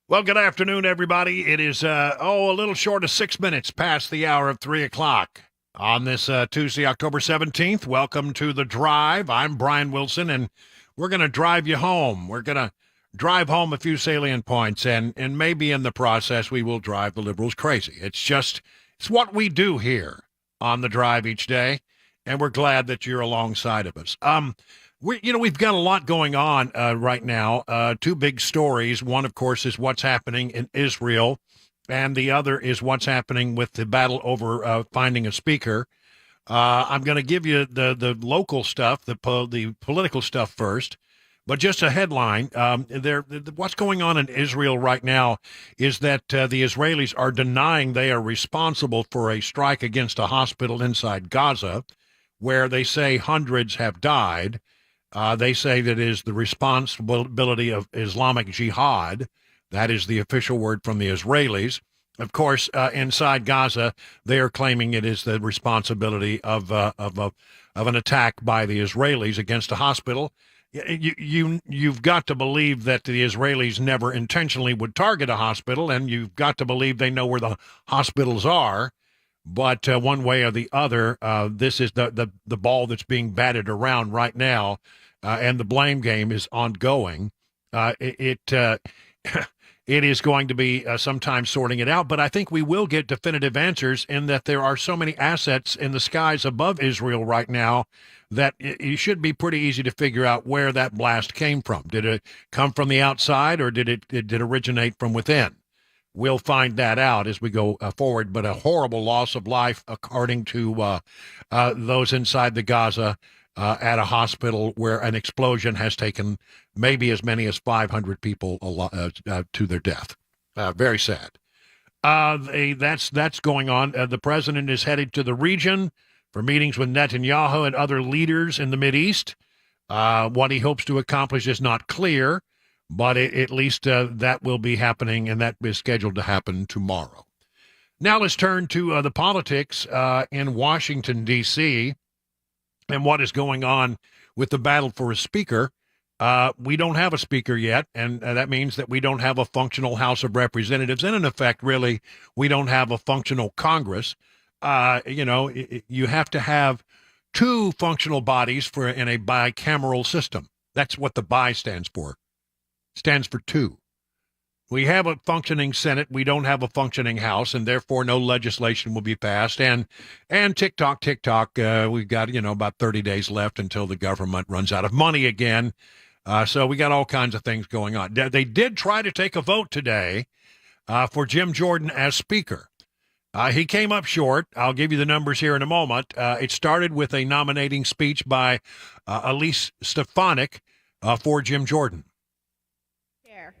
Well, good afternoon, everybody. It is, a little short of 6 minutes past the hour of 3 o'clock on this Tuesday, October 17th. Welcome to The Drive. I'm Brian Wilson, and we're going to drive you home. We're going to drive home a few salient points, and maybe in the process we will drive the liberals crazy. It's what we do here on The Drive each day, and we're glad that you're alongside of us. We've got a lot going on right now. Two big stories. One, of course, is what's happening in Israel, and the other is what's happening with the battle over finding a speaker. I'm going to give you the local stuff, the political stuff first, but just a headline. What's going on in Israel right now is that the Israelis are denying they are responsible for a strike against a hospital inside Gaza, where they say hundreds have died. They say that it is the responsibility of Islamic Jihad. That is the official word from the Israelis. Of course, inside Gaza, they are claiming it is the responsibility of an attack by the Israelis against a hospital. You've got to believe that the Israelis never intentionally would target a hospital, and you've got to believe they know where the hospitals are. But one way or the other, this is the ball that's being batted around right now, and the blame game is ongoing. It is going to be some time sorting it out, but I think we will get definitive answers in that there are so many assets in the skies above Israel right now that it should be pretty easy to figure out where that blast came from. Did it come from the outside, or did it originate from within? We'll find that out as we go forward, but a horrible loss of life, according to those inside the Gaza at a hospital where an explosion has taken maybe as many as 500 people to their death. Very sad. That's going on. The president is headed to the region for meetings with Netanyahu and other leaders in the Mideast. What he hopes to accomplish is not clear, but at least that will be happening, and that is scheduled to happen tomorrow. Now let's turn to the politics in Washington, D.C., and what is going on with the battle for a speaker. We don't have a speaker yet, and that means that we don't have a functional House of Representatives, and in effect, really, we don't have a functional Congress. You have to have two functional bodies in a bicameral system. That's what the bi stands for. Stands for two. We have a functioning Senate. We don't have a functioning House, and therefore no legislation will be passed. And tick tock, we've got, about 30 days left until the government runs out of money again. So we got all kinds of things going on. They did try to take a vote today for Jim Jordan as Speaker. He came up short. I'll give you the numbers here in a moment. It started with a nominating speech by Elise Stefanik for Jim Jordan.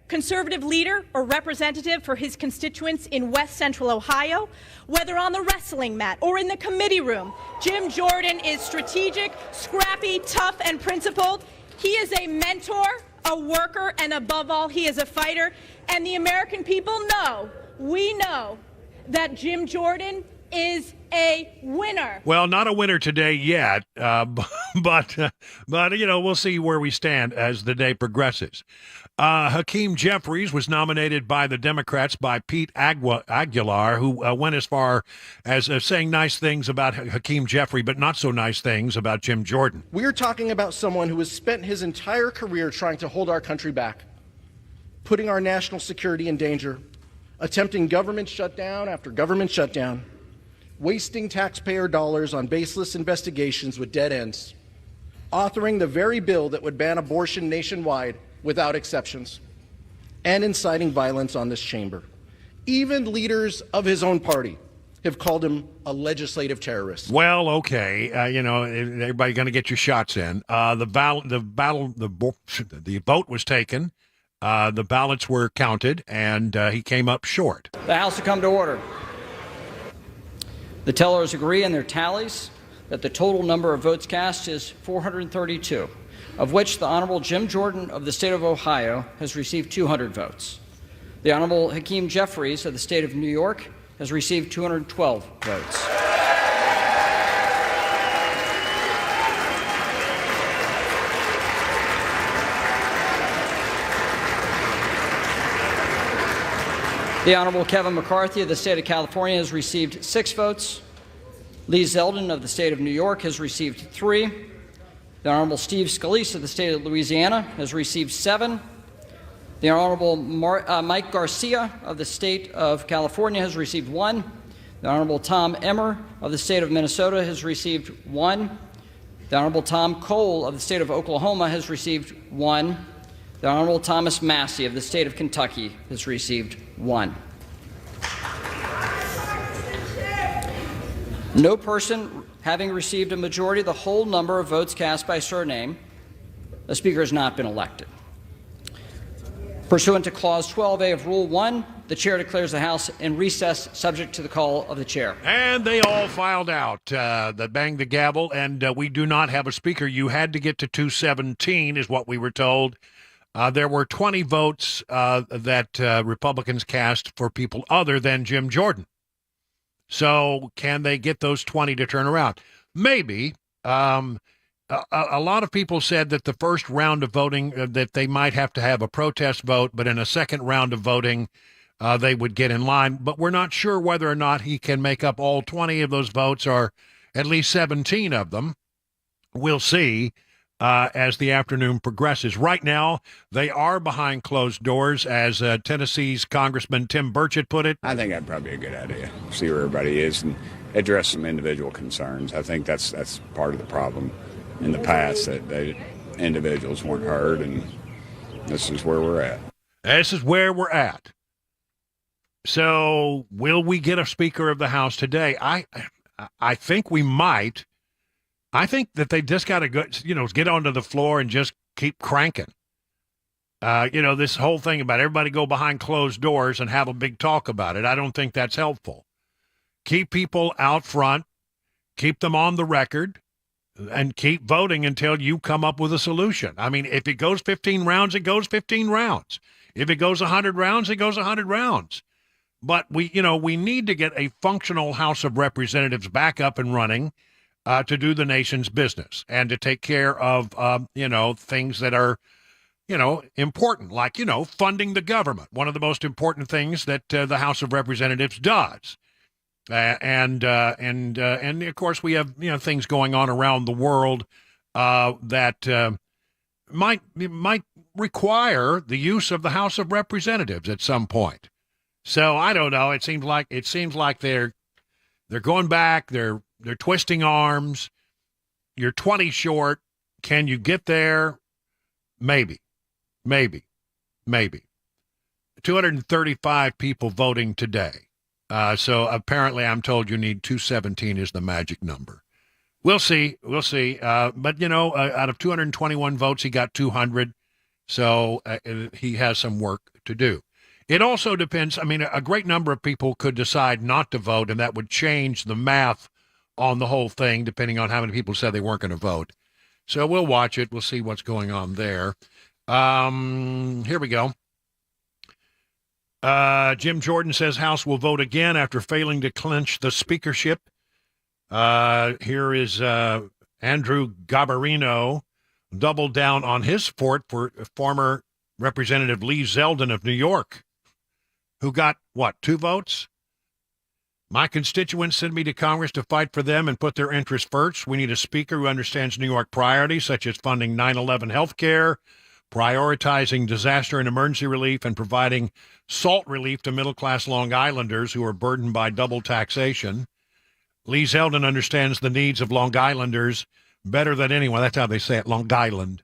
Conservative leader or representative for his constituents in West Central Ohio, whether on the wrestling mat or in the committee room, Jim Jordan is strategic, scrappy, tough, and principled. He is a mentor, a worker, and above all, he is a fighter. And the American people we know that Jim Jordan is a winner. Well, not a winner today yet, but we'll see where we stand as the day progresses. Hakeem Jeffries was nominated by the Democrats by Pete Aguilar, who went as far as saying nice things about Hakeem Jeffries, but not so nice things about Jim Jordan. We're talking about someone who has spent his entire career trying to hold our country back, putting our national security in danger, attempting government shutdown after government shutdown, wasting taxpayer dollars on baseless investigations with dead ends, authoring the very bill that would ban abortion nationwide without exceptions, and inciting violence on this chamber. Even leaders of his own party have called him a legislative terrorist. Well, okay, everybody going to get your shots in. The vote was taken. The ballots were counted, and he came up short. The House will come to order. The tellers agree in their tallies that the total number of votes cast is 432. Of which the Honorable Jim Jordan of the state of Ohio has received 200 votes. The Honorable Hakeem Jeffries of the state of New York has received 212 votes. The Honorable Kevin McCarthy of the state of California has received 6 votes. Lee Zeldin of the state of New York has received 3. The Honorable Steve Scalise of the state of Louisiana has received 7. The Honorable Mike Garcia of the state of California has received 1. The Honorable Tom Emmer of the state of Minnesota has received 1. The Honorable Tom Cole of the state of Oklahoma has received 1. The Honorable Thomas Massey of the state of Kentucky has received 1. No person having received a majority of the whole number of votes cast by surname, the Speaker has not been elected. Pursuant to Clause 12A of Rule 1, the Chair declares the House in recess subject to the call of the Chair. And they all filed out. They banged the gavel, and we do not have a Speaker. You had to get to 217 is what we were told. There were 20 votes that Republicans cast for people other than Jim Jordan. So can they get those 20 to turn around? Maybe. A lot of people said that the first round of voting, that they might have to have a protest vote, but in a second round of voting, they would get in line. But we're not sure whether or not he can make up all 20 of those votes or at least 17 of them. We'll see as the afternoon progresses. Right now, they are behind closed doors, as Tennessee's Congressman Tim Burchett put it. I think that'd probably be a good idea. See where everybody is and address some individual concerns. I think that's part of the problem in the past, that individuals weren't heard, and this is where we're at. This is where we're at. So will we get a Speaker of the House today? I think we might. I think that they just got to go, get onto the floor and just keep cranking. This whole thing about everybody go behind closed doors and have a big talk about it, I don't think that's helpful. Keep people out front, keep them on the record, and keep voting until you come up with a solution. I mean, if it goes 15 rounds, it goes 15 rounds. If it goes 100 rounds, it goes 100 rounds. But we need to get a functional House of Representatives back up and running to do the nation's business and to take care of, things that are, important, like, funding the government, one of the most important things that the House of Representatives does. And of course, we have, things going on around the world that might require the use of the House of Representatives at some point. So I don't know. It seems like they're going back. They're twisting arms. You're 20 short. Can you get there? Maybe. 235 people voting today. So apparently I'm told you need 217 is the magic number. We'll see. But, out of 221 votes, he got 200. So he has some work to do. It also depends. I mean, a great number of people could decide not to vote, and that would change the math on the whole thing, depending on how many people said they weren't going to vote. So we'll watch it. We'll see what's going on there. Here we go. Jim Jordan says House will vote again after failing to clinch the speakership. Here is Andrew Garbarino doubled down on his support for former Representative Lee Zeldin of New York, who got, 2 votes? My constituents send me to Congress to fight for them and put their interests first. We need a speaker who understands New York priorities, such as funding 9/11 health care, prioritizing disaster and emergency relief, and providing SALT relief to middle-class Long Islanders who are burdened by double taxation. Lee Zeldin understands the needs of Long Islanders better than anyone. That's how they say it, Long Island.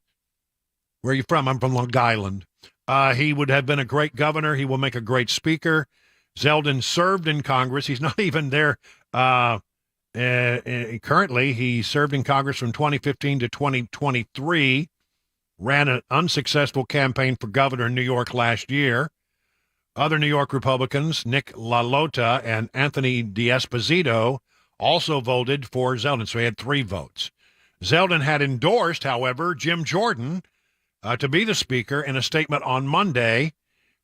Where are you from? I'm from Long Island. He would have been a great governor. He will make a great speaker. Zeldin served in Congress. He's not even there currently. He served in Congress from 2015 to 2023, ran an unsuccessful campaign for governor in New York last year. Other New York Republicans, Nick LaLota and Anthony D'Esposito, also voted for Zeldin, so he had 3 votes. Zeldin had endorsed, however, Jim Jordan to be the speaker in a statement on Monday.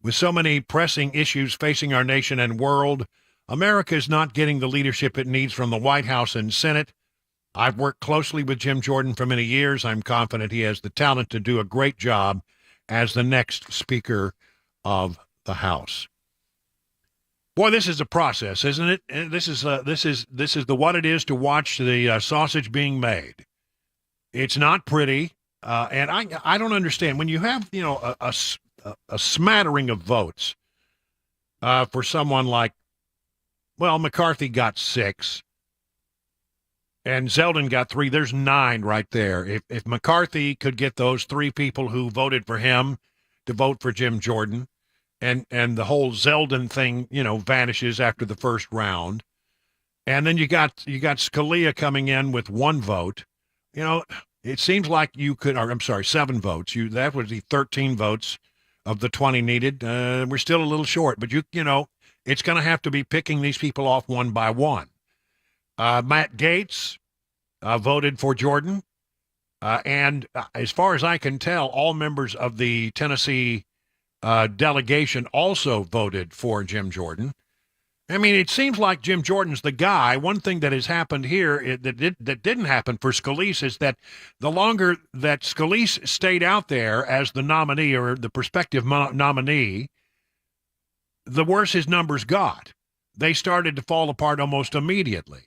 With so many pressing issues facing our nation and world, America is not getting the leadership it needs from the White House and Senate. I've worked closely with Jim Jordan for many years. I'm confident he has the talent to do a great job as the next Speaker of the House. Boy, this is a process, isn't it? This is the what it is to watch the sausage being made. It's not pretty, and I don't understand when you have a smattering of votes for someone like, well, McCarthy got 6. And Zeldin got 3. There's 9 right there. If McCarthy could get those 3 people who voted for him to vote for Jim Jordan, and the whole Zeldin thing, vanishes after the first round, and then you got Scalia coming in with 1 vote. It seems like you could, or I'm sorry, 7 votes. That was the 13 votes of the 20 needed. We're still a little short, but it's going to have to be picking these people off one by one. Matt Gaetz voted for Jordan, and as far as I can tell, all members of the Tennessee delegation also voted for Jim Jordan. I mean, it seems like Jim Jordan's the guy. One thing that has happened here that didn't happen for Scalise is that the longer that Scalise stayed out there as the nominee or the prospective nominee, the worse his numbers got. They started to fall apart almost immediately.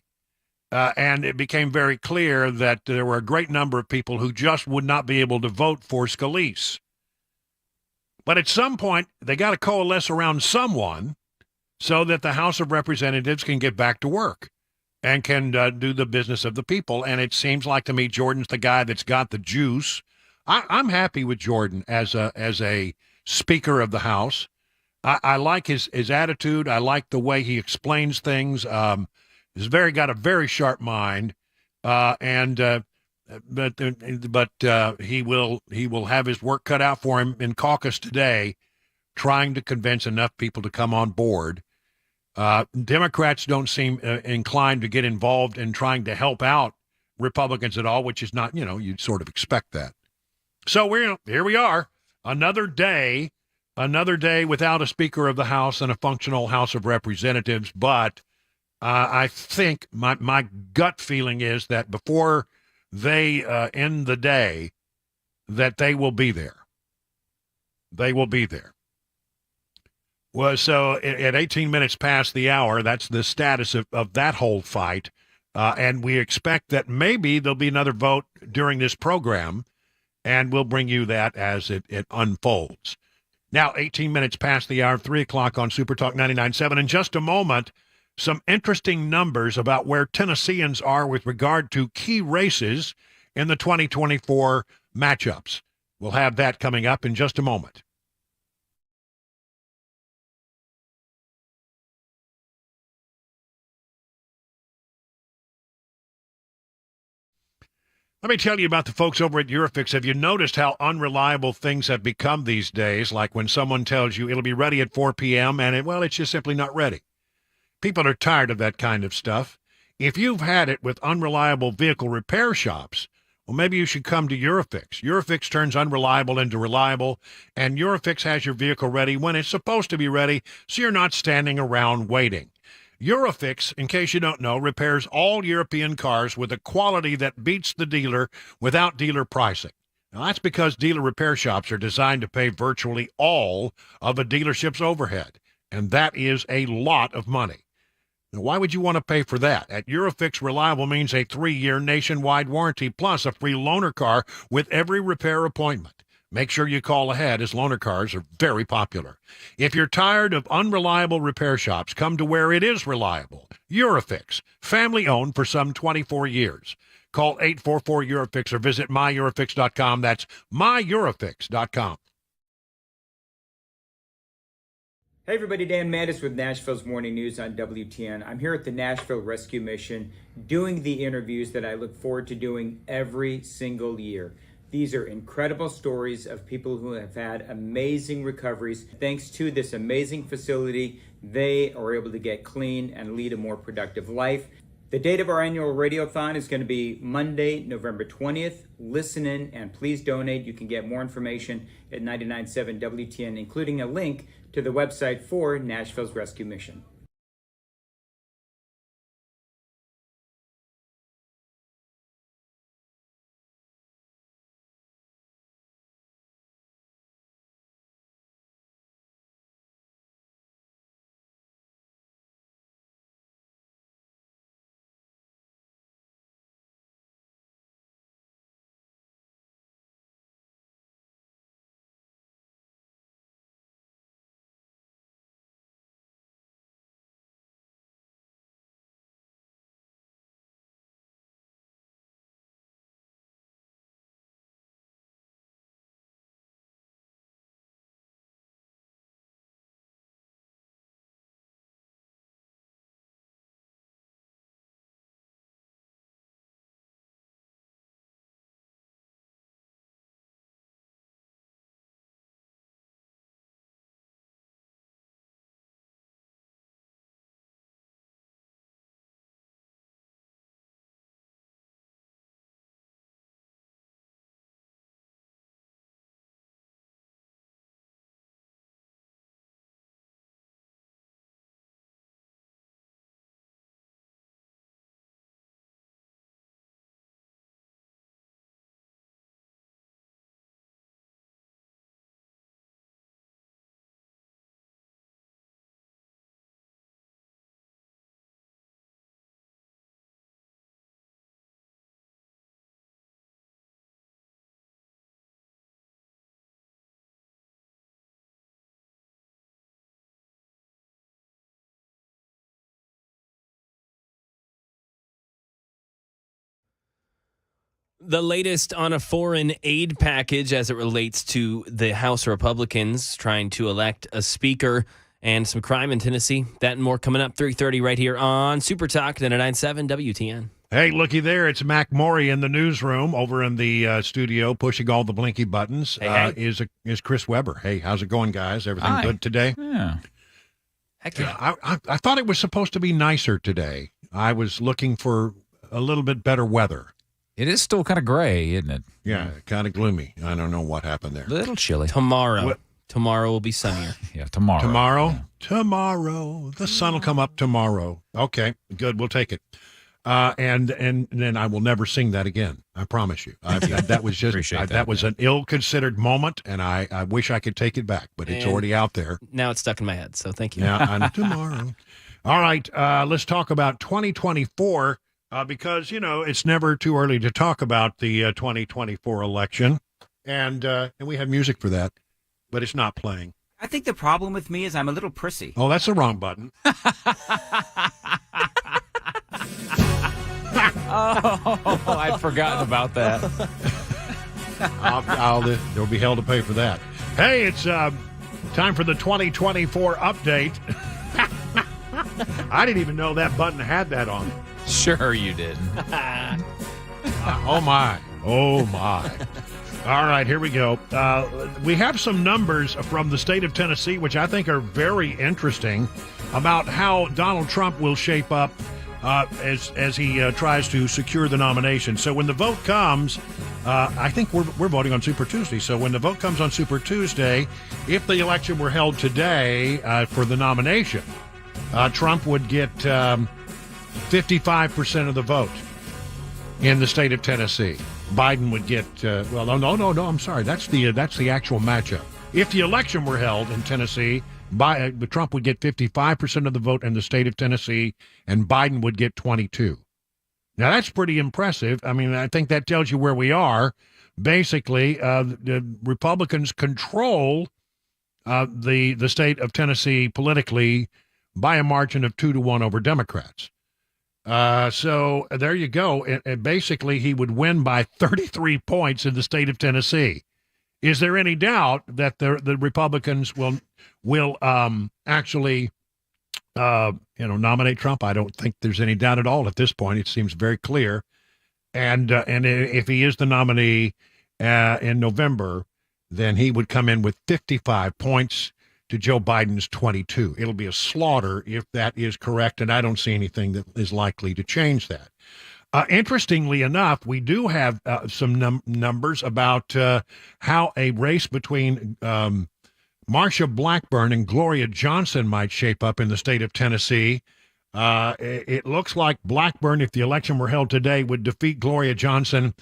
And it became very clear that there were a great number of people who just would not be able to vote for Scalise. But at some point, they got to coalesce around someone so that the House of Representatives can get back to work and can do the business of the people. And it seems like to me Jordan's the guy that's got the juice. I'm happy with Jordan as a Speaker of the House. I like his attitude. I like the way he explains things. He's got a very sharp mind, but he will have his work cut out for him in caucus today, trying to convince enough people to come on board. Democrats don't seem inclined to get involved in trying to help out Republicans at all, which is not, you'd sort of expect that. So here we are, another day without a Speaker of the House and a functional House of Representatives, but I think my gut feeling is that before they end the day, that they will be there. They will be there. Well, so at 18 minutes past the hour, that's the status of that whole fight. And we expect that maybe there'll be another vote during this program, and we'll bring you that as it unfolds. Now, 18 minutes past the hour, 3 o'clock on Super Talk 99.7. In just a moment, some interesting numbers about where Tennesseans are with regard to key races in the 2024 matchups. We'll have that coming up in just a moment. Let me tell you about the folks over at Eurofix. Have you noticed how unreliable things have become these days? Like when someone tells you it'll be ready at 4 p.m. and it's just simply not ready. People are tired of that kind of stuff. If you've had it with unreliable vehicle repair shops, well, maybe you should come to Eurofix. Eurofix turns unreliable into reliable, and Eurofix has your vehicle ready when it's supposed to be ready, so you're not standing around waiting. Eurofix, in case you don't know, repairs all European cars with a quality that beats the dealer without dealer pricing. Now, that's because dealer repair shops are designed to pay virtually all of a dealership's overhead, and that is a lot of money. Now, why would you want to pay for that? At Eurofix, reliable means a 3-year nationwide warranty plus a free loaner car with every repair appointment. Make sure you call ahead, as loaner cars are very popular. If you're tired of unreliable repair shops, come to where it is reliable. Eurofix, family-owned for some 24 years. Call 844-EUROFIX or visit myEurofix.com. That's myEurofix.com. Hey everybody, Dan Mattis with Nashville's Morning News on WTN. I'm here at the Nashville Rescue Mission doing the interviews that I look forward to doing every single year. These are incredible stories of people who have had amazing recoveries. Thanks to this amazing facility, they are able to get clean and lead a more productive life. The date of our annual Radiothon is going to be Monday, November 20th. Listen in and please donate. You can get more information at 99.7 WTN, including a link to the website for Nashville's Rescue Mission. The latest on a foreign aid package as it relates to the House Republicans trying to elect a speaker and some crime in Tennessee. That and more coming up 3:30 right here on Super Talk 99.7 WTN. Hey, looky there. It's Mac Maury in the newsroom over in the studio pushing all the blinky buttons. Hey. Is Chris Weber. Hey, how's it going, guys? Everything good today? Yeah. Heck yeah. I thought it was supposed to be nicer today. I was looking for a little bit better weather. It is still kind of gray, isn't it? Yeah, kind of gloomy. I don't know what happened there. A little chilly. Tomorrow. What? Tomorrow will be sunnier. Yeah, tomorrow. Tomorrow? Yeah. Tomorrow. The sun will come up tomorrow. Okay, good. We'll take it. And then I will never sing that again. I promise you. That was just that was an ill-considered moment, and I wish I could take it back, but it's And already out there. Now it's stuck in my head, so thank you. Yeah, and tomorrow. All right, let's talk about 2024 because, it's never too early to talk about the 2024 election, and we have music for that, but it's not playing. I think the problem with me is I'm a little prissy. Oh, that's the wrong button. Oh, I'd forgotten about that. There'll be hell to pay for that. Hey, it's time for the 2024 update. I didn't even know that button had that on it. Sure you didn't. Oh, my. Oh, my. All right, here we go. We have some numbers from the state of Tennessee, which I think are very interesting, about how Donald Trump will shape up as he tries to secure the nomination. So when the vote comes, I think we're voting on Super Tuesday. So when the vote comes on Super Tuesday, if the election were held today for the nomination, Trump would get 55% of the vote in the state of Tennessee. Biden would get no, I'm sorry. That's the actual matchup. If the election were held in Tennessee, Trump would get 55% of the vote in the state of Tennessee, and Biden would get 22%. Now, that's pretty impressive. I mean, I think that tells you where we are. Basically, the Republicans control the state of Tennessee politically by a margin of 2-1 over Democrats. So there you go. And basically, he would win by 33 points in the state of Tennessee. Is there any doubt that the Republicans will actually nominate Trump? I don't think there's any doubt at all at this point. It seems very clear. And if he is the nominee in November, then he would come in with 55 points to Joe Biden's 22. It'll be a slaughter if that is correct, and I don't see anything that is likely to change that. Interestingly enough, we do have some numbers about how a race between Marsha Blackburn and Gloria Johnson might shape up in the state of Tennessee. It looks like Blackburn, if the election were held today, would defeat Gloria Johnson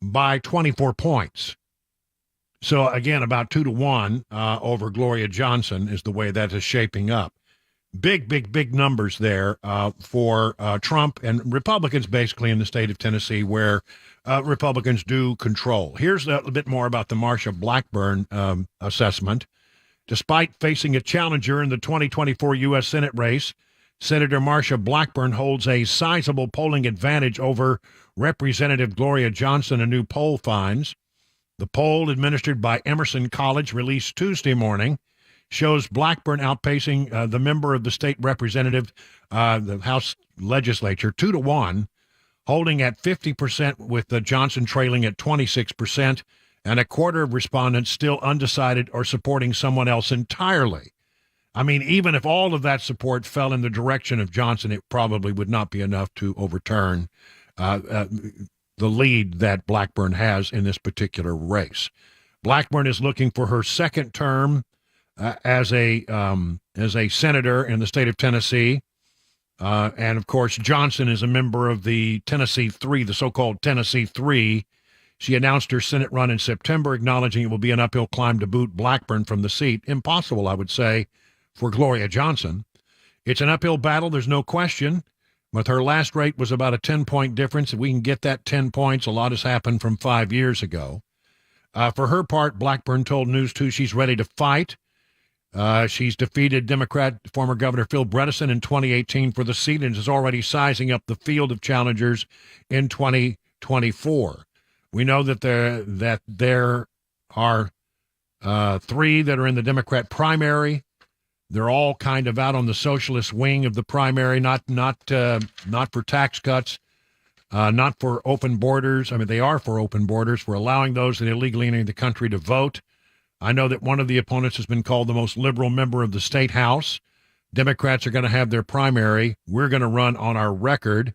by 24 points. So, again, about 2-1 over Gloria Johnson is the way that is shaping up. Big numbers there for Trump and Republicans, basically, in the state of Tennessee, where Republicans do control. Here's a bit more about the Marsha Blackburn assessment. Despite facing a challenger in the 2024 U.S. Senate race, Senator Marsha Blackburn holds a sizable polling advantage over Representative Gloria Johnson, a new poll finds. The poll, administered by Emerson College, released Tuesday morning, shows Blackburn outpacing the member of the state representative, the House legislature, 2-1, holding at 50%, with Johnson trailing at 26%, and a quarter of respondents still undecided or supporting someone else entirely. I mean, even if all of that support fell in the direction of Johnson, it probably would not be enough to overturn the lead that Blackburn has in this particular race. Blackburn is looking for her second term as a senator in the state of Tennessee. And, of course, Johnson is a member of the Tennessee Three, the so-called Tennessee Three. She announced her Senate run in September, acknowledging it will be an uphill climb to boot Blackburn from the seat. Impossible, I would say, for Gloria Johnson. It's an uphill battle, there's no question. But her last rate was about a 10-point difference. If we can get that 10 points, a lot has happened from 5 years ago. For her part, Blackburn told News 2 she's ready to fight. She's defeated Democrat former Governor Phil Bredesen in 2018 for the seat and is already sizing up the field of challengers in 2024. We know that there are 3 that are in the Democrat primary. They're all kind of out on the socialist wing of the primary, not for tax cuts, not for open borders. I mean, they are for open borders, for allowing those that illegally enter the country to vote. I know that one of the opponents has been called the most liberal member of the state house. Democrats are going to have their primary. We're going to run on our record.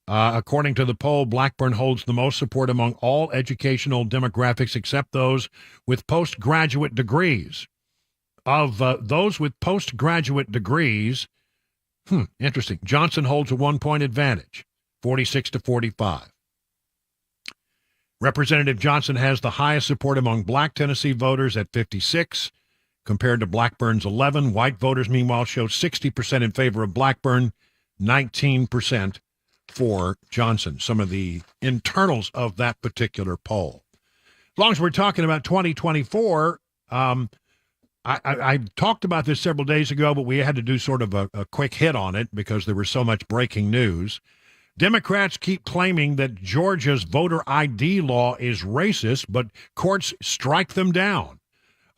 According to the poll, Blackburn holds the most support among all educational demographics except those with postgraduate degrees. Of those with postgraduate degrees, interesting, Johnson holds a 1-point advantage, 46 to 45. Representative Johnson has the highest support among black Tennessee voters at 56, compared to Blackburn's 11. White voters, meanwhile, show 60% in favor of Blackburn, 19% for Johnson. Some of the internals of that particular poll. As long as we're talking about 2024, I talked about this several days ago, but we had to do sort of a quick hit on it because there was so much breaking news. Democrats keep claiming that Georgia's voter ID law is racist, but courts strike them down.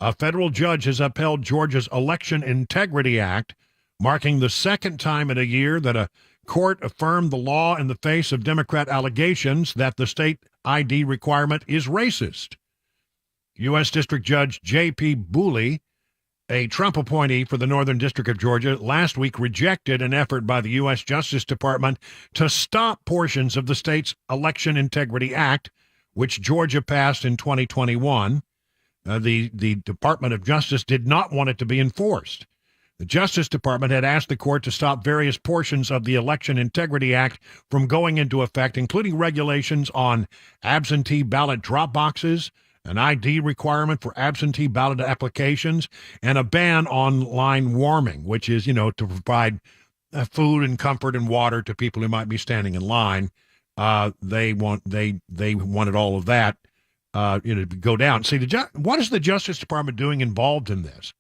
A federal judge has upheld Georgia's Election Integrity Act, marking the second time in a year that a court affirmed the law in the face of Democrat allegations that the state ID requirement is racist. U.S. District Judge J.P. Booley, a Trump appointee for the Northern District of Georgia, last week rejected an effort by the U.S. Justice Department to stop portions of the state's Election Integrity Act, which Georgia passed in 2021. The Department of Justice did not want it to be enforced. The Justice Department had asked the court to stop various portions of the Election Integrity Act from going into effect, including regulations on absentee ballot drop boxes, an ID requirement for absentee ballot applications, and a ban on line warming, which is, to provide food and comfort and water to people who might be standing in line. They wanted all of that to go down. See, what is the Justice Department doing involved in this?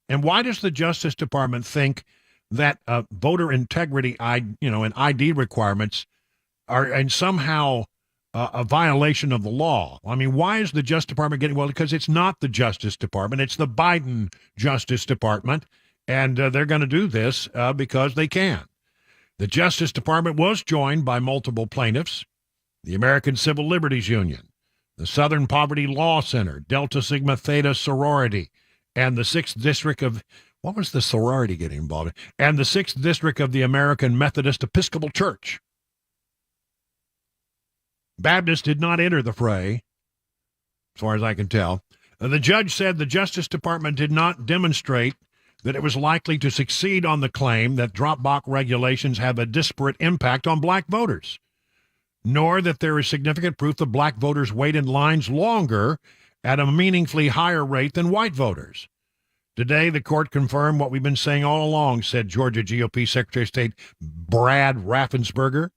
And why does the Justice Department think that voter integrity, and ID requirements are and somehow a violation of the law? I mean, why is the Justice Department getting, well, because it's not the Justice Department, it's the Biden Justice Department, and they're going to do this because they can. The Justice Department was joined by multiple plaintiffs, the American Civil Liberties Union, the Southern Poverty Law Center, Delta Sigma Theta Sorority, and the 6th District of, what was the sorority getting involved in? And the 6th District of the American Methodist Episcopal Church. Baptists did not enter the fray, as far as I can tell. The judge said the Justice Department did not demonstrate that it was likely to succeed on the claim that drop-box regulations have a disparate impact on black voters, nor that there is significant proof that black voters wait in lines longer at a meaningfully higher rate than white voters. Today, the court confirmed what we've been saying all along, said Georgia GOP Secretary of State Brad Raffensperger.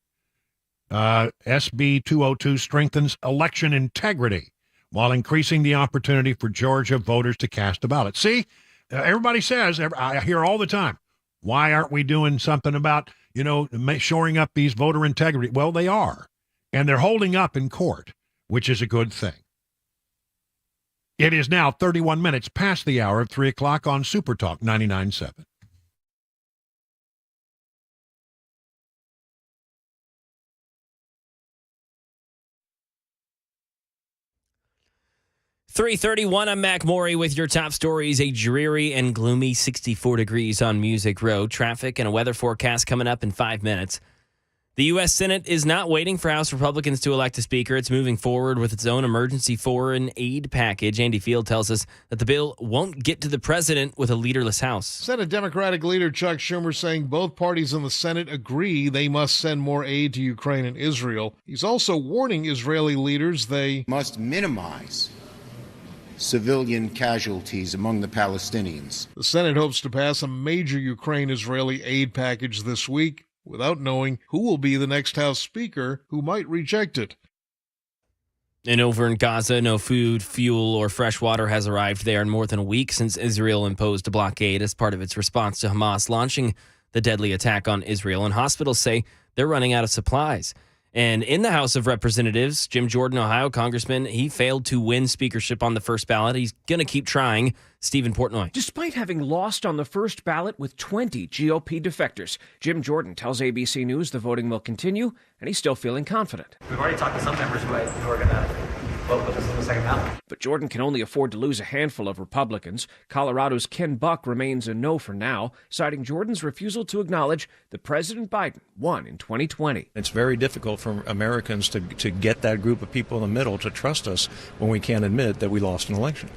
SB 202 strengthens election integrity while increasing the opportunity for Georgia voters to cast a ballot. See, everybody says, I hear all the time, why aren't we doing something about, shoring up these voter integrity? Well, they are, and they're holding up in court, which is a good thing. It is now 31 minutes past the hour of 3 o'clock on Super Talk 99.7. .331, I'm Mac Morey with your top stories. A dreary and gloomy 64 degrees on Music Row. Traffic and a weather forecast coming up in 5 minutes. The U.S. Senate is not waiting for House Republicans to elect a speaker. It's moving forward with its own emergency foreign aid package. Andy Field tells us that the bill won't get to the president with a leaderless House. Senate Democratic leader Chuck Schumer saying both parties in the Senate agree they must send more aid to Ukraine and Israel. He's also warning Israeli leaders they must minimize civilian casualties among the Palestinians. The Senate hopes to pass a major Ukraine-Israeli aid package this week, without knowing who will be the next House Speaker who might reject it. And over in Gaza, no food, fuel, or fresh water has arrived there in more than a week since Israel imposed a blockade as part of its response to Hamas launching the deadly attack on Israel. And hospitals say they're running out of supplies. And in the House of Representatives, Jim Jordan, Ohio congressman, he failed to win speakership on the first ballot. He's going to keep trying. Stephen Portnoy. Despite having lost on the first ballot with 20 GOP defectors, Jim Jordan tells ABC News the voting will continue, and he's still feeling confident. We've already talked to some members who are going to vote with us in the second ballot. But Jordan can only afford to lose a handful of Republicans. Colorado's Ken Buck remains a no for now, citing Jordan's refusal to acknowledge that President Biden won in 2020. It's very difficult for Americans to get that group of people in the middle to trust us when we can't admit that we lost an election.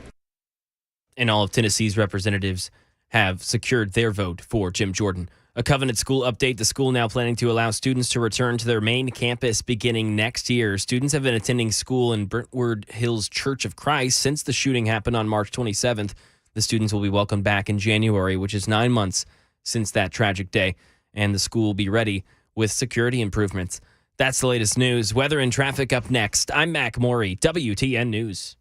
And all of Tennessee's representatives have secured their vote for Jim Jordan. A Covenant School update. The school now planning to allow students to return to their main campus beginning next year. Students have been attending school in Brentwood Hills Church of Christ since the shooting happened on March 27th. The students will be welcomed back in January, which is 9 months since that tragic day. And the school will be ready with security improvements. That's the latest news. Weather and traffic up next. I'm Mac Morey, WTN News.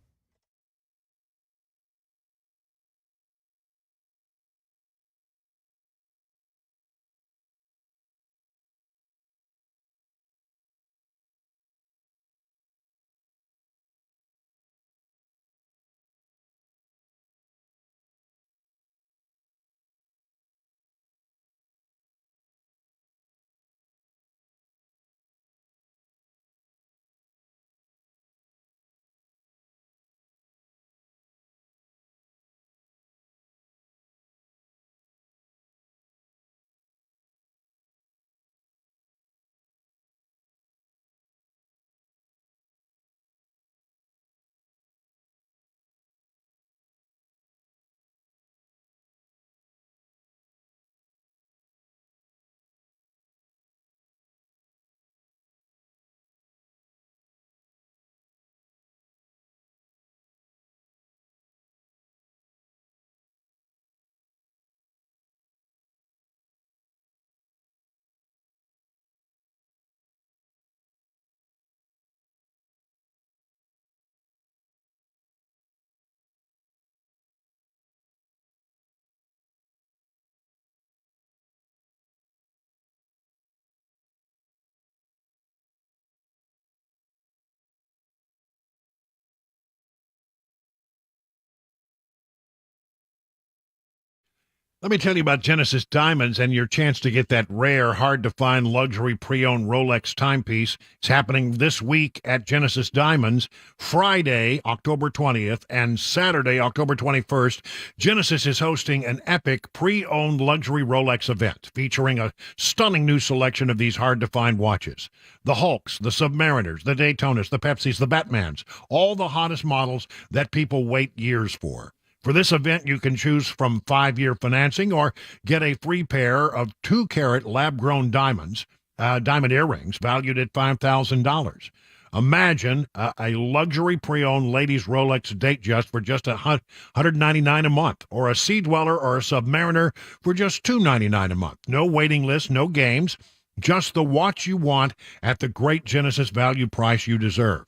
Let me tell you about Genesis Diamonds and your chance to get that rare, hard-to-find luxury pre-owned Rolex timepiece. It's happening this week at Genesis Diamonds, Friday, October 20th, and Saturday, October 21st. Genesis is hosting an epic pre-owned luxury Rolex event featuring a stunning new selection of these hard-to-find watches. The Hulks, the Submariners, the Daytonas, the Pepsis, the Batmans, all the hottest models that people wait years for. For this event, you can choose from 5-year financing or get a free pair of 2-carat lab-grown diamonds, diamond earrings valued at $5,000. Imagine a luxury pre-owned ladies' Rolex Datejust for just $199 a month, or a Sea Dweller or a Submariner for just $299 a month. No waiting list, no games, just the watch you want at the great Genesis value price you deserve.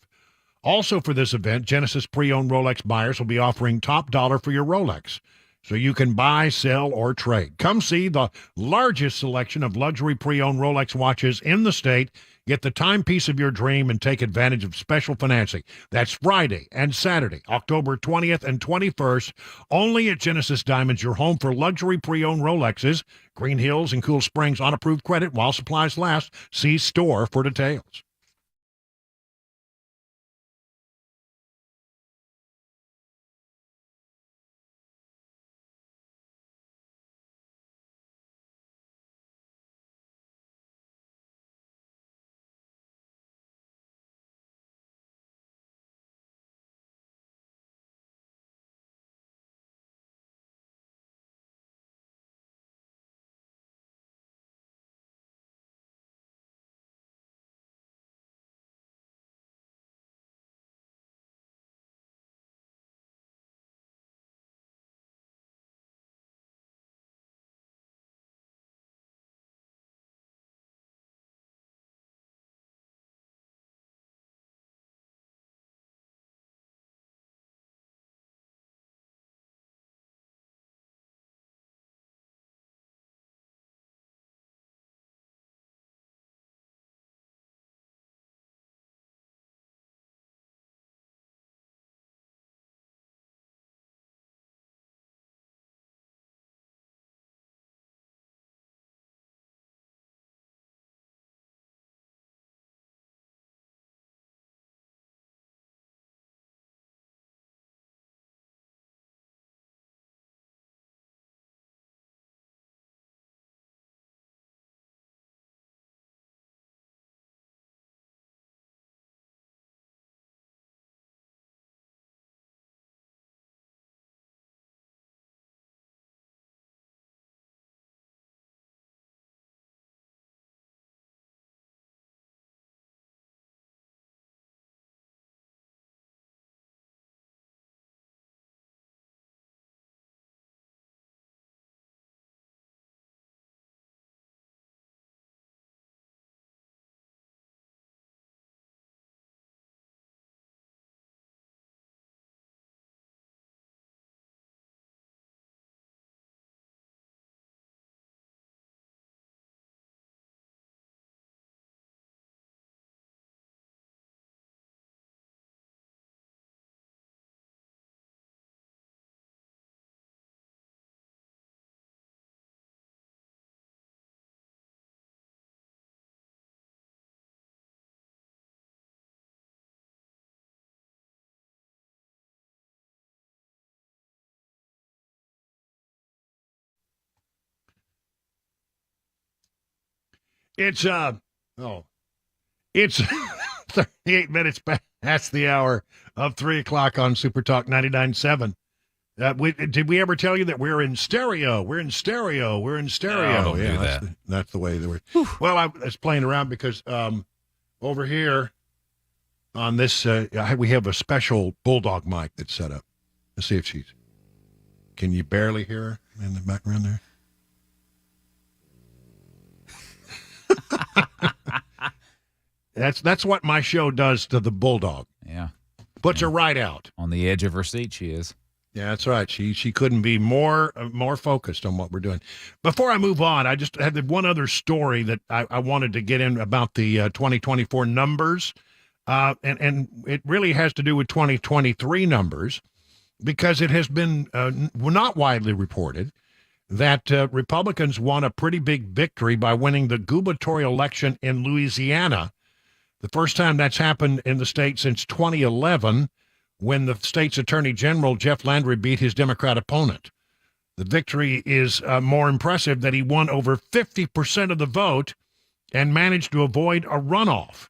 Also for this event, Genesis pre-owned Rolex buyers will be offering top dollar for your Rolex, so you can buy, sell, or trade. Come see the largest selection of luxury pre-owned Rolex watches in the state. Get the timepiece of your dream and take advantage of special financing. That's Friday and Saturday, October 20th and 21st, only at Genesis Diamonds, your home for luxury pre-owned Rolexes. Green Hills and Cool Springs on approved credit while supplies last. See store for details. It's it's 38 minutes past the hour of 3 o'clock on Super Talk 99.7. Did we ever tell you that we're in stereo? We're in stereo. We're in stereo. No, don't do that. That's the way they were. Well, I was playing around because over here on this, we have a special Bulldog mic that's set up. Let's see if she's. Can you barely hear her in the background there? That's what my show does to the Bulldog. Yeah. Puts her right out. On the edge of her seat, she is. Yeah, that's right. She couldn't be more focused on what we're doing. Before I move on, I just had one other story that I wanted to get in about the 2024 numbers. And it really has to do with 2023 numbers because it has been not widely reported that Republicans won a pretty big victory by winning the gubernatorial election in Louisiana. The first time that's happened in the state since 2011, when the state's attorney general, Jeff Landry, beat his Democrat opponent. The victory is more impressive that he won over 50% of the vote and managed to avoid a runoff.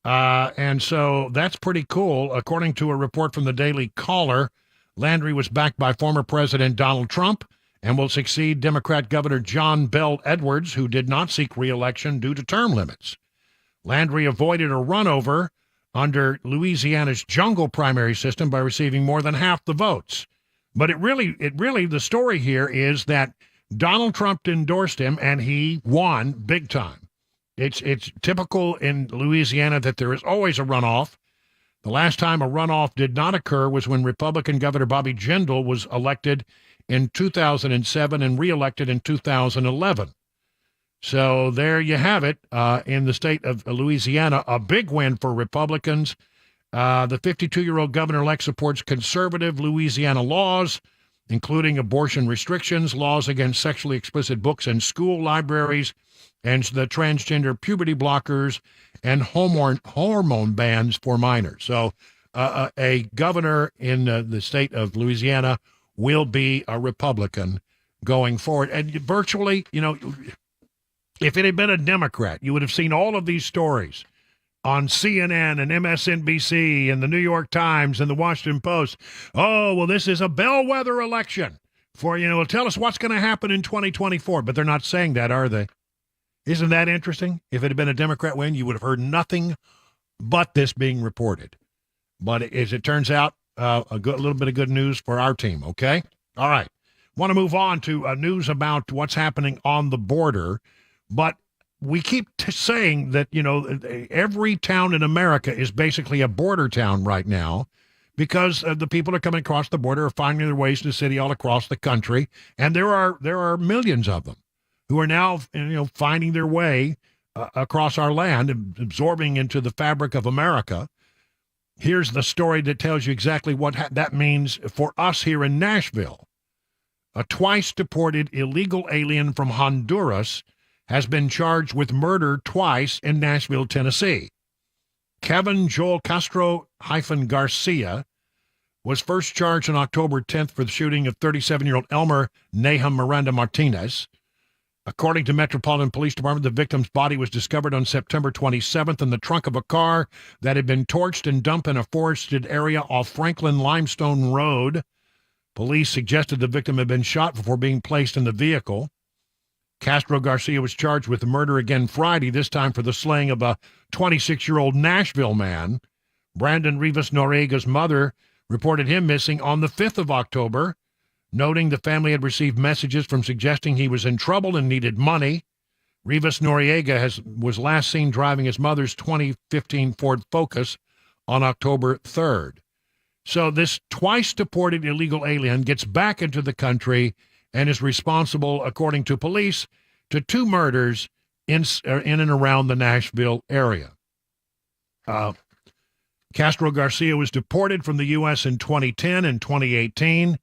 And so that's pretty cool. According to a report from the Daily Caller, Landry was backed by former President Donald Trump and will succeed Democrat Governor John Bel Edwards, who did not seek re-election due to term limits. Landry avoided a runover under Louisiana's jungle primary system by receiving more than half the votes. But it really, the story here is that Donald Trump endorsed him and he won big time. It's typical in Louisiana that there is always a runoff. The last time a runoff did not occur was when Republican Governor Bobby Jindal was elected in 2007 and reelected in 2011. So there you have it. In the state of Louisiana, a big win for Republicans. The 52-year-old governor-elect supports conservative Louisiana laws, including abortion restrictions, laws against sexually explicit books in school libraries, and the transgender puberty blockers and hormone bans for minors. So a governor in the state of Louisiana will be a Republican going forward. And virtually, if it had been a Democrat, you would have seen all of these stories on CNN and MSNBC and the New York Times and the Washington Post. Oh, well, this is a bellwether election for, tell us what's going to happen in 2024. But they're not saying that, are they? Isn't that interesting? If it had been a Democrat win, you would have heard nothing but this being reported. But as it turns out, a little bit of good news for our team, okay? All right. Want to move on to news about what's happening on the border. But we keep saying that, every town in America is basically a border town right now because the people are coming across the border are finding their ways to the city all across the country. And there are millions of them who are now, finding their way across our land and absorbing into the fabric of America. Here's the story that tells you exactly what that means for us here in Nashville. A twice deported illegal alien from Honduras has been charged with murder twice in Nashville, Tennessee. Kevin Joel Castro-Garcia was first charged on October 10th for the shooting of 37-year-old Elmer Nahum Miranda Martinez. According to Metropolitan Police Department, the victim's body was discovered on September 27th in the trunk of a car that had been torched and dumped in a forested area off Franklin Limestone Road. Police suggested the victim had been shot before being placed in the vehicle. Castro Garcia was charged with murder again Friday, this time for the slaying of a 26-year-old Nashville man. Brandon Rivas Noriega's mother reported him missing on the 5th of October, noting the family had received messages from suggesting he was in trouble and needed money. Rivas Noriega was last seen driving his mother's 2015 Ford Focus on October 3rd. So this twice deported illegal alien gets back into the country and is responsible, according to police, to 2 murders in and around the Nashville area. Castro Garcia was deported from the U.S. in 2010 and 2018.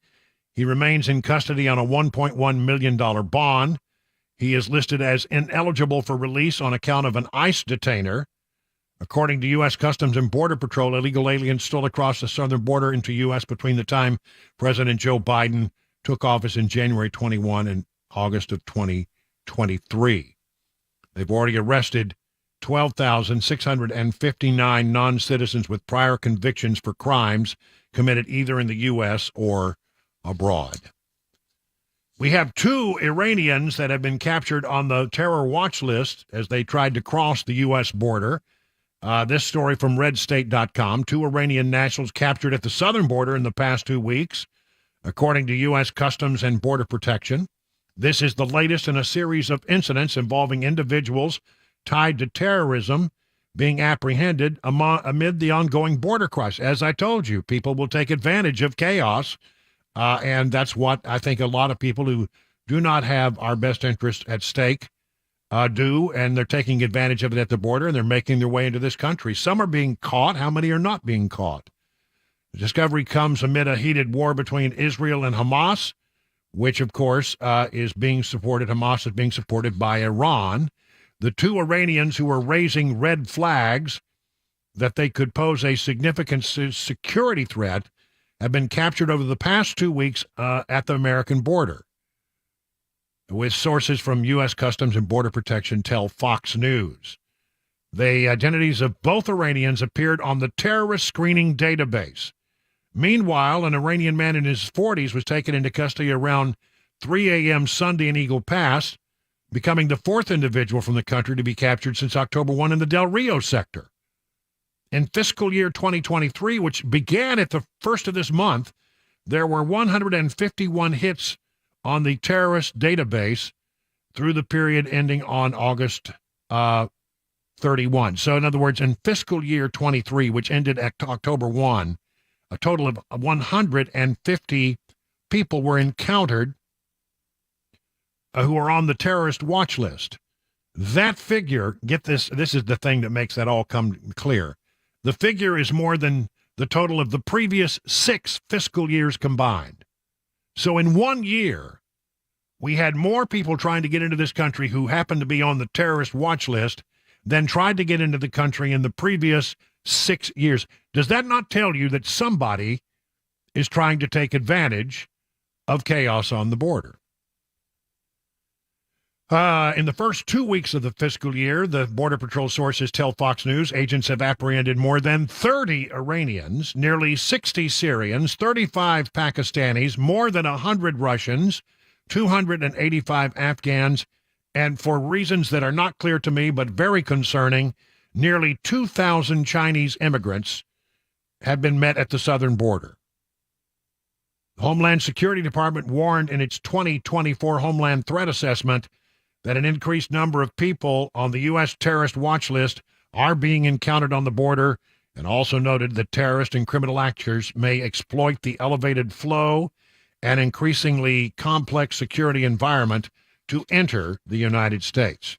He remains in custody on a $1.1 million bond. He is listed as ineligible for release on account of an ICE detainer. According to U.S. Customs and Border Patrol, illegal aliens stole across the southern border into U.S. between the time President Joe Biden took office in January 21 and August of 2023. They've already arrested 12,659 non-citizens with prior convictions for crimes committed either in the U.S. or abroad. We have 2 Iranians that have been captured on the terror watch list as they tried to cross the U.S. border. This story from RedState.com. 2 Iranian nationals captured at the southern border in the past 2 weeks, according to U.S. Customs and Border Protection. This is the latest in a series of incidents involving individuals tied to terrorism being apprehended amid the ongoing border crisis. As I told you, people will take advantage of chaos, and that's what I think a lot of people who do not have our best interest at stake do, and they're taking advantage of it at the border, and they're making their way into this country. Some are being caught. How many are not being caught? The discovery comes amid a heated war between Israel and Hamas, which, of course, is being supported. Hamas is being supported by Iran. The 2 Iranians who were raising red flags that they could pose a significant security threat have been captured over the past 2 weeks at the American border, with sources from U.S. Customs and Border Protection tell Fox News. The identities of both Iranians appeared on the terrorist screening database. Meanwhile, an Iranian man in his 40s was taken into custody around 3 a.m. Sunday in Eagle Pass, becoming the 4th individual from the country to be captured since October 1 in the Del Rio sector. In fiscal year 2023, which began at the first of this month, there were 151 hits on the terrorist database through the period ending on August 31. So, in other words, in fiscal year 23, which ended at October 1, a total of 150 people were encountered who are on the terrorist watch list. That figure, get this, this is the thing that makes that all come clear. The figure is more than the total of the previous 6 fiscal years combined. So in 1 year, we had more people trying to get into this country who happened to be on the terrorist watch list than tried to get into the country in the previous 6 years. Does that not tell you that somebody is trying to take advantage of chaos on the border? In the first 2 weeks of the fiscal year, the Border Patrol sources tell Fox News agents have apprehended more than 30 Iranians, nearly 60 Syrians, 35 Pakistanis, more than 100 Russians, 285 Afghans, and for reasons that are not clear to me but very concerning, nearly 2,000 Chinese immigrants have been met at the southern border. The Homeland Security Department warned in its 2024 Homeland Threat Assessment that an increased number of people on the U.S. terrorist watch list are being encountered on the border, and also noted that terrorist and criminal actors may exploit the elevated flow and increasingly complex security environment to enter the United States.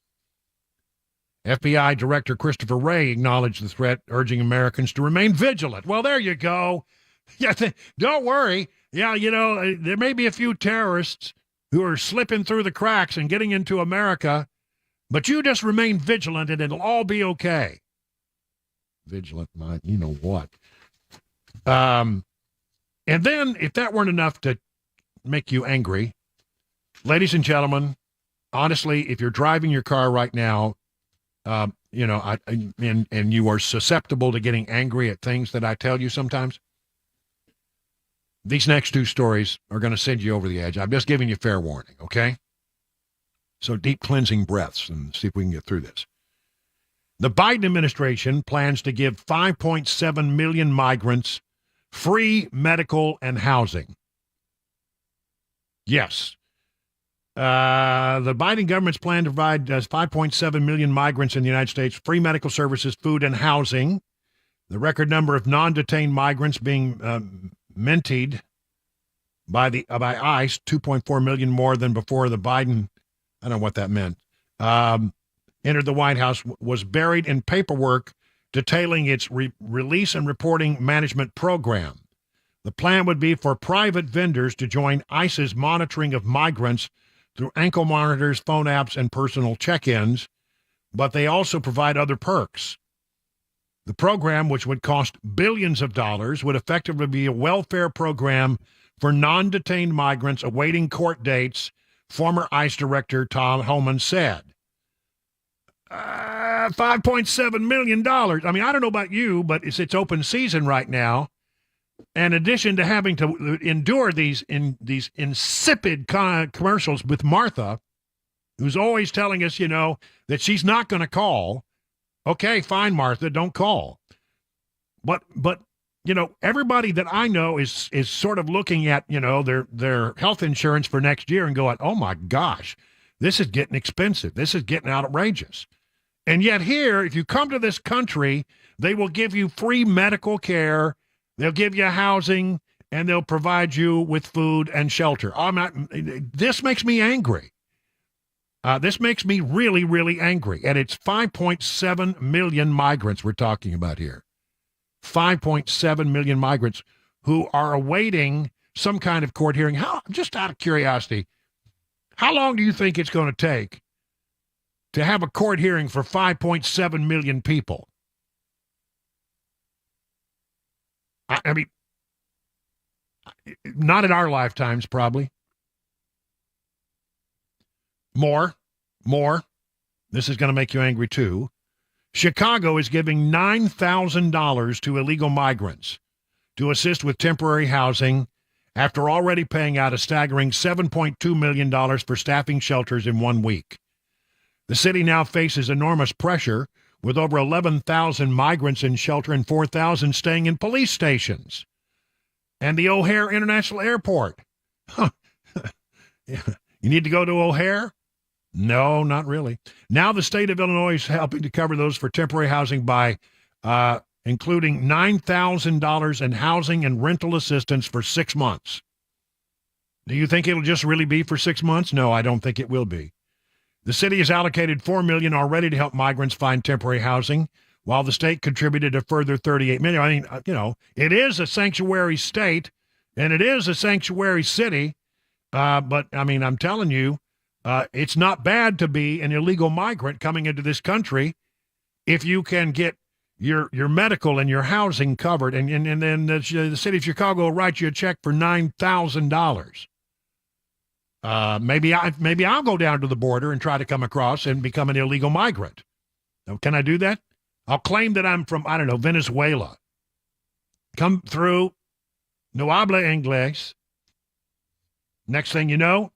FBI Director Christopher Wray acknowledged the threat, urging Americans to remain vigilant. Well, there you go. Yeah, don't worry. Yeah, you know, there may be a few terrorists who are slipping through the cracks and getting into America, but you just remain vigilant and it'll all be okay. Vigilant, you know what. And then, if that weren't enough to make you angry, ladies and gentlemen, honestly, if you're driving your car right now, you know, and you are susceptible to getting angry at things that I tell you sometimes, these next 2 stories are going to send you over the edge. I'm just giving you fair warning, okay? So deep cleansing breaths and see if we can get through this. The Biden administration plans to give 5.7 million migrants free medical and housing. Yes. The Biden government's plan to provide 5.7 million migrants in the United States free medical services, food, and housing. The record number of non-detained migrants being minted by ICE, 2.4 million more than before the Biden, I don't know what that meant, entered the White House, was buried in paperwork detailing its release and reporting management program. The plan would be for private vendors to join ICE's monitoring of migrants through ankle monitors, phone apps, and personal check-ins, but they also provide other perks. The program, which would cost billions of dollars, would effectively be a welfare program for non-detained migrants awaiting court dates, former ICE Director Tom Homan said. $5.7 million. I mean, I don't know about you, but it's open season right now. And in addition to having to endure these insipid commercials with Martha, who's always telling us, that she's not going to call. Okay, fine, Martha, don't call. But everybody that I know is sort of looking at, their health insurance for next year and going, oh my gosh, this is getting expensive. This is getting outrageous. And yet here, if you come to this country, they will give you free medical care, they'll give you housing, and they'll provide you with food and shelter. This makes me angry. This makes me really, really angry. And it's 5.7 million migrants we're talking about here. 5.7 million migrants who are awaiting some kind of court hearing. Just out of curiosity, how long do you think it's going to take to have a court hearing for 5.7 million people? I mean, not in our lifetimes, probably. More. This is going to make you angry, too. Chicago is giving $9,000 to illegal migrants to assist with temporary housing after already paying out a staggering $7.2 million for staffing shelters in 1 week. The city now faces enormous pressure, with over 11,000 migrants in shelter and 4,000 staying in police stations. And the O'Hare International Airport. You need to go to O'Hare? No, not really. Now the state of Illinois is helping to cover those for temporary housing by including $9,000 in housing and rental assistance for 6 months. Do you think it'll just really be for 6 months? No, I don't think it will be. The city has allocated $4 million already to help migrants find temporary housing, while the state contributed a further $38 million. I mean, it is a sanctuary state, and it is a sanctuary city, but, I mean, I'm telling you, it's not bad to be an illegal migrant coming into this country if you can get your medical and your housing covered, and then the city of Chicago will write you a check for $9,000. Maybe I'll go down to the border and try to come across and become an illegal migrant. Now, can I do that? I'll claim that I'm from, Venezuela. Come through, no habla inglés. Next thing you know,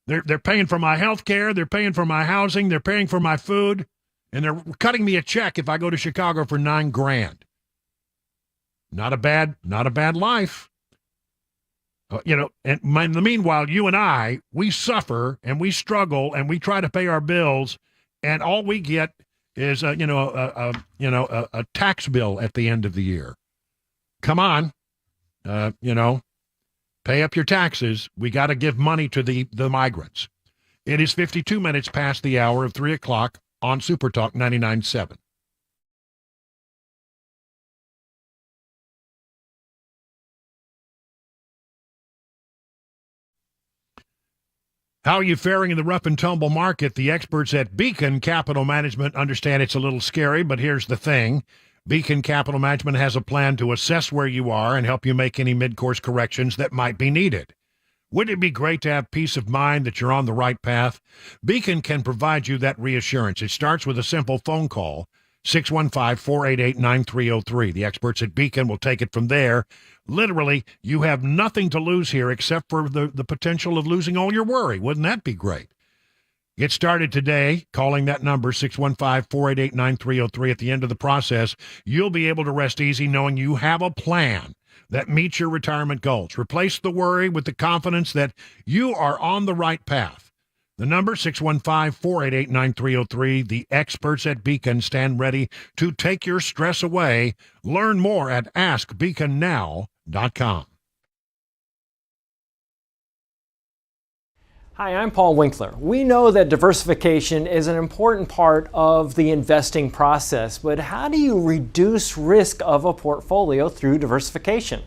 they're paying for my health care, they're paying for my housing, they're paying for my food, and they're cutting me a check if I go to Chicago for $9,000. Not a bad life. And in the meanwhile, you and I, we suffer and we struggle and we try to pay our bills, and all we get is a tax bill at the end of the year. Come on, pay up your taxes. We got to give money to the migrants. It is 52 minutes past the hour of 3 o'clock on Super Talk 99.7. How are you faring in the rough and tumble market? The experts at Beacon Capital Management understand it's a little scary, but here's the thing. Beacon Capital Management has a plan to assess where you are and help you make any mid-course corrections that might be needed. Wouldn't it be great to have peace of mind that you're on the right path? Beacon can provide you that reassurance. It starts with a simple phone call, 615-488-9303. The experts at Beacon will take it from there. Literally, you have nothing to lose here except for the potential of losing all your worry. Wouldn't that be great? Get started today, calling that number, 615-488-9303. At the end of the process, you'll be able to rest easy knowing you have a plan that meets your retirement goals. Replace the worry with the confidence that you are on the right path. The number, 615-488-9303. The experts at Beacon stand ready to take your stress away. Learn more at AskBeaconNow.com. Hi, I'm Paul Winkler. We know that diversification is an important part of the investing process, but how do you reduce risk of a portfolio through diversification?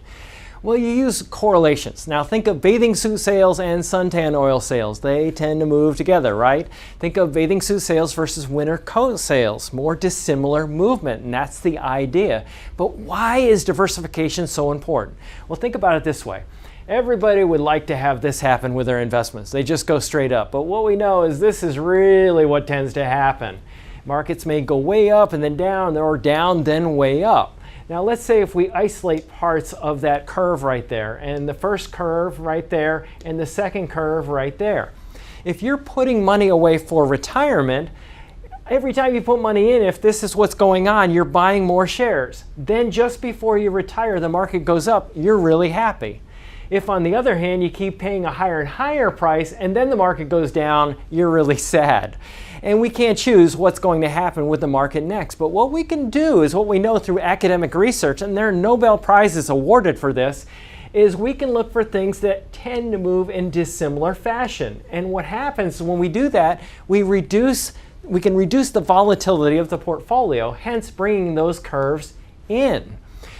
Well, you use correlations. Now think of bathing suit sales and suntan oil sales. They tend to move together, right? Think of bathing suit sales versus winter coat sales. More dissimilar movement, and that's the idea. But why is diversification so important? Well, think about it this way. Everybody would like to have this happen with their investments. They just go straight up. But what we know is this is really what tends to happen. Markets may go way up and then down, or down, then way up. Now let's say if we isolate parts of that curve right there, and the first curve right there, and the second curve right there. If you're putting money away for retirement, every time you put money in, if this is what's going on, you're buying more shares. Then just before you retire, the market goes up, you're really happy. If on the other hand, you keep paying a higher and higher price and then the market goes down, you're really sad. And we can't choose what's going to happen with the market next. But what we can do is what we know through academic research, and there are Nobel Prizes awarded for this, is we can look for things that tend to move in dissimilar fashion. And what happens when we do that, we can reduce the volatility of the portfolio, hence bringing those curves in.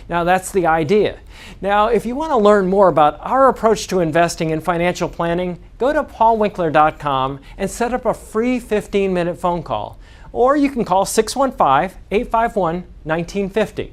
Now that's the idea. Now if you want to learn more about our approach to investing and financial planning, go to paulwinkler.com and set up a free 15-minute phone call. Or you can call 615-851-1950.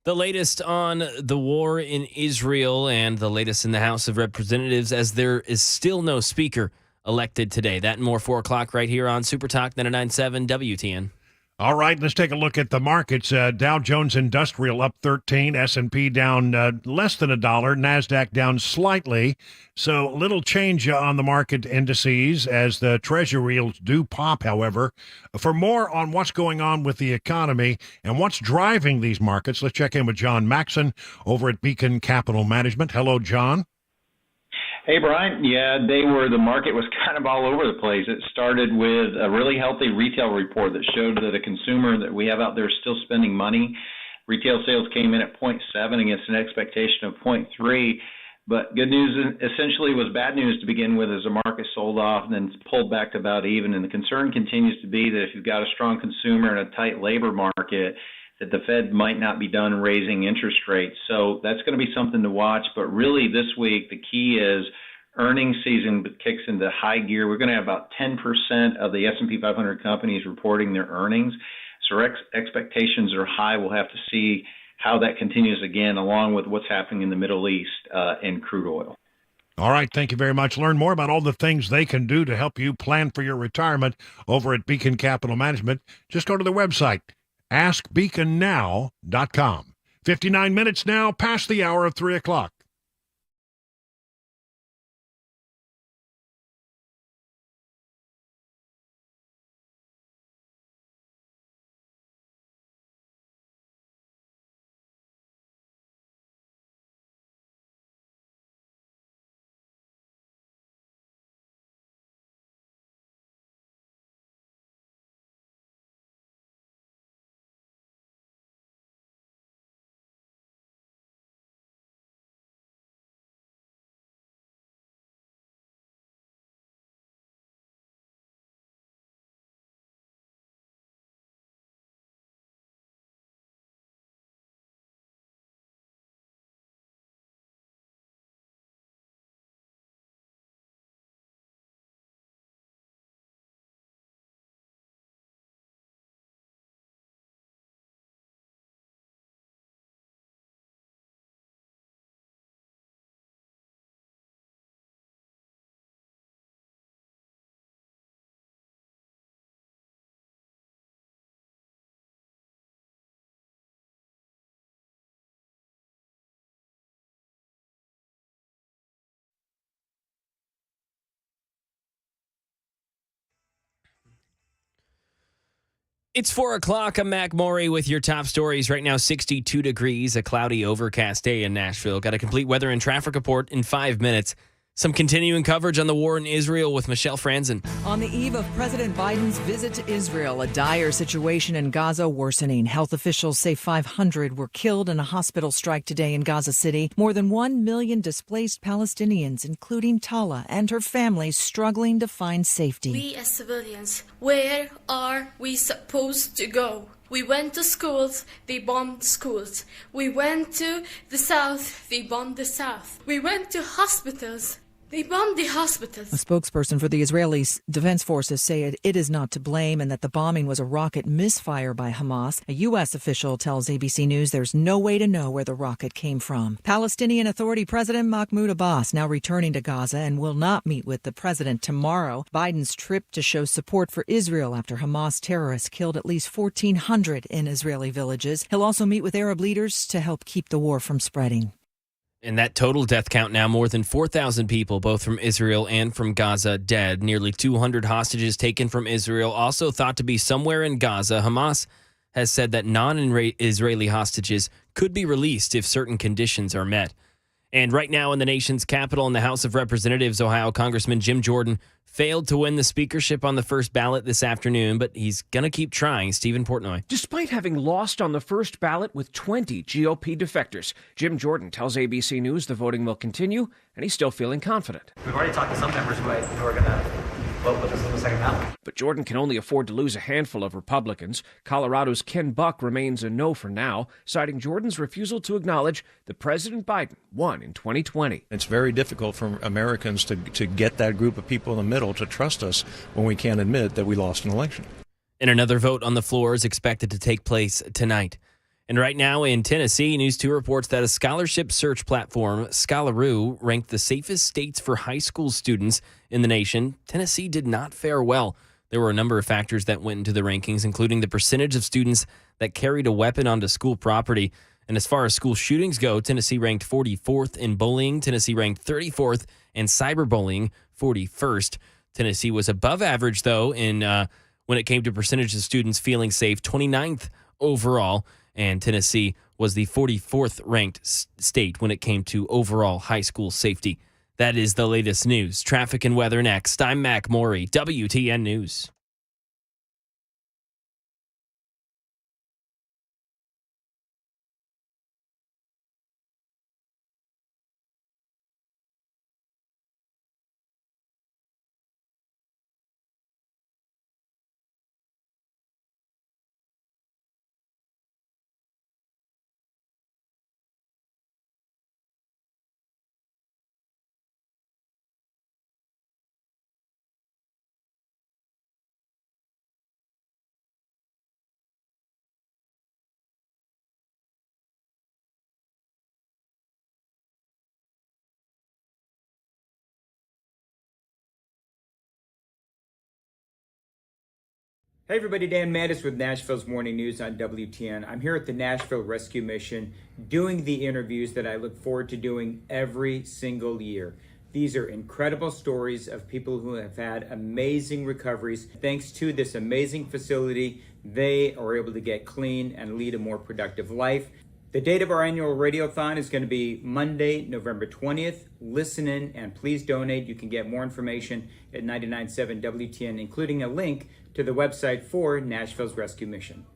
The latest on the war in Israel and the latest in the House of Representatives, as there is still no speaker elected today. That and more 4 o'clock right here on Super Talk 99.7 WTN. All right, let's take a look at the markets. Dow Jones Industrial up 13, S&P down less than $1, NASDAQ down slightly. So little change on the market indices as the Treasury yields do pop, however. For more on what's going on with the economy and what's driving these markets, let's check in with John Maxon over at Beacon Capital Management. Hello, John. Hey, Brian. Yeah, the market was kind of all over the place. It started with a really healthy retail report that showed that a consumer that we have out there is still spending money. Retail sales came in at 0.7 against an expectation of 0.3. But good news essentially was bad news to begin with as the market sold off and then pulled back to about even. And the concern continues to be that if you've got a strong consumer and a tight labor market, that the Fed might not be done raising interest rates. So that's going to be something to watch. But really this week, the key is earnings season kicks into high gear. We're going to have about 10% of the S&P 500 companies reporting their earnings. So expectations are high. We'll have to see how that continues again, along with what's happening in the Middle East in crude oil. All right, thank you very much. Learn more about all the things they can do to help you plan for your retirement over at Beacon Capital Management. Just go to their website, askbeaconnow.com. 59 minutes now past the hour of 3 o'clock. It's 4 o'clock. I'm Mac Maury with your top stories. Right now, 62 degrees, a cloudy, overcast day in Nashville. Got a complete weather and traffic report in 5 minutes. Some continuing coverage on the war in Israel with Michelle Franzen. On the eve of President Biden's visit to Israel, a dire situation in Gaza worsening. Health officials say 500 were killed in a hospital strike today in Gaza City. More than 1 million displaced Palestinians, including Tala and her family, struggling to find safety. We as civilians, where are we supposed to go? We went to schools, they bombed schools. We went to the south, they bombed the south. We went to hospitals, they bombed the hospitals. A spokesperson for the Israeli Defense Forces said it is not to blame and that the bombing was a rocket misfire by Hamas. A U.S. official tells ABC News there's no way to know where the rocket came from. Palestinian Authority President Mahmoud Abbas now returning to Gaza and will not meet with the president tomorrow. Biden's trip to show support for Israel after Hamas terrorists killed at least 1,400 in Israeli villages. He'll also meet with Arab leaders to help keep the war from spreading. And that total death count now, more than 4,000 people, both from Israel and from Gaza, dead. Nearly 200 hostages taken from Israel, also thought to be somewhere in Gaza. Hamas has said that non-Israeli hostages could be released if certain conditions are met. And right now in the nation's capital, in the House of Representatives, Ohio Congressman Jim Jordan failed to win the speakership on the first ballot this afternoon, but he's going to keep trying. Stephen Portnoy. Despite having lost on the first ballot with 20 GOP defectors, Jim Jordan tells ABC News the voting will continue, and he's still feeling confident. We've already talked to some members who are going to vote with us in the second ballot. But Jordan can only afford to lose a handful of Republicans. Colorado's Ken Buck remains a no for now, citing Jordan's refusal to acknowledge that President Biden won in 2020. It's very difficult for Americans to get that group of people in the middle to trust us when we can't admit that we lost an election. And another vote on the floor is expected to take place tonight. And right now in Tennessee, News 2 reports that a scholarship search platform, Scholaroo, ranked the safest states for high school students in the nation. Tennessee did not fare well. There were a number of factors that went into the rankings, including the percentage of students that carried a weapon onto school property. And as far as school shootings go, Tennessee ranked 44th in bullying. Tennessee ranked 34th in cyberbullying, 41st. Tennessee was above average, though, in when it came to percentage of students feeling safe, 29th overall. And Tennessee was the 44th ranked state when it came to overall high school safety. That is the latest news. Traffic and weather next. I'm Mac Maury, WTN News. Hey everybody, Dan Mattis with Nashville's Morning News on WTN. I'm here at the Nashville Rescue Mission doing the interviews that I look forward to doing every single year. These are incredible stories of people who have had amazing recoveries. Thanks to this amazing facility, they are able to get clean and lead a more productive life. The date of our annual Radiothon is going to be Monday, November 20th. Listen in and please donate. You can get more information at 99.7 WTN, including a link to the website for Nashville's Rescue Mission.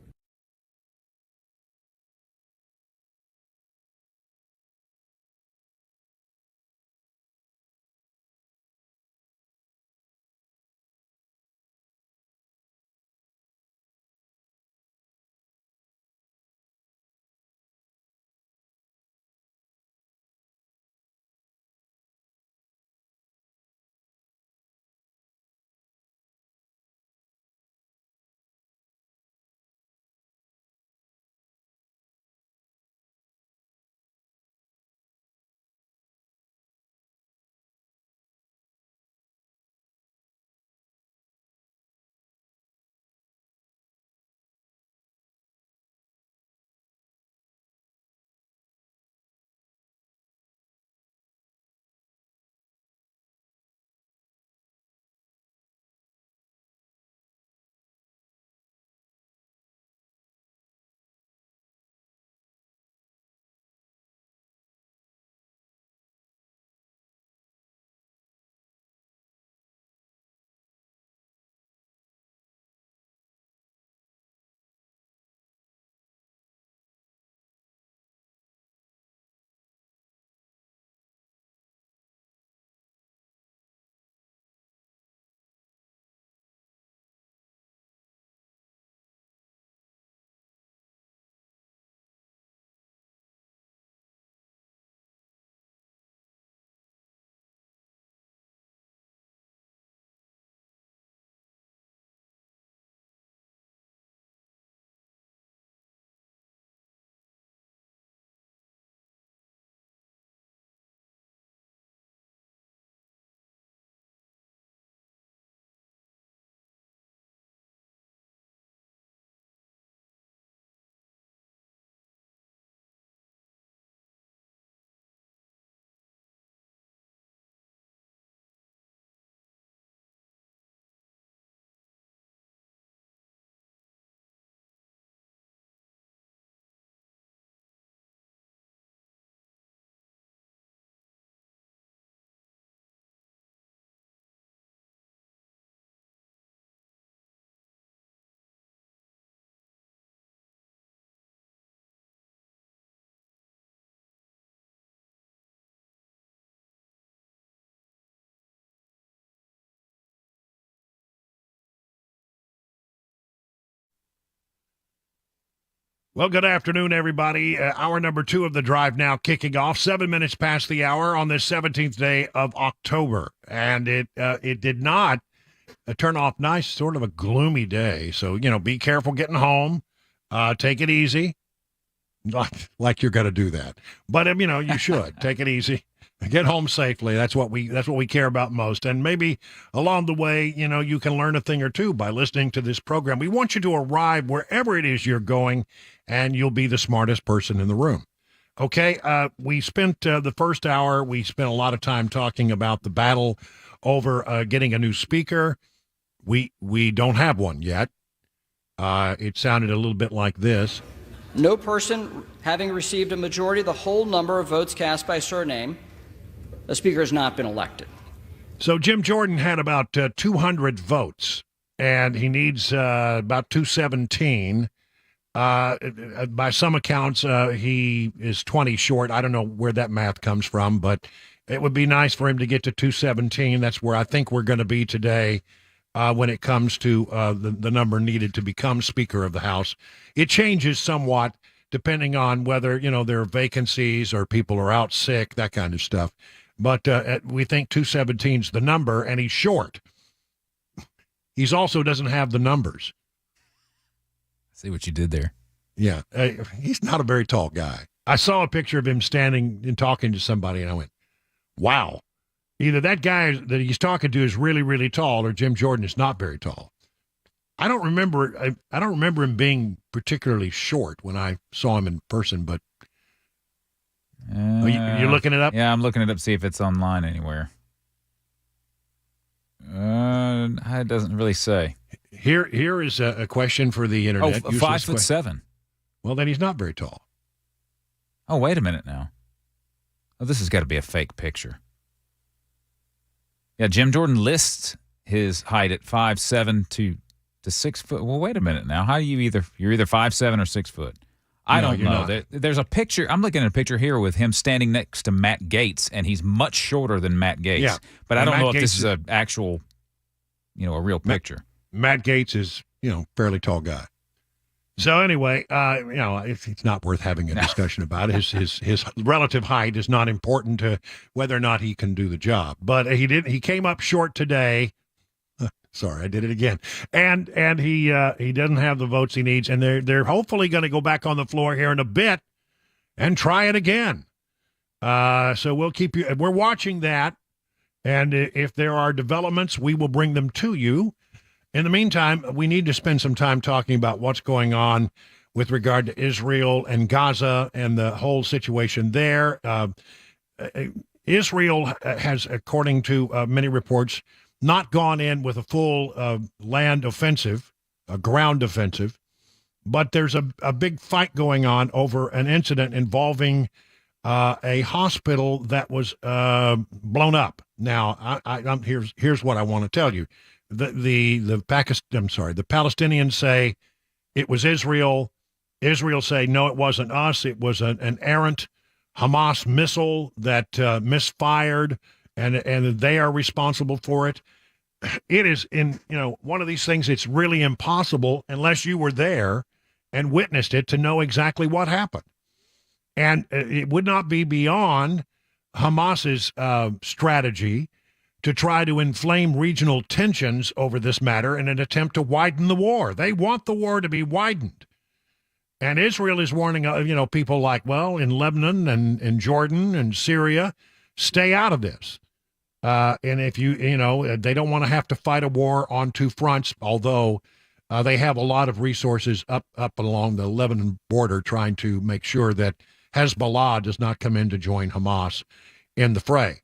Well, good afternoon, everybody. Hour number 2 of the drive now kicking off, 7 minutes past the hour on this 17th day of October. And it did not turn off nice, sort of a gloomy day. So, be careful getting home. Take it easy. Not like you're going to do that. But, you should. Take it easy. Get home safely. That's what we care about most. And maybe along the way, you can learn a thing or two by listening to this program. We want you to arrive wherever it is you're going, and you'll be the smartest person in the room. Okay, we spent the first hour, we spent a lot of time talking about the battle over getting a new speaker. We don't have one yet. It sounded a little bit like this. No person having received a majority of the whole number of votes cast by surname, the speaker has not been elected. So Jim Jordan had about 200 votes, and he needs about 217. By some accounts, he is 20 short. I don't know where that math comes from, but it would be nice for him to get to 217. That's where I think we're going to be today when it comes to the number needed to become Speaker of the House. It changes somewhat depending on whether, there are vacancies or people are out sick, that kind of stuff. But we think 217 is the number, and he's short. He's also doesn't have the numbers. See what you did there. Yeah, he's not a very tall guy. I saw a picture of him standing and talking to somebody, and I went, wow. Either that guy that he's talking to is really, really tall, or Jim Jordan is not very tall. I don't remember. I don't remember him being particularly short when I saw him in person. But you're looking it up? Yeah, I'm looking it up. See if it's online anywhere. It doesn't really say. Here is a question for the internet. 5'7". Well, then he's not very tall. Oh, wait a minute now. Oh, this has got to be a fake picture. Yeah, Jim Jordan lists his height at 5'7" to 6 foot. Well, wait a minute now. How do you're either 5'7" or 6 foot? I don't know. There's a picture. I'm looking at a picture here with him standing next to Matt Gaetz, and he's much shorter than Matt Gaetz. Yeah, but I don't know if Gaetz this is an actual, a real picture. Matt Gaetz is, fairly tall guy. So anyway, it's not worth having a discussion about it. His relative height is not important to whether or not he can do the job. But he came up short today. Sorry, I did it again. And he doesn't have the votes he needs, and they're hopefully going to go back on the floor here in a bit and try it again. So we'll keep you. We're watching that, and if there are developments, we will bring them to you. In the meantime, we need to spend some time talking about what's going on with regard to Israel and Gaza and the whole situation there. Israel has, according to many reports, not gone in with a full land offensive, a ground offensive, but there's a big fight going on over an incident involving a hospital that was blown up. Now, here's what I want to tell you. The Palestinians say it was Israel. Israel say, no, it wasn't us. It was an errant Hamas missile that misfired, and they are responsible for it. It is one of these things. It's really impossible unless you were there and witnessed it to know exactly what happened. And it would not be beyond Hamas's strategy to try to inflame regional tensions over this matter in an attempt to widen the war. They want the war to be widened. And Israel is warning, people like, in Lebanon and in Jordan and Syria, stay out of this. And if they don't want to have to fight a war on two fronts, although they have a lot of resources up along the Lebanon border trying to make sure that Hezbollah does not come in to join Hamas in the fray.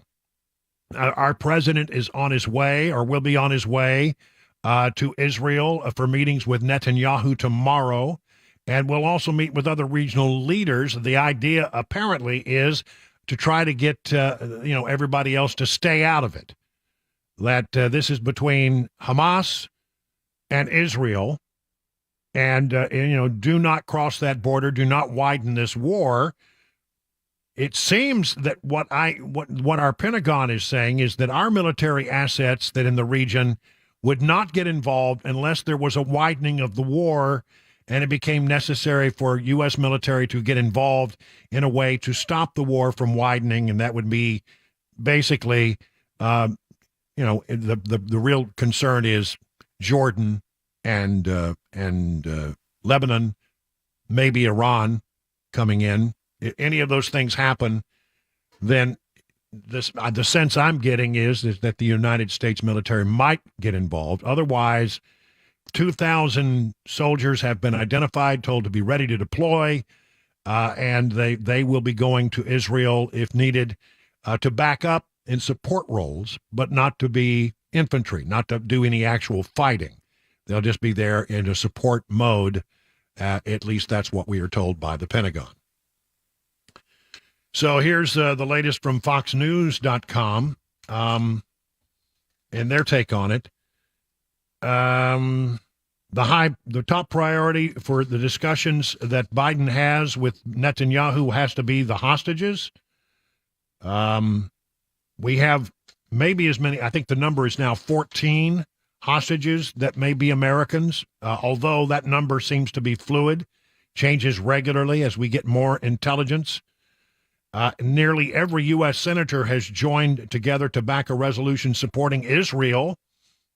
Our president is on his way, or will be on his way, to Israel for meetings with Netanyahu tomorrow, and we'll also meet with other regional leaders. The idea, apparently, is to try to get everybody else to stay out of it. That this is between Hamas and Israel, and do not cross that border, do not widen this war. It seems that what our Pentagon is saying is that our military assets that in the region would not get involved unless there was a widening of the war and it became necessary for U.S. military to get involved in a way to stop the war from widening, and that would be basically, the real concern is Jordan and Lebanon, maybe Iran coming in. If any of those things happen, then the sense I'm getting is that the United States military might get involved. Otherwise, 2,000 soldiers have been identified, told to be ready to deploy, and they will be going to Israel if needed to back up in support roles, but not to be infantry, not to do any actual fighting. They'll just be there in a support mode. At least that's what we are told by the Pentagon. So here's the latest from FoxNews.com and their take on it. The top priority for the discussions that Biden has with Netanyahu has to be the hostages. We have maybe as many, I think the number is now 14 hostages that may be Americans, although that number seems to be fluid, changes regularly as we get more intelligence. Nearly every U.S. senator has joined together to back a resolution supporting Israel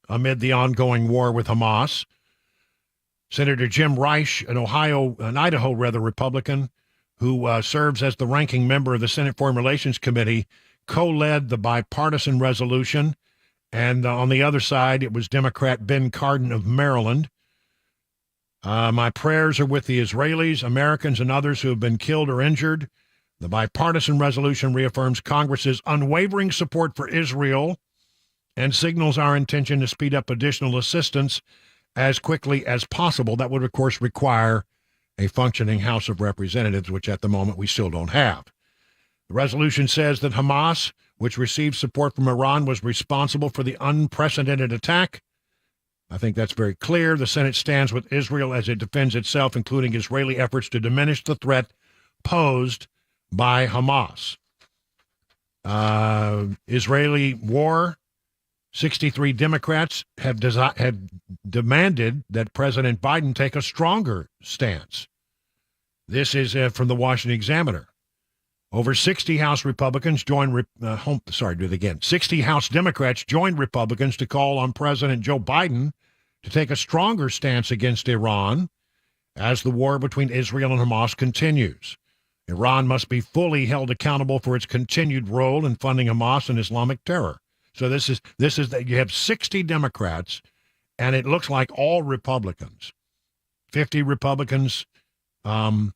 amid the ongoing war with Hamas. Senator Jim Reich, an Idaho Republican, who serves as the ranking member of the Senate Foreign Relations Committee, co-led the bipartisan resolution. And on the other side, it was Democrat Ben Cardin of Maryland My prayers are with the Israelis, Americans, and others who have been killed or injured. The bipartisan resolution reaffirms Congress's unwavering support for Israel and signals our intention to speed up additional assistance as quickly as possible. That would, of course, require a functioning House of Representatives, which at the moment we still don't have. The resolution says that Hamas, which received support from Iran, was responsible for the unprecedented attack. I think that's very clear. The Senate stands with Israel as it defends itself, including Israeli efforts to diminish the threat posed by Hamas. Israeli war. 63 Democrats have demanded that President Biden take a stronger stance. This is from the Washington Examiner. Over 60 House Republicans joined, 60 House Democrats joined Republicans to call on President Joe Biden to take a stronger stance against Iran as the war between Israel and Hamas continues. Iran must be fully held accountable for its continued role in funding Hamas and Islamic terror. So this is that you have 60 Democrats, and it looks like all Republicans, 50 Republicans, and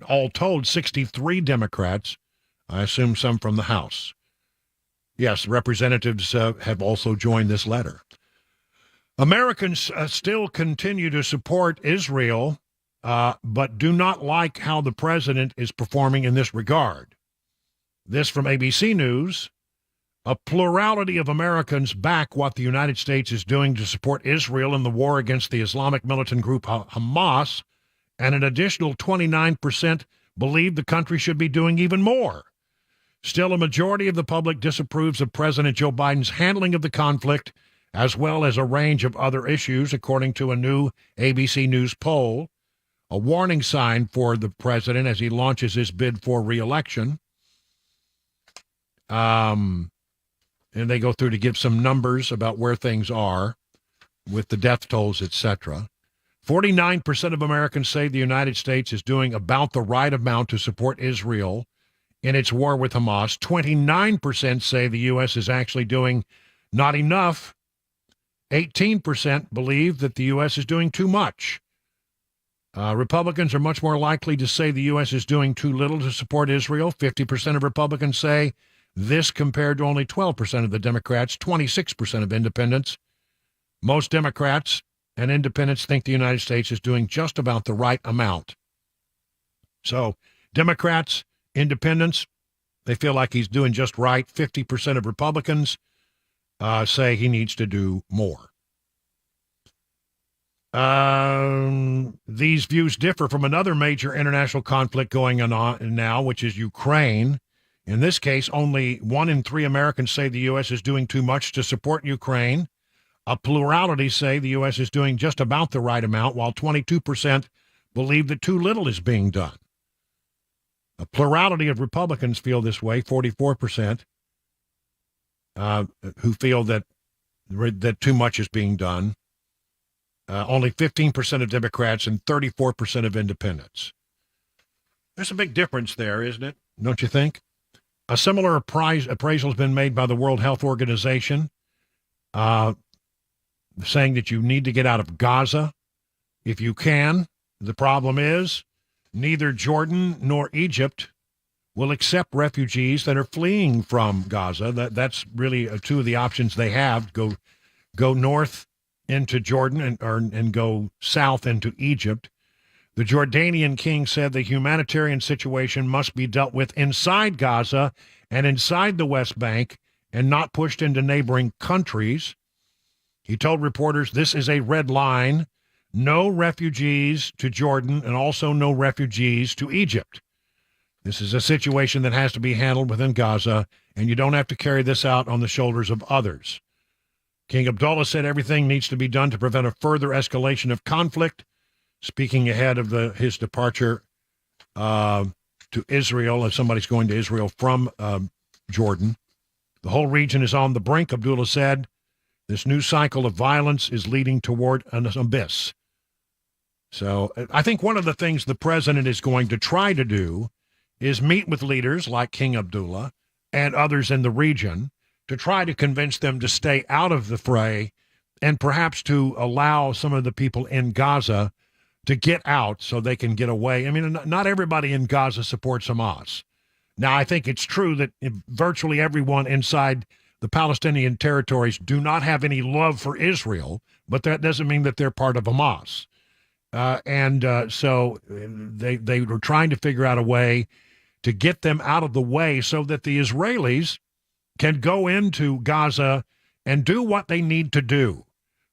all told 63 Democrats. I assume some from the House. Yes, representatives have also joined this letter. Americans still continue to support Israel, but do not like how the president is performing in this regard. This from ABC News. A plurality of Americans back what the United States is doing to support Israel in the war against the Islamic militant group Hamas, and an additional 29% believe the country should be doing even more. Still, a majority of the public disapproves of President Joe Biden's handling of the conflict, as well as a range of other issues, according to a new ABC News poll, a warning sign for the president as he launches his bid for re-election. And they go through to give some numbers about where things are with the death tolls, etc. 49% of Americans say the United States is doing about the right amount to support Israel in its war with Hamas. 29% say the U.S. is actually doing not enough. 18% believe that the U.S. is doing too much. Republicans are much more likely to say the U.S. is doing too little to support Israel. 50% of Republicans say this compared to only 12% of the Democrats, 26% of independents. Most Democrats and independents think the United States is doing just about the right amount. So Democrats, independents, they feel like he's doing just right. 50% of Republicans say he needs to do more. These views differ from another major international conflict going on now, which is Ukraine. In this case, only 1 in 3 Americans say the U.S. is doing too much to support Ukraine. A plurality say the U.S. is doing just about the right amount, while 22% believe that too little is being done. A plurality of Republicans feel this way, 44%, who feel that too much is being done. Only 15% of Democrats and 34% of independents. There's a big difference there, isn't it? Don't you think? A similar appraisal has been made by the World Health Organization, saying that you need to get out of Gaza if you can. The problem is neither Jordan nor Egypt will accept refugees that are fleeing from Gaza. That's really two of the options they have. Go north into Jordan and go south into Egypt. The Jordanian king said the humanitarian situation must be dealt with inside Gaza and inside the West Bank and not pushed into neighboring countries. He told reporters this is a red line. No refugees to Jordan and also no refugees to Egypt. This is a situation that has to be handled within Gaza, and you don't have to carry this out on the shoulders of others. King Abdullah said everything needs to be done to prevent a further escalation of conflict, speaking ahead of his departure to Israel, as somebody's going to Israel from Jordan. The whole region is on the brink, Abdullah said. This new cycle of violence is leading toward an abyss. So I think one of the things the president is going to try to do is meet with leaders like King Abdullah and others in the region to try to convince them to stay out of the fray and perhaps to allow some of the people in Gaza to get out so they can get away. I mean, not everybody in Gaza supports Hamas. Now, I think it's true that virtually everyone inside the Palestinian territories do not have any love for Israel, but that doesn't mean that they're part of Hamas. So they were trying to figure out a way to get them out of the way so that the Israelis can go into Gaza and do what they need to do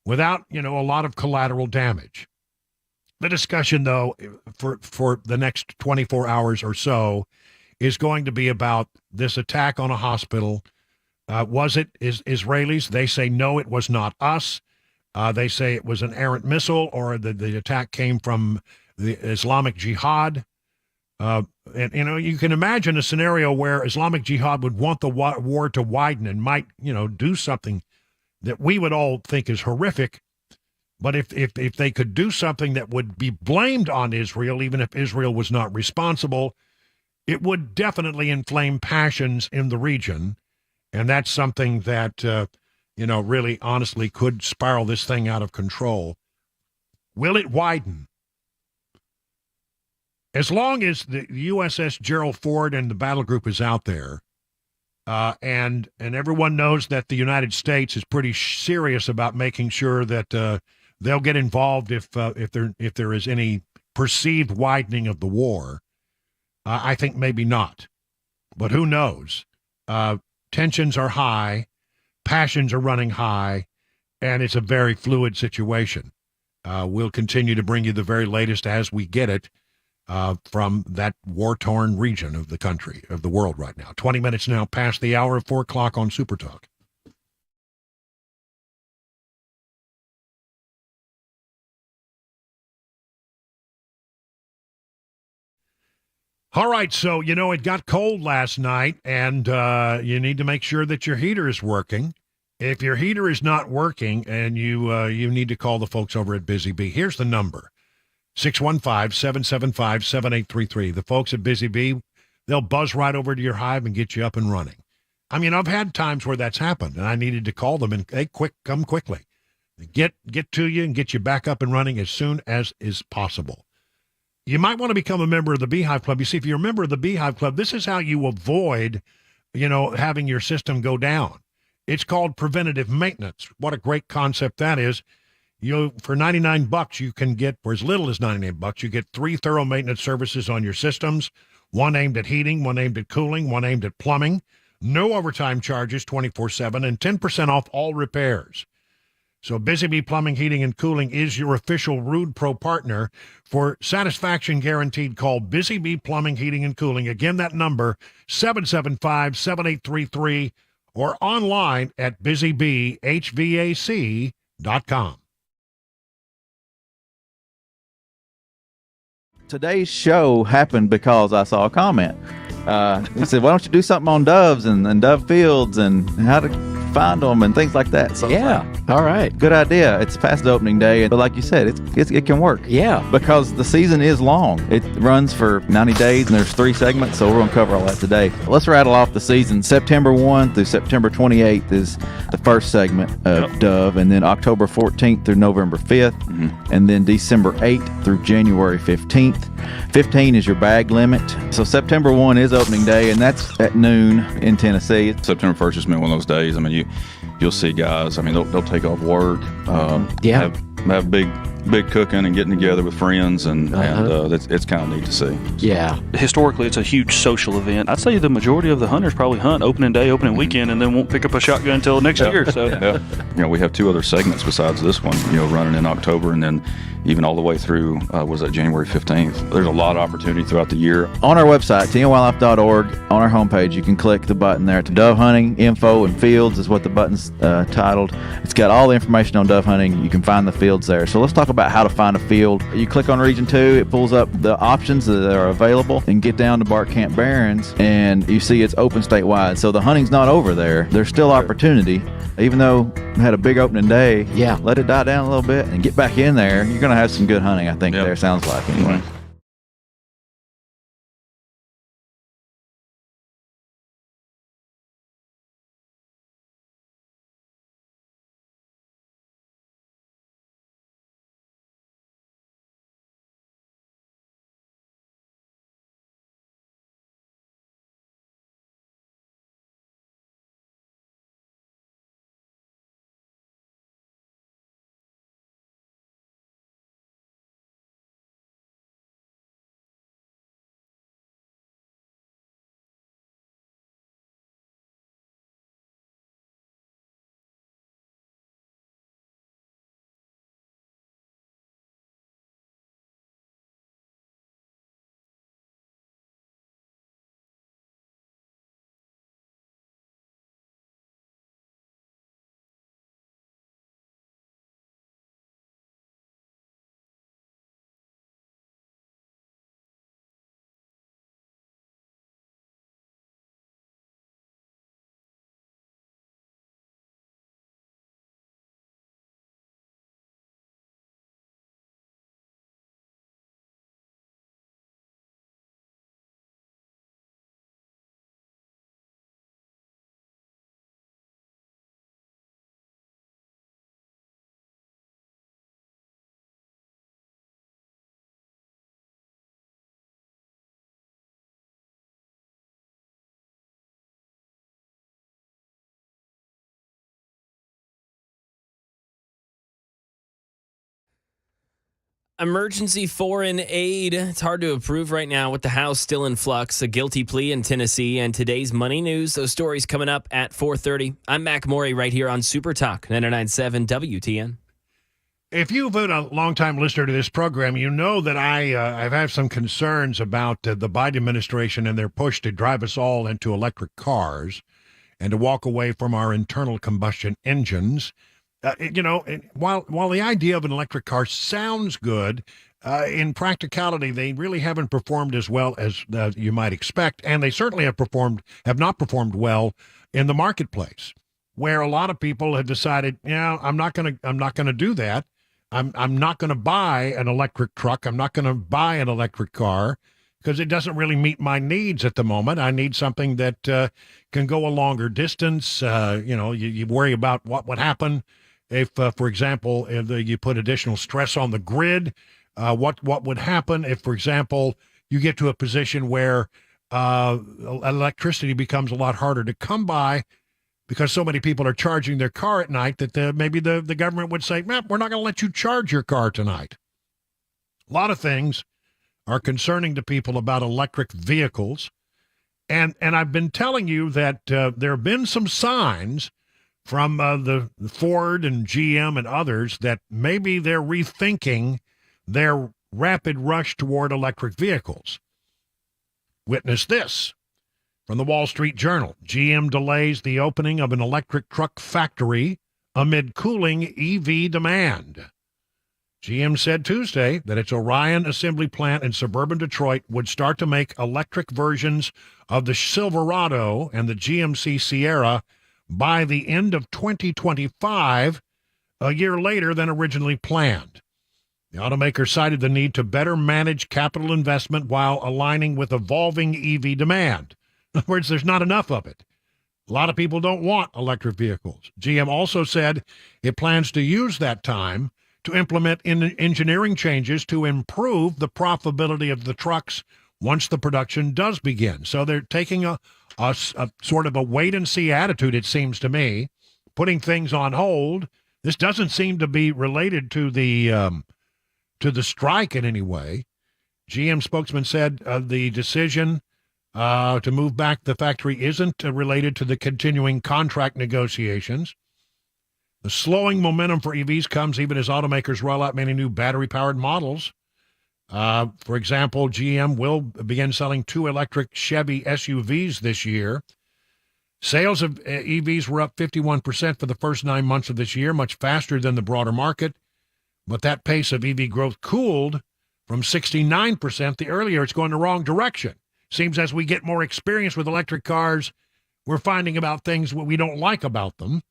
without, a lot of collateral damage. The discussion, though, for the next 24 hours or so is going to be about this attack on a hospital. Was it Israelis? They say, no, it was not us. They say it was an errant missile or the attack came from the Islamic Jihad. And you can imagine a scenario where Islamic Jihad would want the war to widen and might, do something that we would all think is horrific. But if they could do something that would be blamed on Israel, even if Israel was not responsible, it would definitely inflame passions in the region. And that's something that, really honestly could spiral this thing out of control. Will it widen? As long as the USS Gerald Ford and the battle group is out there, and everyone knows that the United States is pretty serious about making sure that they'll get involved if there is any perceived widening of the war. I think maybe not, but who knows? Tensions are high, passions are running high, and it's a very fluid situation. We'll continue to bring you the very latest as we get it from that war-torn region of the country, of the world right now. 20 minutes now past the hour of 4 o'clock on Super Talk. All right, so, it got cold last night, and you need to make sure that your heater is working. If your heater is not working, and you need to call the folks over at Busy Bee, here's the number, 615-775-7833. The folks at Busy Bee, they'll buzz right over to your hive and get you up and running. I mean, I've had times where that's happened, and I needed to call them, and hey, come quickly. Get to you and get you back up and running as soon as is possible. You might want to become a member of the Beehive Club. You see, if you're a member of the Beehive Club, this is how you avoid, having your system go down. It's called preventative maintenance. What a great concept that is. For $99, you can get, for as little as $99, you get 3 thorough maintenance services on your systems, one aimed at heating, one aimed at cooling, one aimed at plumbing. No overtime charges 24/7 and 10% off all repairs. So Busy Bee Plumbing, Heating, and Cooling is your official Rude Pro partner. For satisfaction guaranteed, call Busy Bee Plumbing, Heating, and Cooling. Again, that number, 775-7833, or online at busybeehvac.com. Today's show happened because I saw a comment. He said, why don't you do something on doves and dove fields and how to find them and things like that. So yeah, all right. Good idea. It's past the opening day, but like you said, it can work. Yeah. Because the season is long. It runs for 90 days and there's 3 segments, so we're going to cover all that today. Let's rattle off the season. September 1 through September 28th is the first segment of Dove, and then October 14th through November 5th, and then December 8th through January 15th. 15 is your bag limit. So September 1 is opening day, and that's at noon in Tennessee. September 1st has been one of those days. I mean, you'll see guys. I mean, they'll take off work. Have big cooking and getting together with friends, and it's kind of neat to see. Yeah. Historically, it's a huge social event. I'd say the majority of the hunters probably hunt opening day, opening weekend, and then won't pick up a shotgun until next year. So, we have 2 other segments besides this one. Running in October, and then even all the way through January 15th. There's a lot of opportunity throughout the year. On our website, tnwildlife.org, on our homepage, you can click the button there to dove hunting info and fields is what the button's titled. It's got all the information on dove hunting. You can find the fields there. So let's talk about how to find a field. You click on Region 2, it pulls up the options that are available, and get down to Bark Camp Barrens, and you see it's open statewide. So the hunting's not over there. There's still opportunity. Even though we had a big opening day, let it die down a little bit and get back in there. You're going to have some good hunting, I think, there, sounds like, anyway. Emergency foreign aid. It's hard to approve right now with the House still in flux. A guilty plea in Tennessee and today's money news. Those stories coming up at 4:30. I'm Mac Morey right here on Super Talk 99.7 WTN. If you've been a longtime listener to this program, you know that I've had some concerns about the Biden administration and their push to drive us all into electric cars and to walk away from our internal combustion engines. While the idea of an electric car sounds good, in practicality, they really haven't performed as well as you might expect, and they certainly have not performed well in the marketplace, where a lot of people have decided, I'm not going to do that. I'm not going to buy an electric truck. I'm not going to buy an electric car because it doesn't really meet my needs at the moment. I need something that can go a longer distance. You worry about what would happen if, for example, if you put additional stress on the grid. What would happen if, for example, you get to a position where electricity becomes a lot harder to come by because so many people are charging their car at night that maybe the government would say, we're not going to let you charge your car tonight. A lot of things are concerning to people about electric vehicles. And I've been telling you that there have been some signs from the Ford and GM and others that maybe they're rethinking their rapid rush toward electric vehicles. Witness this from the Wall Street Journal. GM delays the opening of an electric truck factory amid cooling EV demand. GM said Tuesday that its Orion assembly plant in suburban Detroit would start to make electric versions of the Silverado and the GMC Sierra by the end of 2025, a year later than originally planned. The automaker cited the need to better manage capital investment while aligning with evolving EV demand. In other words, there's not enough of it. A lot of people don't want electric vehicles. GM also said it plans to use that time to implement engineering changes to improve the profitability of the trucks once the production does begin. So they're taking a sort of a wait-and-see attitude, it seems to me, putting things on hold. This doesn't seem to be related to the strike in any way. GM spokesman said the decision to move back the factory isn't related to the continuing contract negotiations. The slowing momentum for EVs comes even as automakers roll out many new battery-powered models. For example, GM will begin selling 2 electric Chevy SUVs this year. Sales of EVs were up 51% for the first 9 months of this year, much faster than the broader market. But that pace of EV growth cooled from 69% the earlier. It's going the wrong direction. Seems as we get more experience with electric cars, we're finding about things what we don't like about them.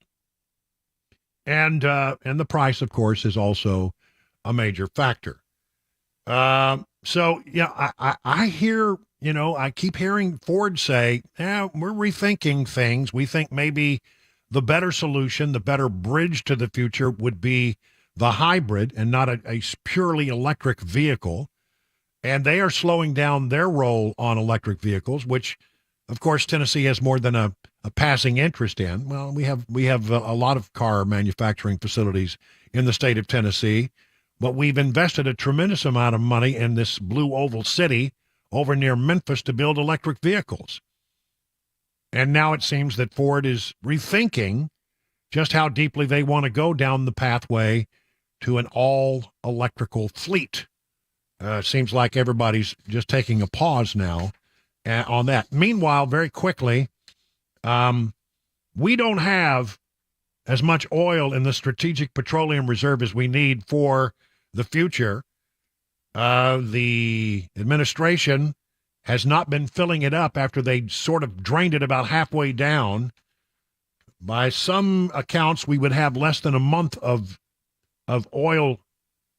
And the price, of course, is also a major factor. I hear, I keep hearing Ford say, we're rethinking things. We think maybe the better solution, the better bridge to the future would be the hybrid and not a purely electric vehicle. And they are slowing down their role on electric vehicles, which, of course, Tennessee has more than a passing interest in. Well, we have a lot of car manufacturing facilities in the state of Tennessee, but we've invested a tremendous amount of money in this blue oval city over near Memphis to build electric vehicles. And now it seems that Ford is rethinking just how deeply they want to go down the pathway to an all-electrical fleet. Seems like everybody's just taking a pause now on that. Meanwhile, very quickly, we don't have as much oil in the Strategic Petroleum Reserve as we need for the future. The administration has not been filling it up after they sort of drained it about halfway down. By some accounts, we would have less than a month of oil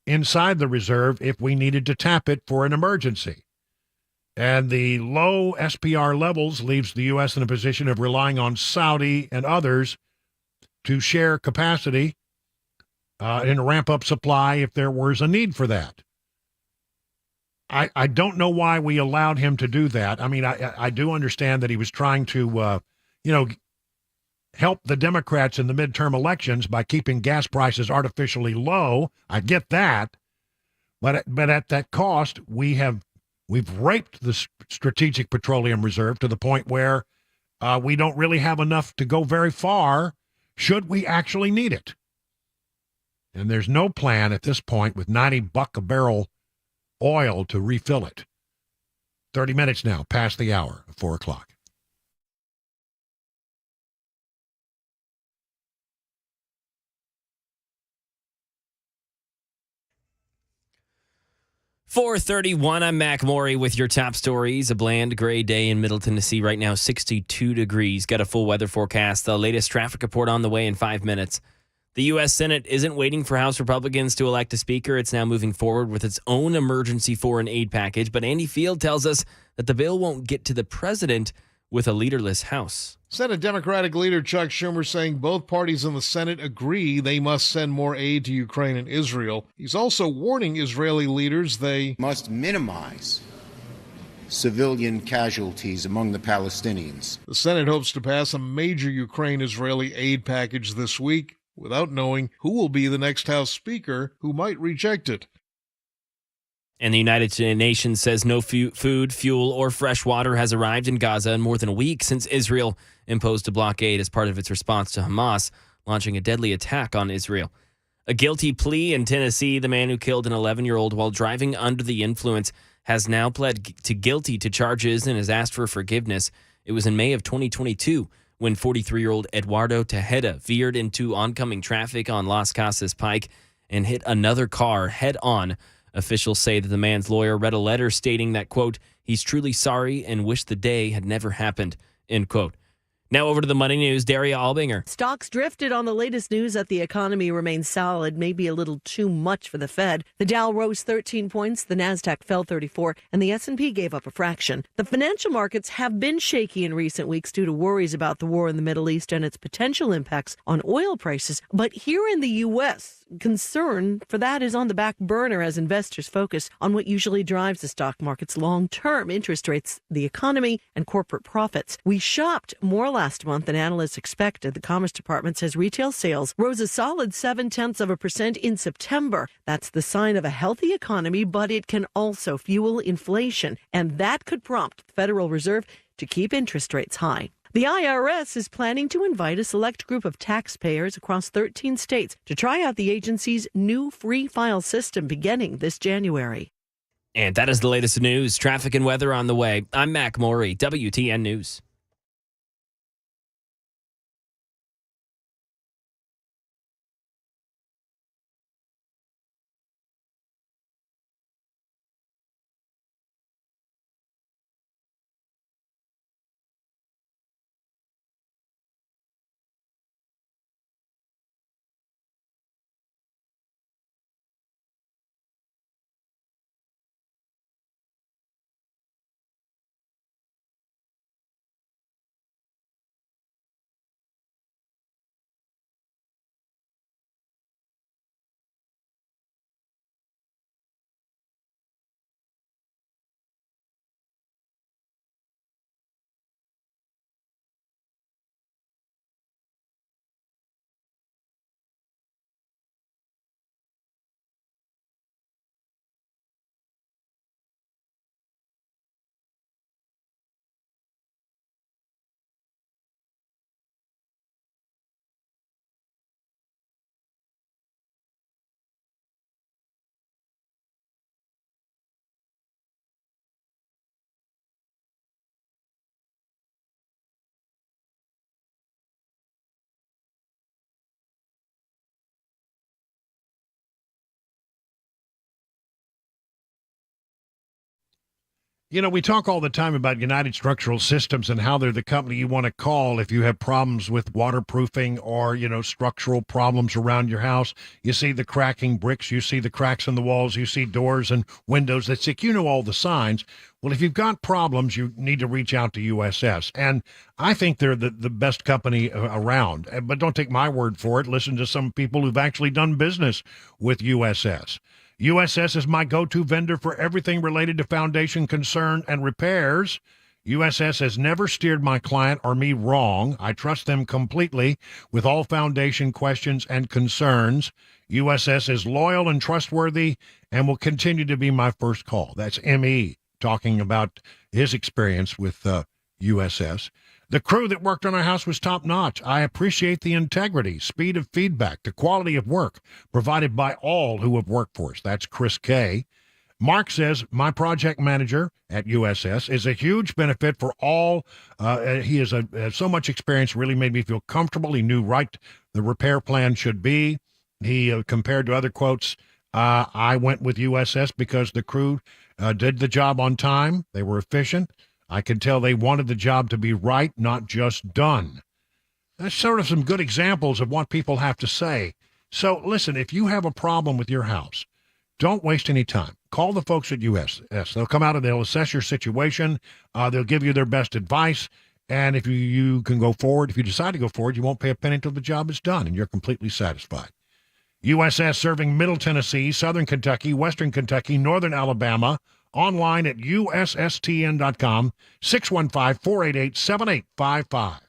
inside the reserve if we needed to tap it for an emergency. And the low SPR levels leaves the U.S. in a position of relying on Saudi and others to share capacity and ramp up supply if there was a need for that. I don't know why we allowed him to do that. I mean, I do understand that he was trying to, help the Democrats in the midterm elections by keeping gas prices artificially low. I get that. But at that cost, we've raped the Strategic Petroleum Reserve to the point where we don't really have enough to go very far should we actually need it. And there's no plan at this point with $90 a barrel oil to refill it. 30 minutes now, past the hour of 4 o'clock. .431, I'm Mac Maury with your top stories. A bland gray day in Middle Tennessee right now, 62 degrees. Got a full weather forecast. The latest traffic report on the way in 5 minutes. The U.S. Senate isn't waiting for House Republicans to elect a speaker. It's now moving forward with its own emergency foreign aid package. But Andy Field tells us that the bill won't get to the president with a leaderless House. Senate Democratic leader Chuck Schumer saying both parties in the Senate agree they must send more aid to Ukraine and Israel. He's also warning Israeli leaders they must minimize civilian casualties among the Palestinians. The Senate hopes to pass a major Ukraine-Israeli aid package this week without knowing who will be the next House Speaker who might reject it. And the United Nations says no food, fuel, or fresh water has arrived in Gaza in more than a week since Israel imposed a blockade as part of its response to Hamas launching a deadly attack on Israel. A guilty plea in Tennessee. The man who killed an 11-year-old while driving under the influence has now pled guilty to charges and has asked for forgiveness. It was in May of 2022 when 43-year-old Eduardo Tejeda veered into oncoming traffic on Las Casas Pike and hit another car head-on. Officials say that the man's lawyer read a letter stating that, quote, he's truly sorry and wished the day had never happened, end quote. Now over to the money news, Daria Albinger. Stocks drifted on the latest news that the economy remains solid, maybe a little too much for the Fed. The Dow rose 13 points, the Nasdaq fell 34, and the S&P gave up a fraction. The financial markets have been shaky in recent weeks due to worries about the war in the Middle East and its potential impacts on oil prices. But here in the U.S., concern for that is on the back burner as investors focus on what usually drives the stock market's long-term interest rates, the economy, and corporate profits. We shopped more last month than analysts expected. The Commerce Department says retail sales rose a solid 0.7% in September. That's the sign of a healthy economy, but it can also fuel inflation, and that could prompt the Federal Reserve to keep interest rates high. The IRS is planning to invite a select group of taxpayers across 13 states to try out the agency's new free file system beginning this January. And that is the latest news. Traffic and weather on the way. I'm Mac Maury, WTN News. You know, we talk all the time about United Structural Systems and how they're the company you want to call if you have problems with waterproofing or, you know, structural problems around your house. You see the cracking bricks, you see the cracks in the walls, you see doors and windows that stick. You know all the signs. Well, if you've got problems, you need to reach out to USS. And I think they're the best company around. But don't take my word for it. Listen to some people who've actually done business with USS. USS is my go-to vendor for everything related to foundation concern and repairs. USS has never steered my client or me wrong. I trust them completely with all foundation questions and concerns. USS is loyal and trustworthy and will continue to be my first call. That's M.E. talking about his experience with USS. The crew that worked on our house was top-notch. I appreciate the integrity, speed of feedback, the quality of work provided by all who have worked for us. That's Chris K. Mark says, my project manager at USS is a huge benefit for all. He has so much experience, really made me feel comfortable. He knew right the repair plan should be. He compared to other quotes, I went with USS because the crew did the job on time. They were efficient. I could tell they wanted the job to be right, not just done. That's sort of some good examples of what people have to say. So listen, if you have a problem with your house, don't waste any time. Call the folks at USS. They'll come out and they'll assess your situation. They'll give you their best advice. And if you can go forward, if you decide to go forward, you won't pay a penny until the job is done and you're completely satisfied. USS serving Middle Tennessee, Southern Kentucky, Western Kentucky, Northern Alabama. Online at USSTN.com, 615-488-7855.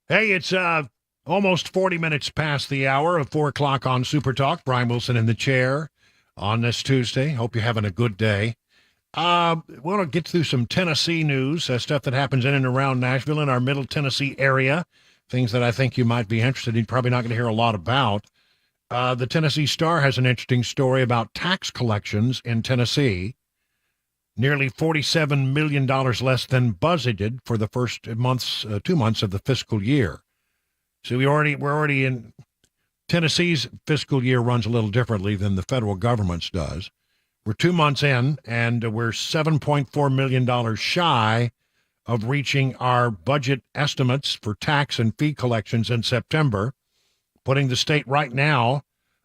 Hey, it's almost 40 minutes past the hour of 4 o'clock on Super Talk. Brian Wilson in the chair on this Tuesday. Hope you're having a good day. Want to get through some Tennessee news, stuff that happens in and around Nashville in our Middle Tennessee area, things that I think you might be interested in. You're probably not going to hear a lot about. The Tennessee Star has an interesting story about tax collections in Tennessee. nearly $47 million less than budgeted for the first 2 months of the fiscal year. So we're already in Tennessee's fiscal year runs a little differently than the federal government's does. We're 2 months in, and we're $7.4 million shy of reaching our budget estimates for tax and fee collections in September, putting the state right now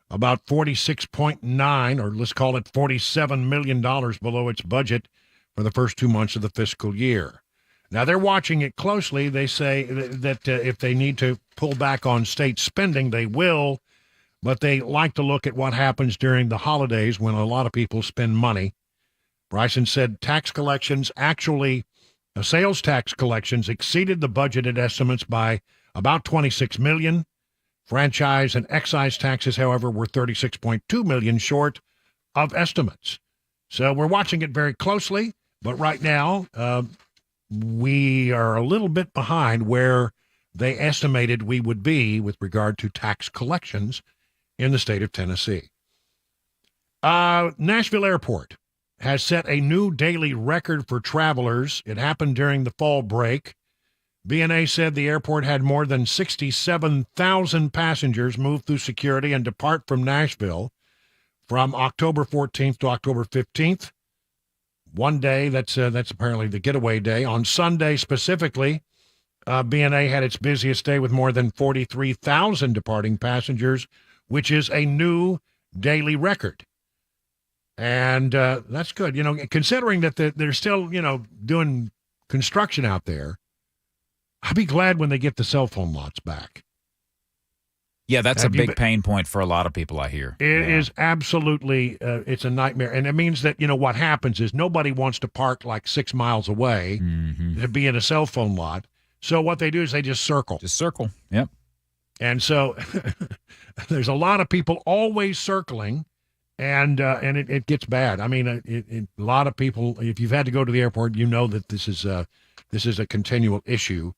about 46.9, or let's call it $47 million below its budget for the first 2 months of the fiscal year. Now, they're watching it closely. They say that if they need to pull back on state spending, they will, but they like to look at what happens during the holidays when a lot of people spend money. Bryson said tax collections sales tax collections exceeded the budgeted estimates by about $26 million. Franchise and excise taxes, however, were $36.2 million short of estimates. So we're watching it very closely, but right now we are a little bit behind where they estimated we would be with regard to tax collections in the state of Tennessee. Nashville Airport has set a new daily record for travelers. It happened during the fall break. BNA said the airport had more than 67,000 passengers move through security and depart from Nashville from October 14th to October 15th. One day, that's apparently the getaway day. On Sunday specifically, BNA had its busiest day with more than 43,000 departing passengers, which is a new daily record. And that's good. Considering that they're still, doing construction out there, I'll be glad when they get the cell phone lots back. Yeah, that's a big pain point for a lot of people, I hear. It is absolutely, it's a nightmare. And it means that, what happens is nobody wants to park like 6 miles away to be in a cell phone lot. So what they do is they just circle. Yep. And so there's a lot of people always circling. And it gets bad. I mean, a lot of people, if you've had to go to the airport, you know that this is a continual issue.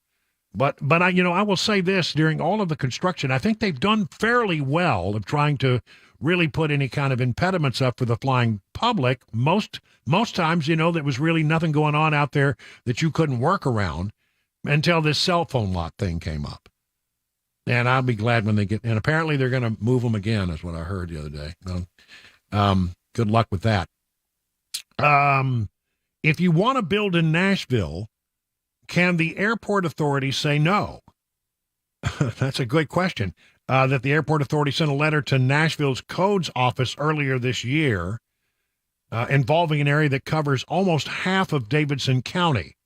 But I will say this, during all of the construction, I think they've done fairly well of trying to really put any kind of impediments up for the flying public. Most times, there was really nothing going on out there that you couldn't work around until this cell phone lot thing came up. And I'll be glad when they get, and apparently they're going to move them again, is what I heard the other day. Good luck with that. If you want to build in Nashville, can the airport authority say no? That's a good question. That the airport authority sent a letter to Nashville's codes office earlier this year involving an area that covers almost half of Davidson County.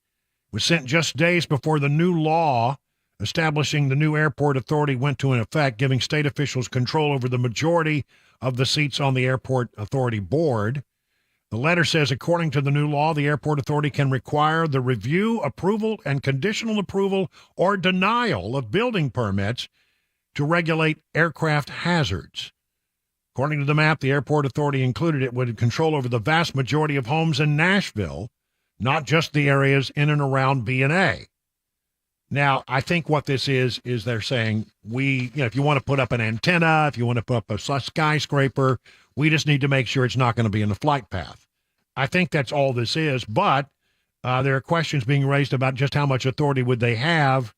It was sent just days before the new law establishing the new airport authority went into effect, giving state officials control over the majority of the seats on the airport authority board. The letter says, according to the new law, the airport authority can require the review, approval, and conditional approval or denial of building permits to regulate aircraft hazards. According to the map, the airport authority included it would control over the vast majority of homes in Nashville, not just the areas in and around B&A. Now, I think what this is they're saying if you want to put up an antenna, if you want to put up a skyscraper, we just need to make sure it's not going to be in the flight path. I think that's all this is, but there are questions being raised about just how much authority would they have,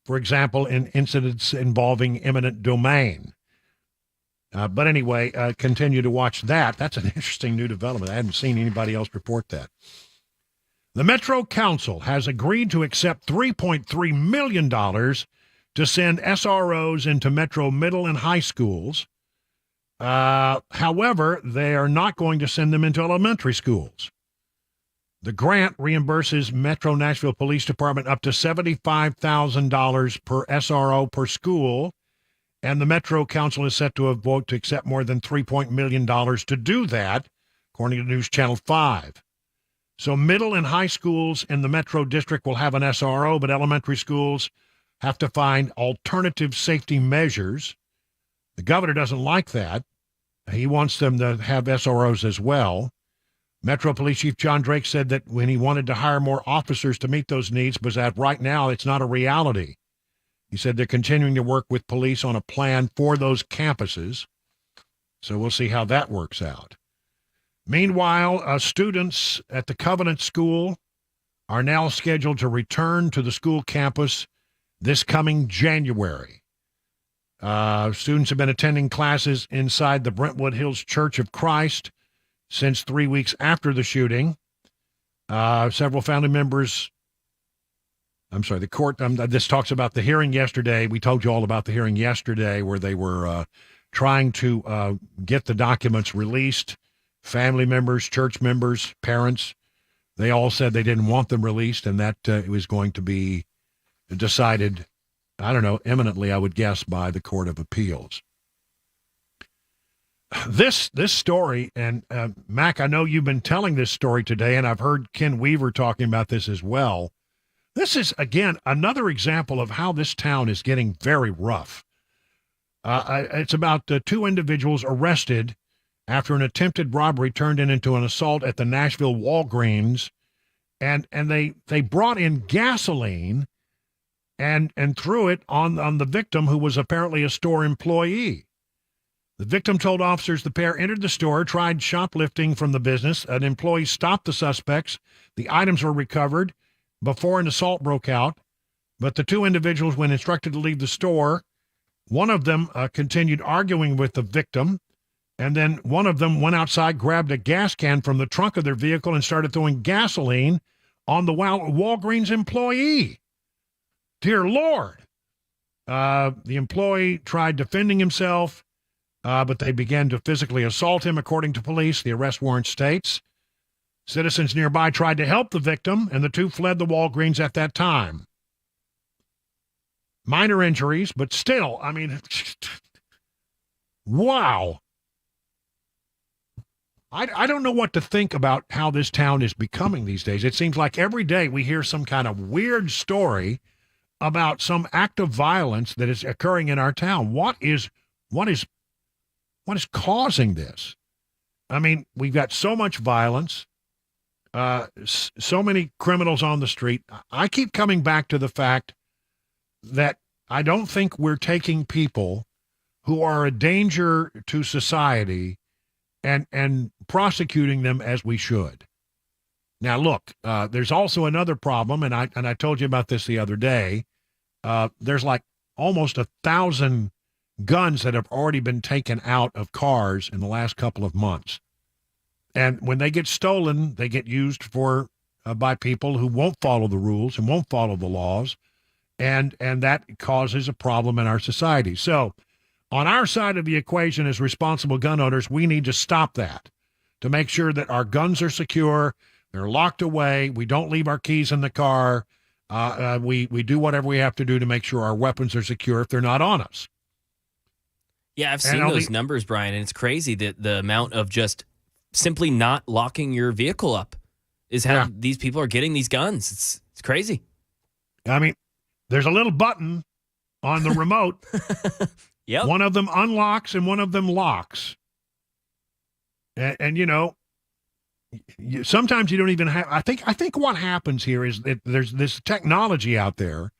for example, in incidents involving eminent domain. But anyway, continue to watch that. That's an interesting new development. I hadn't seen anybody else report that. The Metro Council has agreed to accept $3.3 million to send SROs into Metro middle and high schools. However, they are not going to send them into elementary schools. The grant reimburses Metro Nashville Police Department up to $75,000 per SRO per school, and the Metro Council is set to vote to accept more than $3 million to do that, according to News Channel 5. So middle and high schools in the Metro District will have an SRO, but elementary schools have to find alternative safety measures. The governor doesn't like that. He wants them to have SROs as well. Metro Police Chief John Drake said that when he wanted to hire more officers to meet those needs, but that right now it's not a reality. He said they're continuing to work with police on a plan for those campuses. So we'll see how that works out. Meanwhile, students at the Covenant School are now scheduled to return to the school campus this coming January. Students have been attending classes inside the Brentwood Hills Church of Christ since 3 weeks after the shooting. Several family members, the court, this talks about the hearing yesterday. We told you all about the hearing yesterday where they were trying to get the documents released. Family members, church members, parents, they all said they didn't want them released, and that it was going to be decided, I don't know, imminently, I would guess, by the Court of Appeals. This story, and Mac, I know you've been telling this story today, and I've heard Ken Weaver talking about this as well. This is, again, another example of how this town is getting very rough. It's about 2 individuals arrested after an attempted robbery turned into an assault at the Nashville Walgreens, and they brought in gasoline and threw it on the victim, who was apparently a store employee. The victim told officers the pair entered the store, tried shoplifting from the business. An employee stopped the suspects. The items were recovered before an assault broke out, but the 2 individuals, when instructed to leave the store, one of them continued arguing with the victim. And then one of them went outside, grabbed a gas can from the trunk of their vehicle, and started throwing gasoline on the Walgreens employee. Dear Lord. The employee tried defending himself, but they began to physically assault him, according to police. The arrest warrant states. Citizens nearby tried to help the victim, and the 2 fled the Walgreens at that time. Minor injuries, but still, I mean, wow. I don't know what to think about how this town is becoming these days. It seems like every day we hear some kind of weird story about some act of violence that is occurring in our town. What is causing this? I mean, we've got so much violence, so many criminals on the street. I keep coming back to the fact that I don't think we're taking people who are a danger to society and prosecuting them as we should. Now, look, there's also another problem, and I told you about this the other day. There's like almost 1,000 guns that have already been taken out of cars in the last couple of months. And when they get stolen, they get used for by people who won't follow the rules and won't follow the laws, and that causes a problem in our society. So, on our side of the equation as responsible gun owners, we need to stop that, to make sure that our guns are secure, they're locked away, we don't leave our keys in the car, we do whatever we have to do to make sure our weapons are secure if they're not on us. Yeah, I've seen those numbers, Brian, and it's crazy that the amount of just simply not locking your vehicle up is how these people are getting these guns. It's crazy. I mean, there's a little button on the remote. Yep. One of them unlocks and one of them locks. And you know, sometimes you don't even have, I think what happens here is that there's this technology out there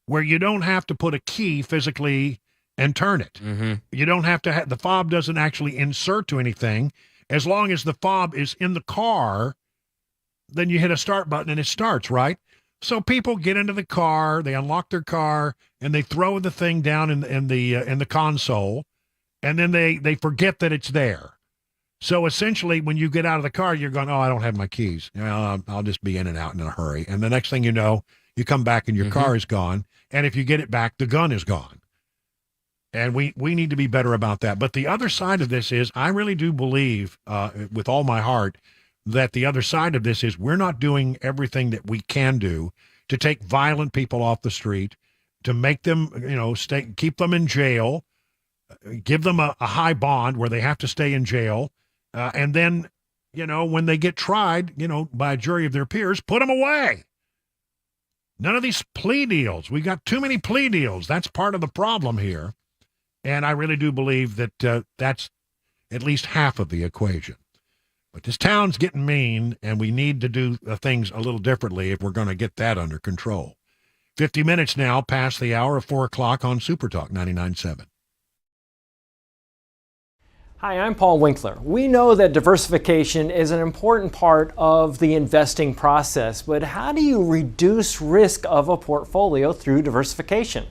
where you don't have to put a key physically and turn it. Mm-hmm. You don't have to the fob doesn't actually insert to anything. As long as the fob is in the car, then you hit a start button and it starts, right? So people get into the car, they unlock their car, and they throw the thing down in the console, and then they forget that it's there. So essentially, when you get out of the car, you're going, "Oh, I don't have my keys. I'll just be in and out in a hurry." And the next thing you know, you come back and your car is gone. And if you get it back, the gun is gone. And we need to be better about that. But the other side of this is, I really do believe, with all my heart, that the other side of this is we're not doing everything that we can do to take violent people off the street, to make them, keep them in jail, give them a high bond where they have to stay in jail, and then, when they get tried, by a jury of their peers, put them away. None of these plea deals. We got too many plea deals. That's part of the problem here. And I really do believe that that's at least half of the equation. But this town's getting mean, and we need to do things a little differently if we're going to get that under control. 50 minutes now past the hour of 4 o'clock on Super Talk 99.7. Hi, I'm Paul Winkler. We know that diversification is an important part of the investing process, but how do you reduce risk of a portfolio through diversification?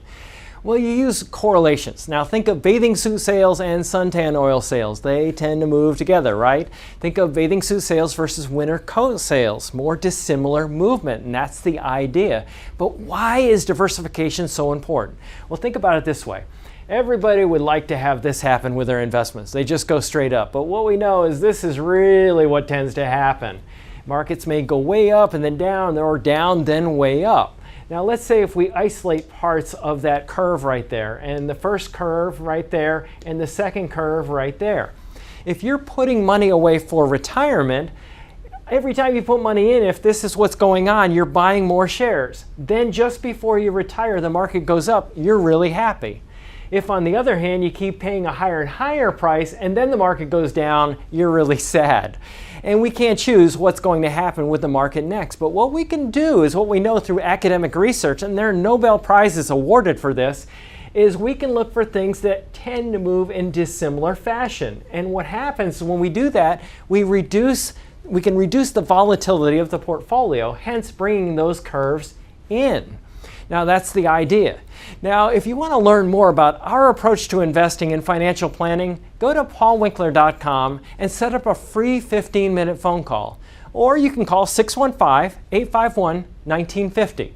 Well, you use correlations. Now think of bathing suit sales and suntan oil sales. They tend to move together, right? Think of bathing suit sales versus winter coat sales. More dissimilar movement, and that's the idea. But why is diversification so important? Well, think about it this way. Everybody would like to have this happen with their investments. They just go straight up. But what we know is this is really what tends to happen. Markets may go way up and then down, or down, then way up. Now let's say if we isolate parts of that curve right there, and the first curve right there, and the second curve right there. If you're putting money away for retirement, every time you put money in, if this is what's going on, you're buying more shares. Then just before you retire, the market goes up, you're really happy. If, on the other hand, you keep paying a higher and higher price and then the market goes down, you're really sad. And we can't choose what's going to happen with the market next. But what we can do is what we know through academic research, and there are Nobel Prizes awarded for this, is we can look for things that tend to move in dissimilar fashion. And what happens when we do that, we can reduce the volatility of the portfolio, hence bringing those curves in. Now that's the idea. Now if you want to learn more about our approach to investing and financial planning, go to paulwinkler.com and set up a free 15-minute phone call. Or you can call 615-851-1950.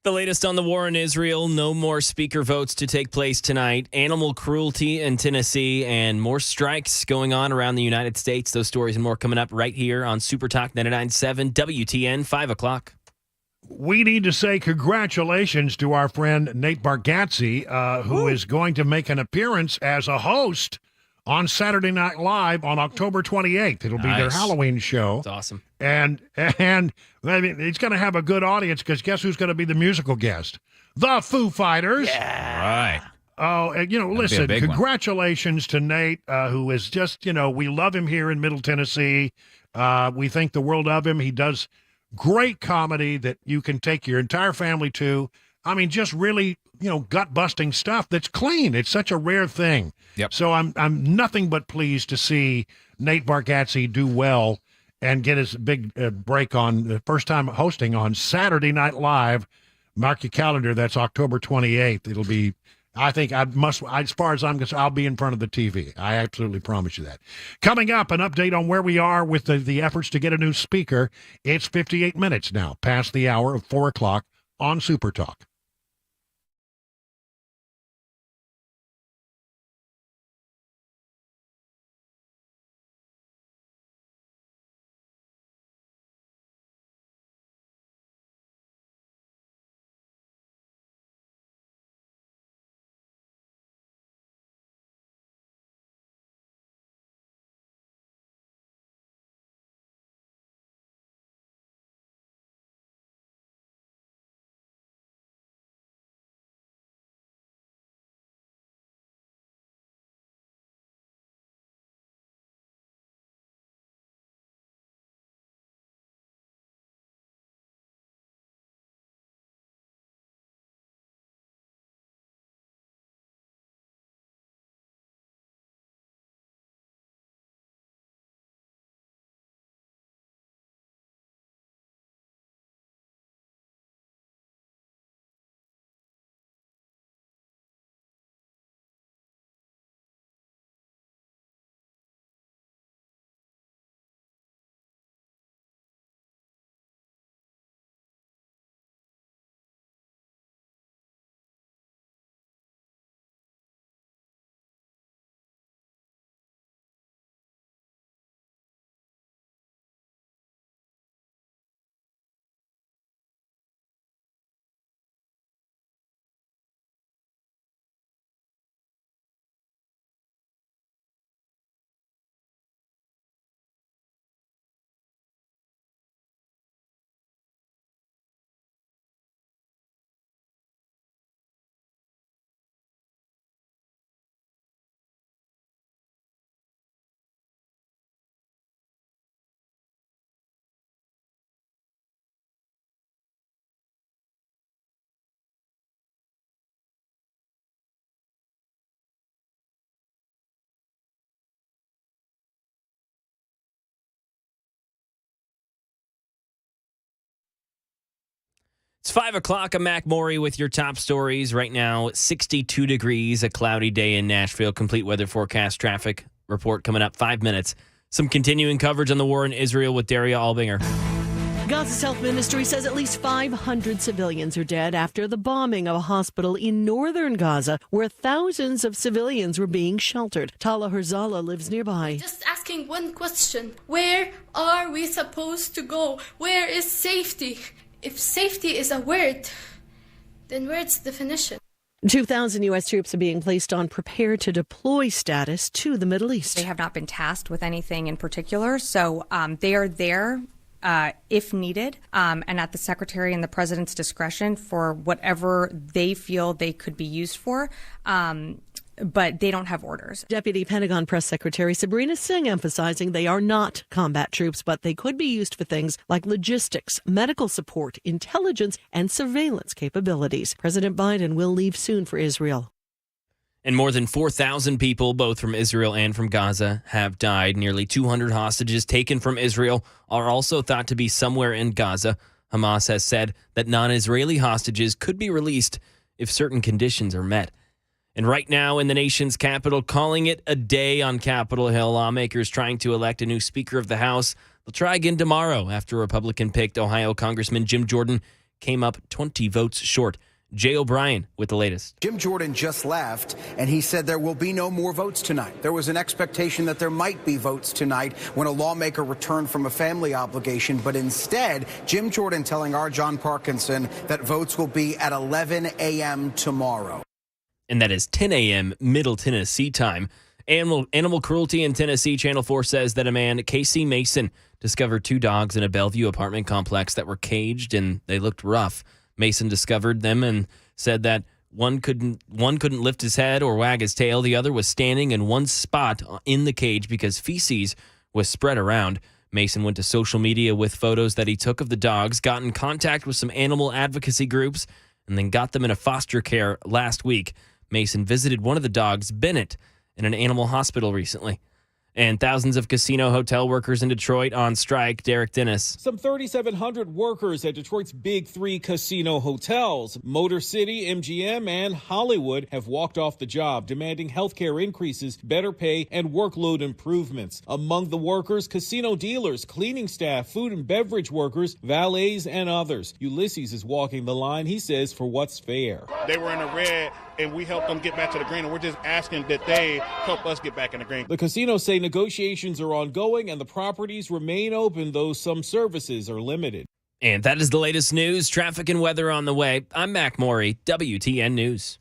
The latest on the war in Israel. No more speaker votes to take place tonight. Animal cruelty in Tennessee and more strikes going on around the United States. Those stories and more coming up right here on Super Talk 99.7 WTN, 5 o'clock. We need to say congratulations to our friend Nate Bargatze, who is going to make an appearance as a host on Saturday Night Live on October 28th. It'll be their Halloween show. That's awesome. And I mean, it's going to have a good audience because guess who's going to be the musical guest? The Foo Fighters. Right. Oh, and, listen, congratulations to Nate, who is just, we love him here in Middle Tennessee. We think the world of him. He does great comedy that you can take your entire family to. I mean, just really, gut-busting stuff that's clean. It's such a rare thing. Yep. So I'm nothing but pleased to see Nate Bargatze do well and get his big break on the first time hosting on Saturday Night Live. Mark your calendar. That's October 28th. It'll be, I think as far as I'm concerned, I'll be in front of the TV. I absolutely promise you that. Coming up, an update on where we are with the efforts to get a new speaker. It's 58 minutes now past the hour of 4 o'clock on Super Talk. It's 5 o'clock. I'm Mac Maury with your top stories. Right now, 62 degrees, a cloudy day in Nashville. Complete weather forecast, traffic report coming up 5 minutes. Some continuing coverage on the war in Israel with Daria Albinger. Gaza's health ministry says at least 500 civilians are dead after the bombing of a hospital in northern Gaza, where thousands of civilians were being sheltered. Tala Herzala lives nearby. Just asking one question. Where are we supposed to go? Where is safety? If safety is a word, then where's the definition? 2,000 U.S. troops are being placed on prepare to deploy status to the Middle East. They have not been tasked with anything in particular, so they are there if needed, and at the Secretary and the President's discretion for whatever they feel they could be used for. But they don't have orders. Deputy Pentagon Press Secretary Sabrina Singh emphasizing they are not combat troops, but they could be used for things like logistics, medical support, intelligence, and surveillance capabilities. President Biden will leave soon for Israel. And more than 4,000 people, both from Israel and from Gaza, have died. Nearly 200 hostages taken from Israel are also thought to be somewhere in Gaza. Hamas has said that non-Israeli hostages could be released if certain conditions are met. And right now in the nation's capital, calling it a day on Capitol Hill, lawmakers trying to elect a new Speaker of the House. They'll try again tomorrow after Republican-picked Ohio Congressman Jim Jordan came up 20 votes short. Jay O'Brien with the latest. Jim Jordan just left, and he said there will be no more votes tonight. There was an expectation that there might be votes tonight when a lawmaker returned from a family obligation, but instead, Jim Jordan telling our John Parkinson that votes will be at 11 a.m. tomorrow. And that is 10 a.m. Middle Tennessee time. Animal cruelty in Tennessee. Channel 4 says that a man, Casey Mason, discovered 2 dogs in a Bellevue apartment complex that were caged and they looked rough. Mason discovered them and said that one couldn't lift his head or wag his tail. The other was standing in one spot in the cage because feces was spread around. Mason went to social media with photos that he took of the dogs, got in contact with some animal advocacy groups, and then got them into foster care last week. Mason visited one of the dogs, Bennett, in an animal hospital recently. And thousands of casino hotel workers in Detroit on strike. Derek Dennis. Some 3,700 workers at Detroit's Big 3 casino hotels. Motor City, MGM, and Hollywood have walked off the job, demanding health care increases, better pay, and workload improvements. Among the workers, casino dealers, cleaning staff, food and beverage workers, valets, and others. Ulysses is walking the line, he says, for what's fair. They were in the red, and we helped them get back to the green, and we're just asking that they help us get back in the green. The casinos say negotiations are ongoing and the properties remain open, though some services are limited. And that is the latest news, traffic, and weather on the way. I'm Mac Morey, WTN News.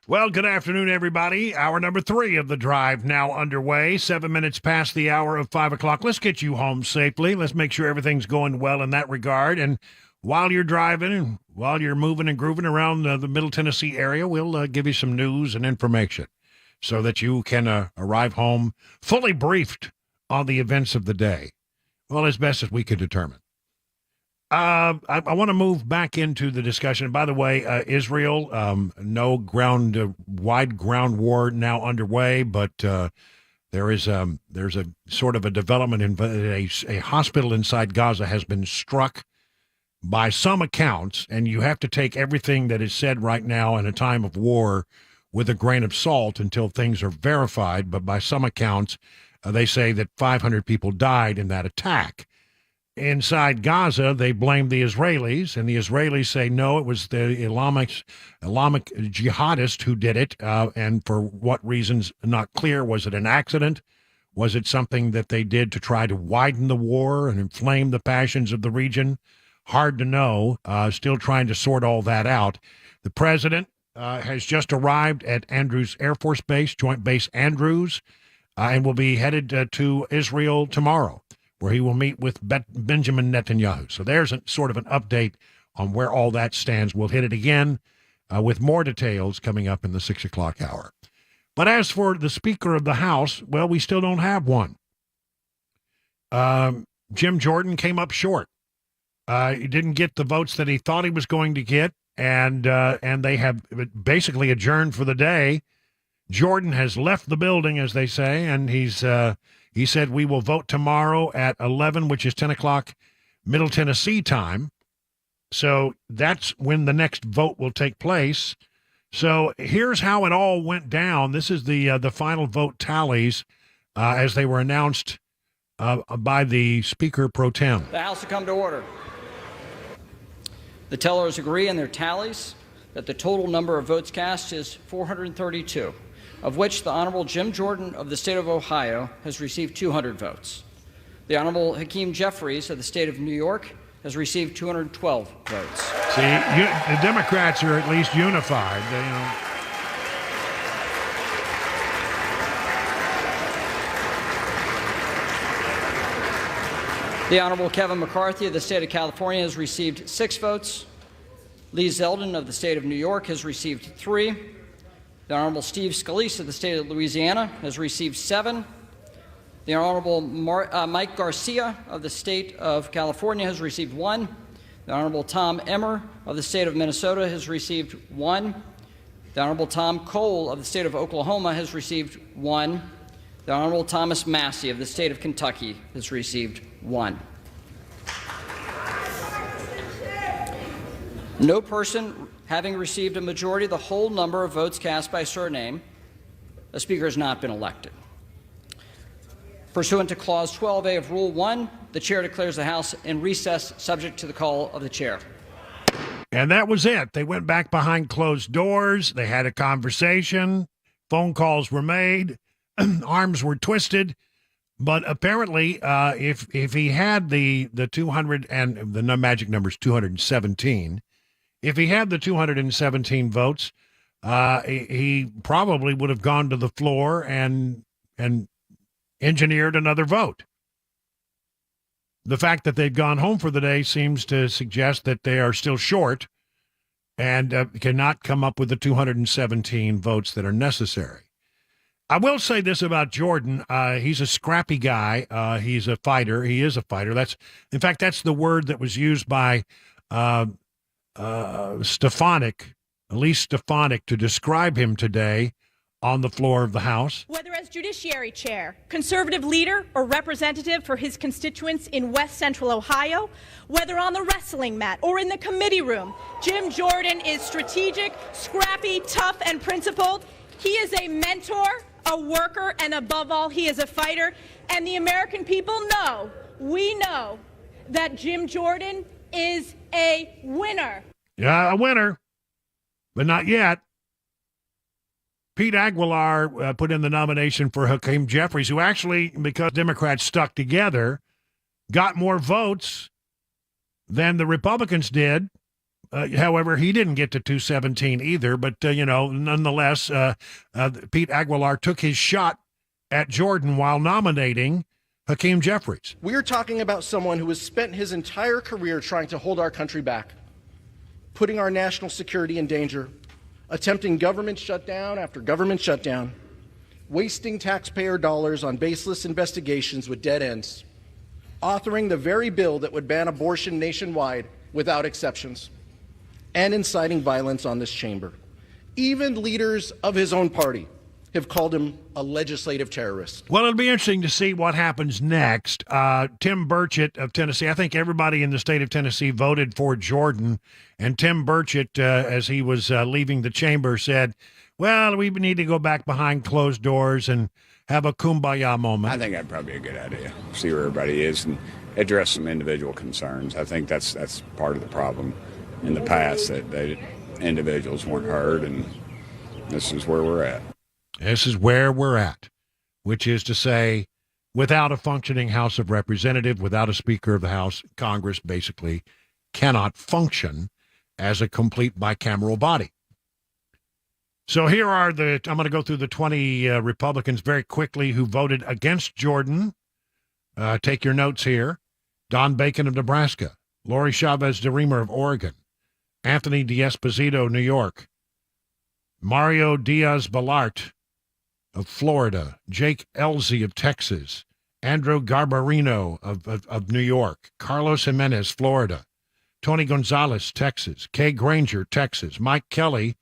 Well, good afternoon, everybody. Hour number 3 of the drive now underway. 7 minutes past the hour of 5 o'clock. Let's get you home safely. Let's make sure everything's going well in that regard. And while you're driving and while you're moving and grooving around the Middle Tennessee area, we'll give you some news and information so that you can arrive home fully briefed on the events of the day. Well, as best as we can determine. I want to move back into the discussion. By the way, Israel, wide ground war now underway, but there's a sort of a development in a hospital inside Gaza has been struck by some accounts, and you have to take everything that is said right now in a time of war with a grain of salt until things are verified. But by some accounts, they say that 500 people died in that attack. Inside Gaza, they blame the Israelis, and the Israelis say, no, it was the Islamic jihadists who did it, and for what reasons, not clear. Was it an accident? Was it something that they did to try to widen the war and inflame the passions of the region? Hard to know. Still trying to sort all that out. The president has just arrived at Andrews Air Force Base, Joint Base Andrews, and will be headed to Israel tomorrow, where he will meet with Benjamin Netanyahu. So there's sort of an update on where all that stands. We'll hit it again with more details coming up in the 6 o'clock hour. But as for the Speaker of the House, well, we still don't have one. Jim Jordan came up short. He didn't get the votes that he thought he was going to get, and they have basically adjourned for the day. Jordan has left the building, as they say, and he said, we will vote tomorrow at 11, which is 10 o'clock Middle Tennessee time. So that's when the next vote will take place. So here's how it all went down. This is the final vote tallies as they were announced by the Speaker pro tem. The House will come to order. The tellers agree in their tallies that the total number of votes cast is 432. Of which the Honorable Jim Jordan of the state of Ohio has received 200 votes. The Honorable Hakeem Jeffries of the state of New York has received 212 votes. See, the Democrats are at least unified. The Honorable Kevin McCarthy of the state of California has received 6 votes. Lee Zeldin of the state of New York has received 3. The Honorable Steve Scalise of the state of Louisiana has received 7. The Honorable Mike Garcia of the state of California has received 1. The Honorable Tom Emmer of the state of Minnesota has received 1. The Honorable Tom Cole of the state of Oklahoma has received 1. The Honorable Thomas Massey of the state of Kentucky has received 1. No person having received a majority of the whole number of votes cast by surname, a speaker has not been elected. Pursuant to Clause 12A of Rule 1, the chair declares the House in recess subject to the call of the chair. And that was it. They went back behind closed doors. They had a conversation. Phone calls were made. Arms were twisted. But apparently, if he had the 200 and the magic number is 217, if he had the 217 votes, he probably would have gone to the floor and engineered another vote. The fact that they've gone home for the day seems to suggest that they are still short and cannot come up with the 217 votes that are necessary. I will say this about Jordan. He's a scrappy guy. He's a fighter. He is a fighter. That's the word that was used by Stefanik, Elise Stefanik, to describe him today on the floor of the House. Whether as Judiciary Chair, conservative leader, or representative for his constituents in West Central Ohio, whether on the wrestling mat or in the committee room, Jim Jordan is strategic, scrappy, tough, and principled. He is a mentor, a worker, and above all, he is a fighter. And the American people know, we know, that Jim Jordan is a winner. Yeah, a winner, but not yet. Pete Aguilar put in the nomination for Hakeem Jeffries, who actually, because Democrats stuck together, got more votes than the Republicans did, However, he didn't get to 217 either. But, nonetheless, Pete Aguilar took his shot at Jordan while nominating Hakeem Jeffries. We're talking about someone who has spent his entire career trying to hold our country back, putting our national security in danger, attempting government shutdown after government shutdown, wasting taxpayer dollars on baseless investigations with dead ends, authoring the very bill that would ban abortion nationwide without exceptions, and inciting violence on this chamber. Even leaders of his own party have called him a legislative terrorist. Well, it'll be interesting to see what happens next. Tim Burchett of Tennessee, I think everybody in the state of Tennessee voted for Jordan, and Tim Burchett, as he was leaving the chamber, said, well, we need to go back behind closed doors and have a kumbaya moment. I think that'd probably be a good idea. See where everybody is and address some individual concerns. I think that's part of the problem in the past, that individuals weren't heard, and this is where we're at. This is where we're at, which is to say, without a functioning House of Representatives, without a Speaker of the House, Congress basically cannot function as a complete bicameral body. So here are I'm going to go through the 20 Republicans very quickly who voted against Jordan. Take your notes here. Don Bacon of Nebraska, Lori Chavez DeRemer of Oregon, Anthony D'Esposito, New York, Mario Diaz-Balart of Florida, Jake Elzy of Texas, Andrew Garbarino of New York, Carlos Jimenez, Florida, Tony Gonzalez, Texas, Kay Granger, Texas, Mike Kelly,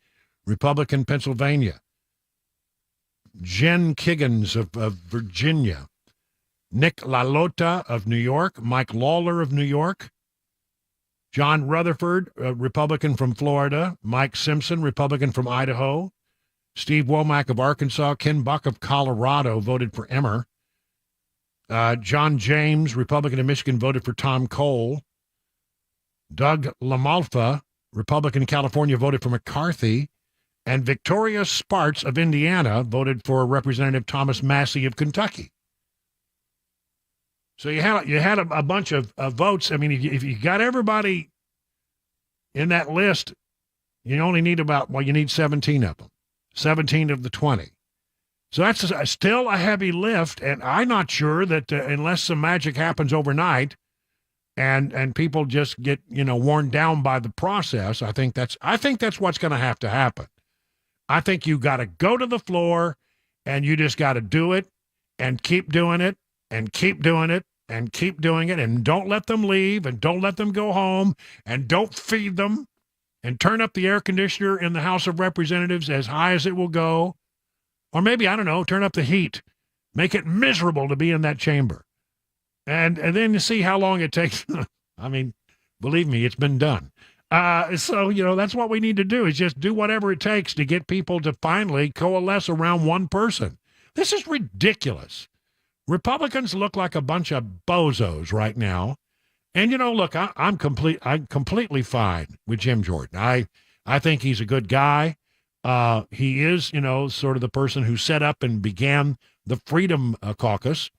Republican, Pennsylvania, Jen Kiggins of Virginia, Nick LaLota of New York, Mike Lawler of New York, John Rutherford, Republican from Florida, Mike Simpson, Republican from Idaho, Steve Womack of Arkansas, Ken Buck of Colorado voted for Emmer, John James, Republican of Michigan, voted for Tom Cole, Doug LaMalfa, Republican California, voted for McCarthy, and Victoria Spartz of Indiana voted for Representative Thomas Massey of Kentucky. So you had a bunch of votes. I mean, if you got everybody in that list, you only need you need 17 of them, 17 of the 20. So that's still a heavy lift, and I'm not sure that unless some magic happens overnight, and people just get worn down by the process, I think that's what's going to happen. I think you got to go to the floor, and you just got to do it, and keep doing it, and keep doing it, and keep doing it, and don't let them leave, and don't let them go home, and don't feed them, and turn up the air conditioner in the House of Representatives as high as it will go, or maybe, I don't know, turn up the heat, make it miserable to be in that chamber, and then you see how long it takes. I mean, believe me, it's been done. So, that's what we need to do, is just do whatever it takes to get people to finally coalesce around one person. This is ridiculous. Republicans look like a bunch of bozos right now. And, look, I'm completely fine with Jim Jordan. I think he's a good guy. He is, sort of the person who set up and began the Freedom Caucus.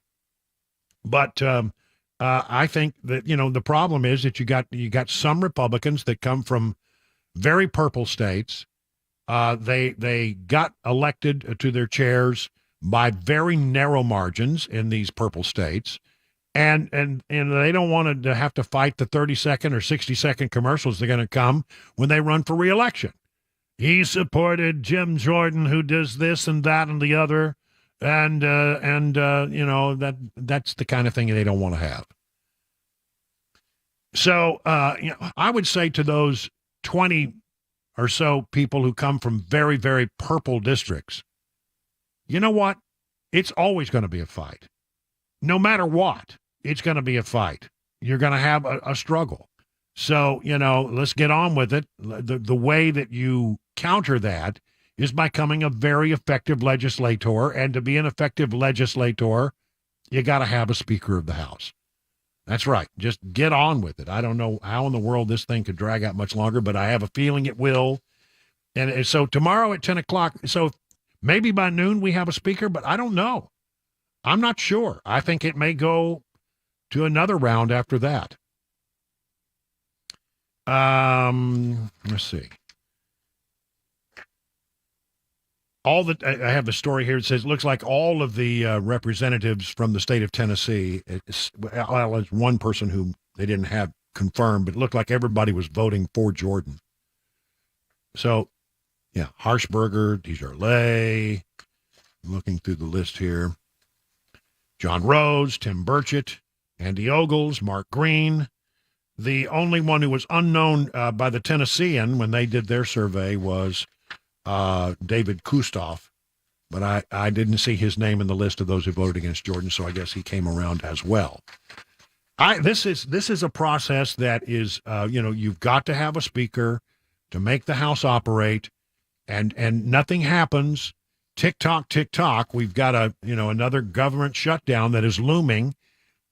But I think that, the problem is that you got some Republicans that come from very purple states. They got elected to their chairs by very narrow margins in these purple states. And they don't want to have to fight the 30-second or 60-second commercials that are going to come when they run for re-election. He supported Jim Jordan, who does this and that and the other. And that's the kind of thing they don't want to have. So, I would say to those 20 or so people who come from very, very purple districts, you know what? It's always going to be a fight. No matter what, it's going to be a fight. You're going to have a struggle. So, let's get on with it. The way that you counter that is by becoming a very effective legislator. And to be an effective legislator, you got to have a Speaker of the House. That's right. Just get on with it. I don't know how in the world this thing could drag out much longer, but I have a feeling it will. And so tomorrow at 10 o'clock, so maybe by noon we have a speaker, but I don't know. I'm not sure. I think it may go to another round after that. Let's see. I have the story here. It says it looks like all of the representatives from the state of Tennessee, well, there's one person who they didn't have confirmed, but it looked like everybody was voting for Jordan. So, yeah, Harshberger, DesJarlais, looking through the list here. John Rose, Tim Burchett, Andy Ogles, Mark Green. The only one who was unknown by the Tennessean when they did their survey was David Kustoff, but I didn't see his name in the list of those who voted against Jordan, so I guess he came around as well. This is a process that is, you've got to have a speaker to make the House operate, and nothing happens. Tick tock, tick tock. We've got another government shutdown that is looming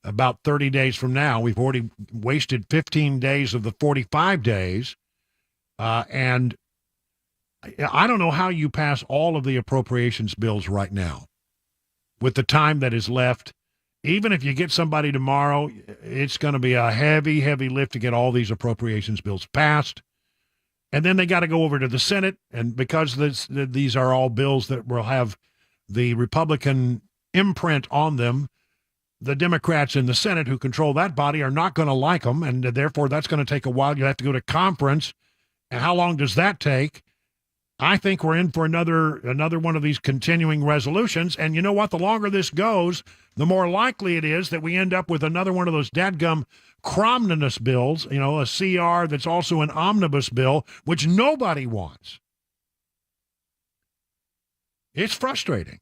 about 30 days from now. We've already wasted 15 days of the 45 days, and I don't know how you pass all of the appropriations bills right now with the time that is left. Even if you get somebody tomorrow, it's going to be a heavy, heavy lift to get all these appropriations bills passed. And then they got to go over to the Senate. And because these are all bills that will have the Republican imprint on them, the Democrats in the Senate who control that body are not going to like them. And therefore, that's going to take a while. You have to go to conference. And how long does that take? I think we're in for another one of these continuing resolutions. And you know what? The longer this goes, the more likely it is that we end up with another one of those dadgum cromnibus bills, a CR that's also an omnibus bill, which nobody wants. It's frustrating.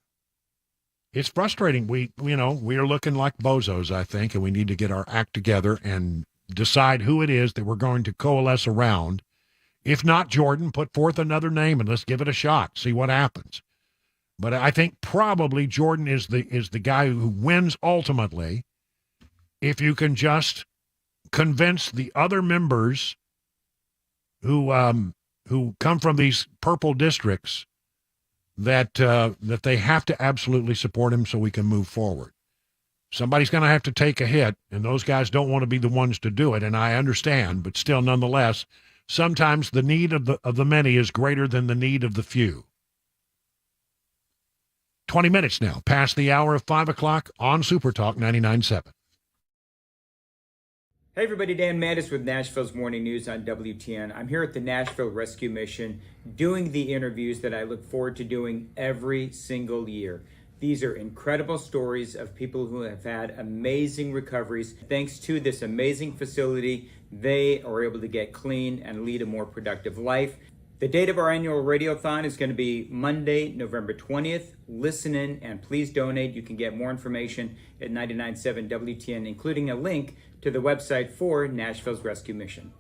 It's frustrating. We are looking like bozos, I think, and we need to get our act together and decide who it is that we're going to coalesce around. If not Jordan, put forth another name and let's give it a shot, see what happens. But I think probably Jordan is the guy who wins ultimately if you can just convince the other members who come from these purple districts that they have to absolutely support him so we can move forward. Somebody's going to have to take a hit, and those guys don't want to be the ones to do it, and I understand, but still, nonetheless, sometimes the need of the many is greater than the need of the few. 20 minutes now, past the hour of 5 o'clock on Super Talk 99.7. Hey everybody, Dan Mattis with Nashville's Morning News on WTN. I'm here at the Nashville Rescue Mission doing the interviews that I look forward to doing every single year. These are incredible stories of people who have had amazing recoveries. Thanks to this amazing facility, they are able to get clean and lead a more productive life. The date of our annual Radiothon is going to be Monday, November 20th. Listen in and please donate. You can get more information at 99.7 WTN, including a link to the website for Nashville's Rescue Mission.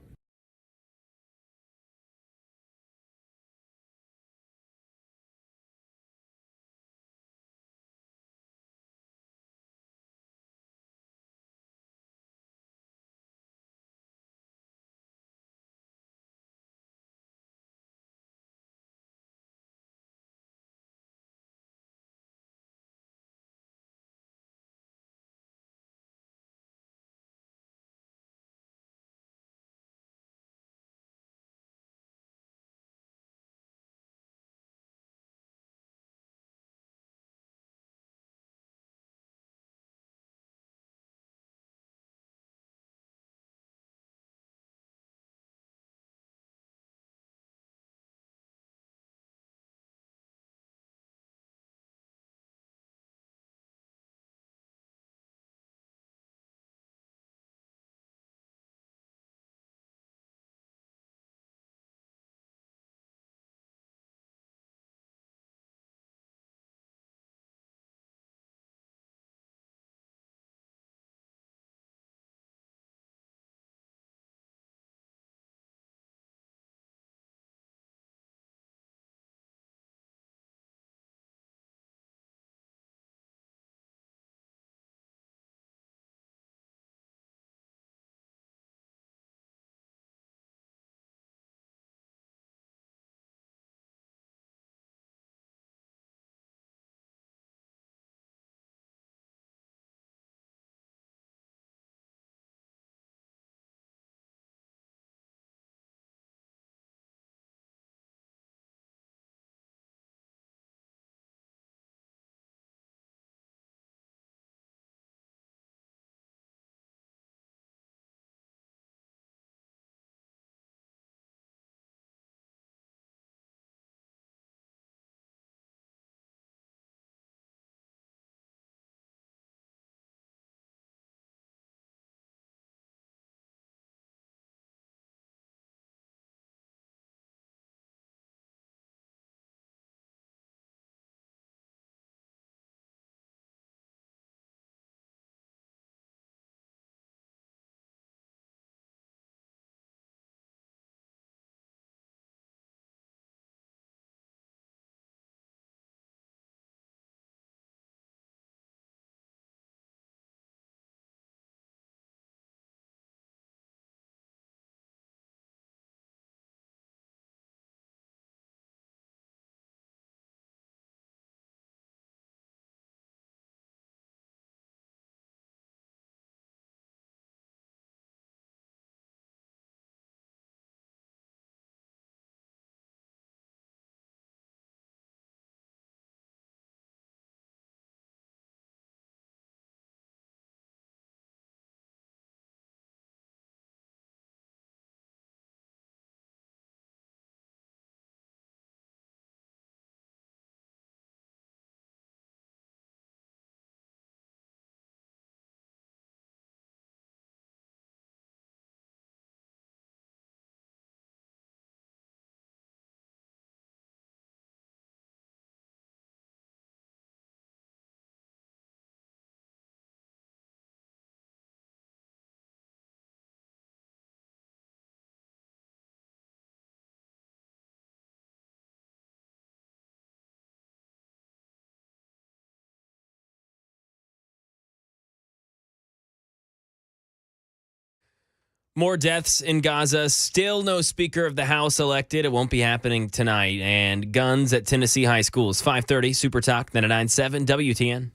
More deaths in Gaza. Still no Speaker of the House elected. It won't be happening tonight. And guns at Tennessee high schools. 5:30, Super Talk, 99.7 WTN.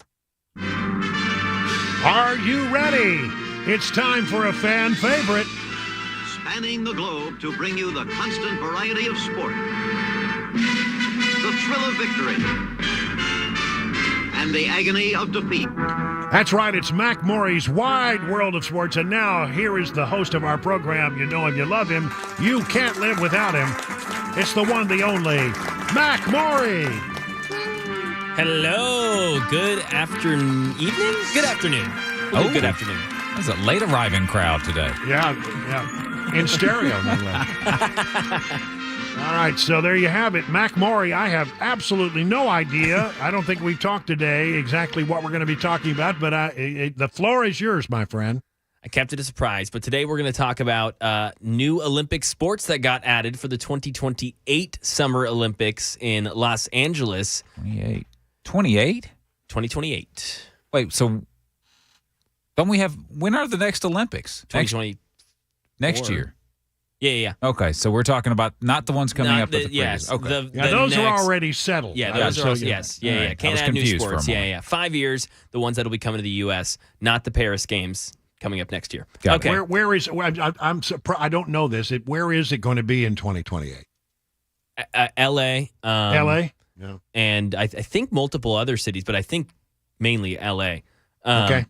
Are you ready? It's time for a fan favorite. Spanning the globe to bring you the constant variety of sport, the thrill of victory, and the agony of defeat. That's right, it's Mac Maury's Wide World of Sports, and now here is the host of our program. You know him, you love him, you can't live without him. It's the one, the only, Mac Maury. Hello, good afternoon, evening? Good afternoon. Good afternoon. There's a late arriving crowd today. Yeah. In stereo, no less. All right, so there you have it. Mac Maury, I have absolutely no idea. I don't think we've talked today exactly what we're going to be talking about, but the floor is yours, my friend. I kept it a surprise, but today we're going to talk about new Olympic sports that got added for the 2028 Summer Olympics in Los Angeles. 28? 2028. Wait, so don't we have, when are the next Olympics? 2020. Next year? Yeah. Okay, so we're talking about not the ones coming up with the yes. Okay. Those are already settled. Yeah, those are yes. Yeah. Right. Can't add new sports. Yeah. 5 years, the ones that will be coming to the U.S., not the Paris Games coming up next year. Okay. Where is, I'm surprised, I don't know this. Where is it going to be in 2028? L.A. L.A.? Yeah. And I think multiple other cities, but I think mainly L.A. Okay.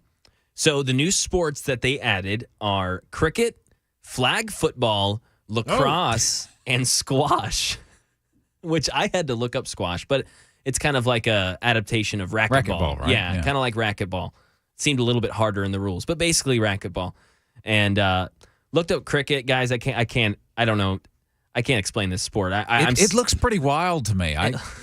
So the new sports that they added are cricket, flag football, lacrosse, and squash, which I had to look up squash, but it's kind of like a adaptation of racquetball. Right? Yeah, kind of like racquetball. Seemed a little bit harder in the rules, but basically racquetball. And looked up cricket, guys. I don't know. I can't explain this sport. It looks pretty wild to me.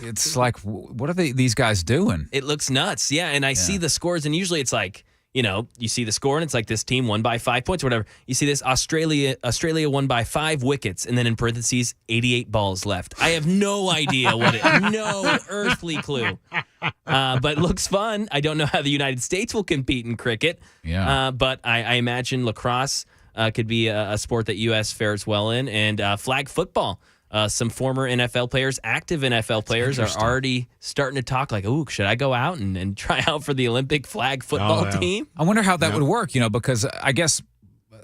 It's like, what are these guys doing? It looks nuts. Yeah, and I see the scores, and usually it's like, you see the score, and it's like this team won by 5 points or whatever. You see this Australia won by 5 wickets, and then in parentheses, 88 balls left. I have no idea no earthly clue. But it looks fun. I don't know how the United States will compete in cricket. Yeah. But I imagine lacrosse could be a sport that U.S. fares well in, and flag football. Some former NFL players, active NFL players, are already starting to talk like, "Ooh, should I go out and try out for the Olympic flag football team?" I wonder how that would work, because I guess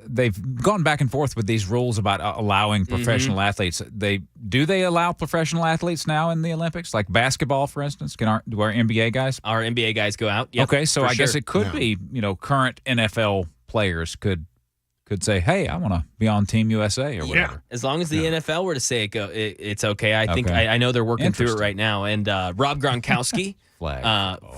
they've gone back and forth with these rules about allowing professional athletes. Do they allow professional athletes now in the Olympics, like basketball, for instance? Do our NBA guys? Our NBA guys go out. Yep, okay, so I guess sure. it could be, current NFL players could say, "Hey, I want to be on Team USA" or whatever. Yeah. As long as the NFL were to say it's okay. I think I know they're working through it right now. And Rob Gronkowski,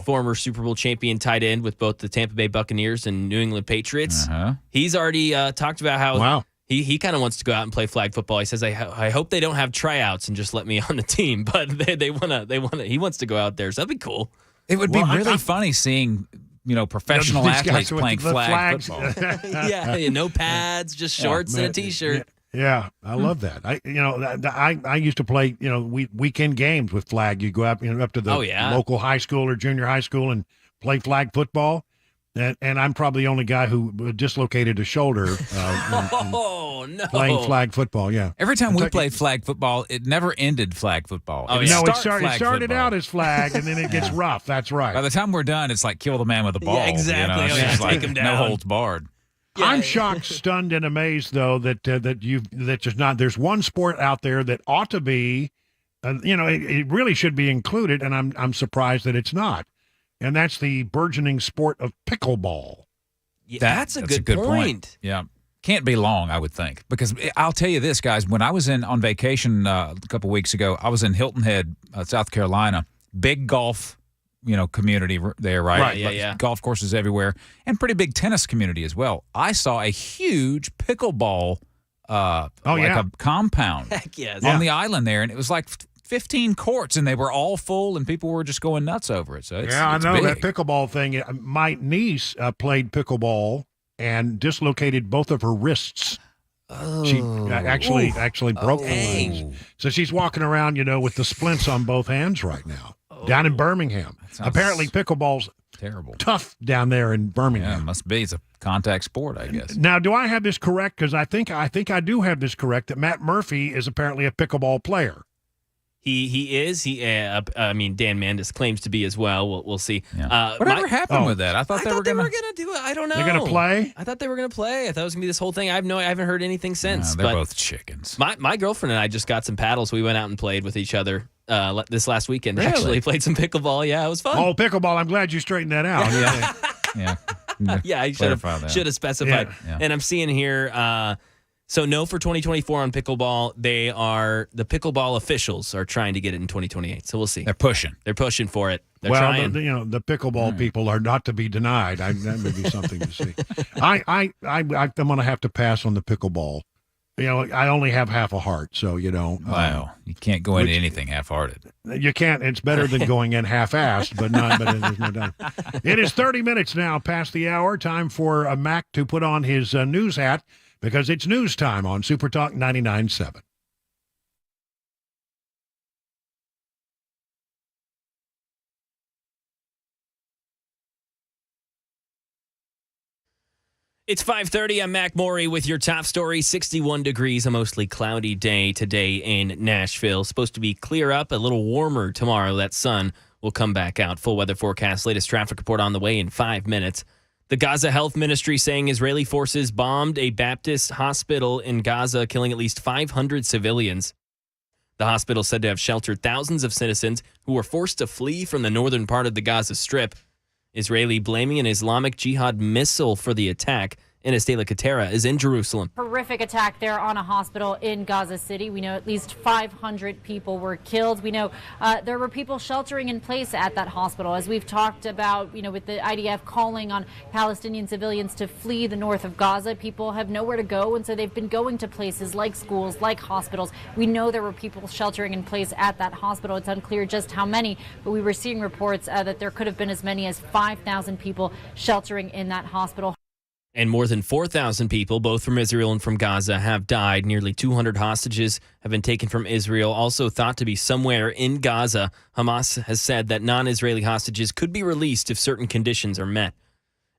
former Super Bowl champion tight end with both the Tampa Bay Buccaneers and New England Patriots, he's already talked about how he kind of wants to go out and play flag football. He says, "I hope they don't have tryouts and just let me on the team, but they want to. He wants to go out there, so that'd be cool." It would be really funny seeing professional athletes playing flag football. Yeah, no pads, just shorts and a T-shirt. Yeah, I love that. I used to play, weekend games with flag. You go out, up to the local high school or junior high school and play flag football. And I'm probably the only guy who dislocated a shoulder playing flag football. Yeah. Every time we played flag football, it never ended flag football. No, it started out as flag, and then it gets rough. That's right. By the time we're done, it's like kill the man with the ball. Yeah, exactly. It's just like, no holds barred. Yeah. I'm shocked, stunned, and amazed though that just not. There's one sport out there that ought to be, it really should be included, and I'm surprised that it's not. And that's the burgeoning sport of pickleball. Yeah, that's a good point. Yeah. Can't be long, I would think. Because I'll tell you this, guys. When I was on vacation a couple weeks ago, I was in Hilton Head, South Carolina. Big golf, community there, right? Right, yeah. Golf courses everywhere. And pretty big tennis community as well. I saw a huge pickleball a compound Heck yes. on the island there. And it was like 15 courts, and they were all full, and people were just going nuts over it. So it's I know big. that pickleball thing. My niece played pickleball and dislocated both of her wrists. She actually broke the legs. So she's walking around, with the splints on both hands right now down in Birmingham. Apparently, pickleball's Terrible. tough down there in Birmingham. Yeah, it must be. It's a contact sport, I guess. Now, do I have this correct? Because I think I do have this correct, that Matt Murphy is apparently a pickleball player. He is. I mean, Dan Mandis claims to be as well. We'll see. Yeah. Whatever happened with that? I thought they were going to do it. I don't know. They're going to play? I thought they were going to play. I thought it was going to be this whole thing. I haven't heard anything since. They're both chickens. My girlfriend and I just got some paddles. We went out and played with each other this last weekend. Really? Actually played some pickleball. Yeah, it was fun. Oh, pickleball. I'm glad you straightened that out. Yeah. Yeah, I should have specified. Yeah. And I'm seeing here, so no for 2024 on pickleball. The pickleball officials are trying to get it in 2028. So we'll see. They're pushing. They're pushing for it. They're well, trying. The pickleball people are not to be denied. That would be something to see. I'm going to have to pass on the pickleball. I only have half a heart, so Wow, you can't go into anything half-hearted. You can't. It's better than going in half-assed, but there's no doubt. It is 30 minutes now past the hour. Time for Mac to put on his news hat because it's news time on Super Talk 99.7. It's 5:30. I'm Mac Maury with your top story. 61 degrees, a mostly cloudy day today in Nashville. Supposed to be clear up, a little warmer tomorrow. That sun will come back out. Full weather forecast, latest traffic report on the way in 5 minutes. The Gaza Health Ministry saying Israeli forces bombed a Baptist hospital in Gaza, killing at least 500 civilians. The hospital said to have sheltered thousands of citizens who were forced to flee from the northern part of the Gaza Strip. Israeli blaming an Islamic Jihad missile for the attack. Ines de la Catera is in Jerusalem. Horrific attack there on a hospital in Gaza City. We know at least 500 people were killed. We know there were people sheltering in place at that hospital. As we've talked about, with the IDF calling on Palestinian civilians to flee the north of Gaza, people have nowhere to go, and so they've been going to places like schools, like hospitals. We know there were people sheltering in place at that hospital. It's unclear just how many, but we were seeing reports that there could have been as many as 5,000 people sheltering in that hospital. And more than 4,000 people, both from Israel and from Gaza, have died. Nearly 200 hostages have been taken from Israel, also thought to be somewhere in Gaza. Hamas has said that non-Israeli hostages could be released if certain conditions are met.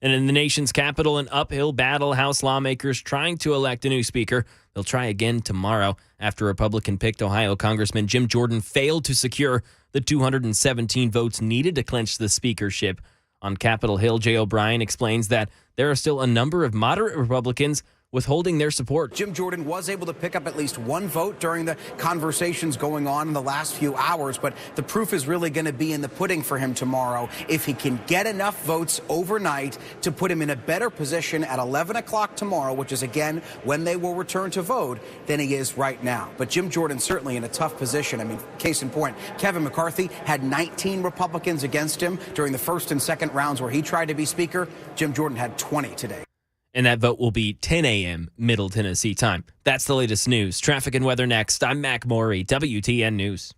And in the nation's capital, an uphill battle, House lawmakers trying to elect a new speaker. They'll try again tomorrow after Republican-picked Ohio Congressman Jim Jordan failed to secure the 217 votes needed to clinch the speakership. On Capitol Hill, Jay O'Brien explains that there are still a number of moderate Republicans withholding their support. Jim Jordan was able to pick up at least one vote during the conversations going on in the last few hours, but the proof is really going to be in the pudding for him tomorrow. If he can get enough votes overnight to put him in a better position at 11 o'clock tomorrow, which is, again, when they will return to vote, than he is right now. But Jim Jordan certainly in a tough position. I mean, case in point, Kevin McCarthy had 19 Republicans against him during the first and second rounds where he tried to be speaker. Jim Jordan had 20 today. And that vote will be 10 a.m. Middle Tennessee time. That's the latest news. Traffic and weather next. I'm Mac Maury, WTN News.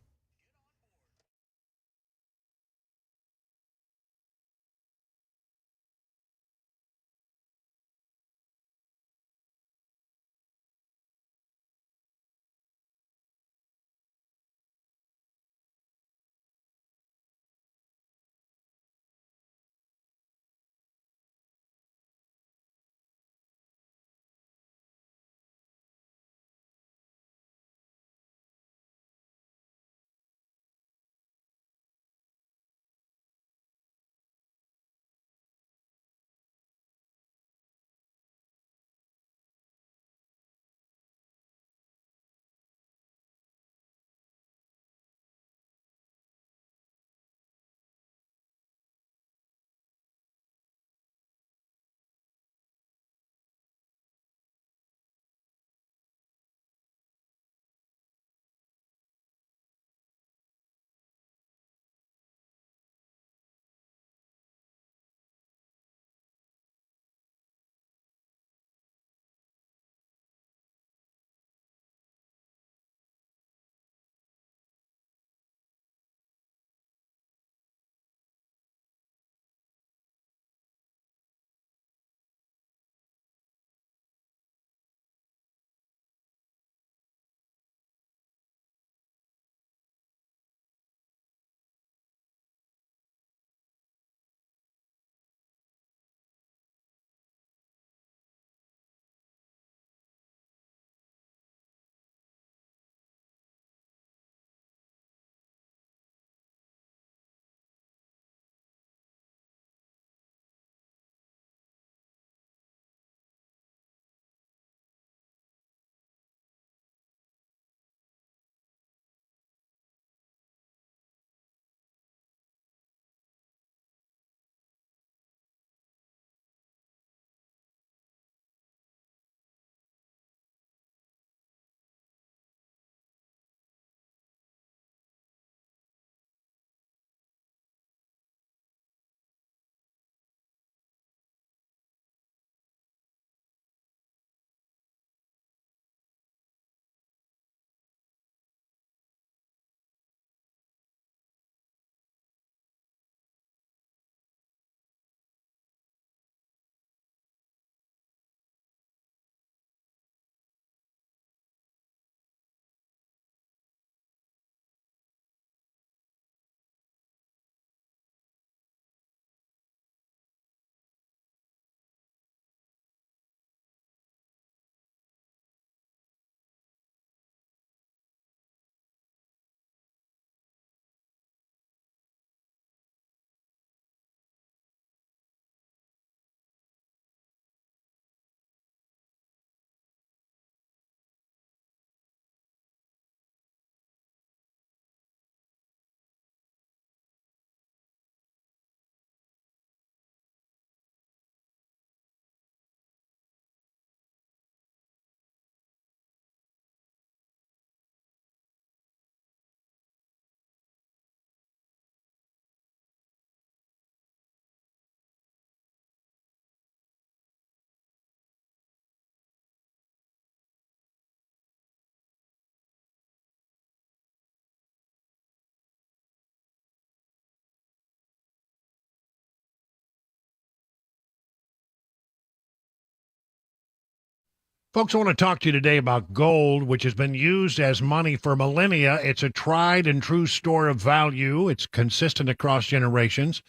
Folks, I want to talk to you today about gold, which has been used as money for millennia. It's a tried and true store of value. It's consistent across generations.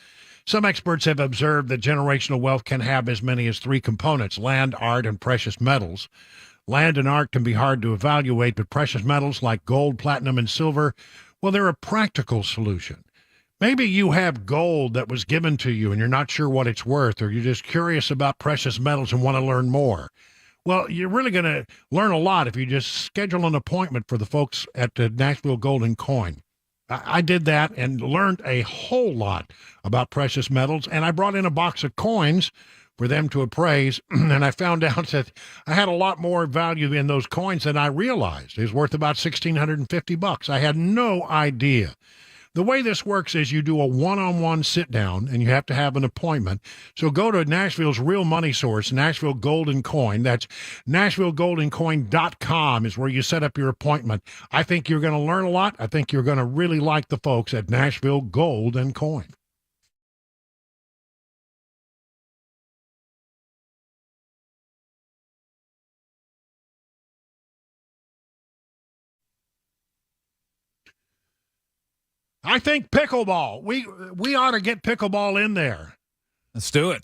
Some experts have observed that generational wealth can have as many as three components: land, art, and precious metals. Land and art can be hard to evaluate, but precious metals like gold, platinum, and silver, well, they're a practical solution. Maybe you have gold that was given to you and you're not sure what it's worth, or you're just curious about precious metals and want to learn more. Well, you're really going to learn a lot if you just schedule an appointment for the folks at the Nashville Gold and Coin. I did that and learned a whole lot about precious metals, and I brought in a box of coins for them to appraise, and I found out that I had a lot more value in those coins than I realized. It was worth about $1,650. I had no idea. The way this works is you do a one-on-one sit-down, and you have to have an appointment. So go to Nashville's real money source, Nashville Gold and Coin. That's NashvilleGoldandCoin.com is where you set up your appointment. I think you're going to learn a lot. I think you're going to really like the folks at Nashville Gold and Coin. I think pickleball. We ought to get pickleball in there. Let's do it.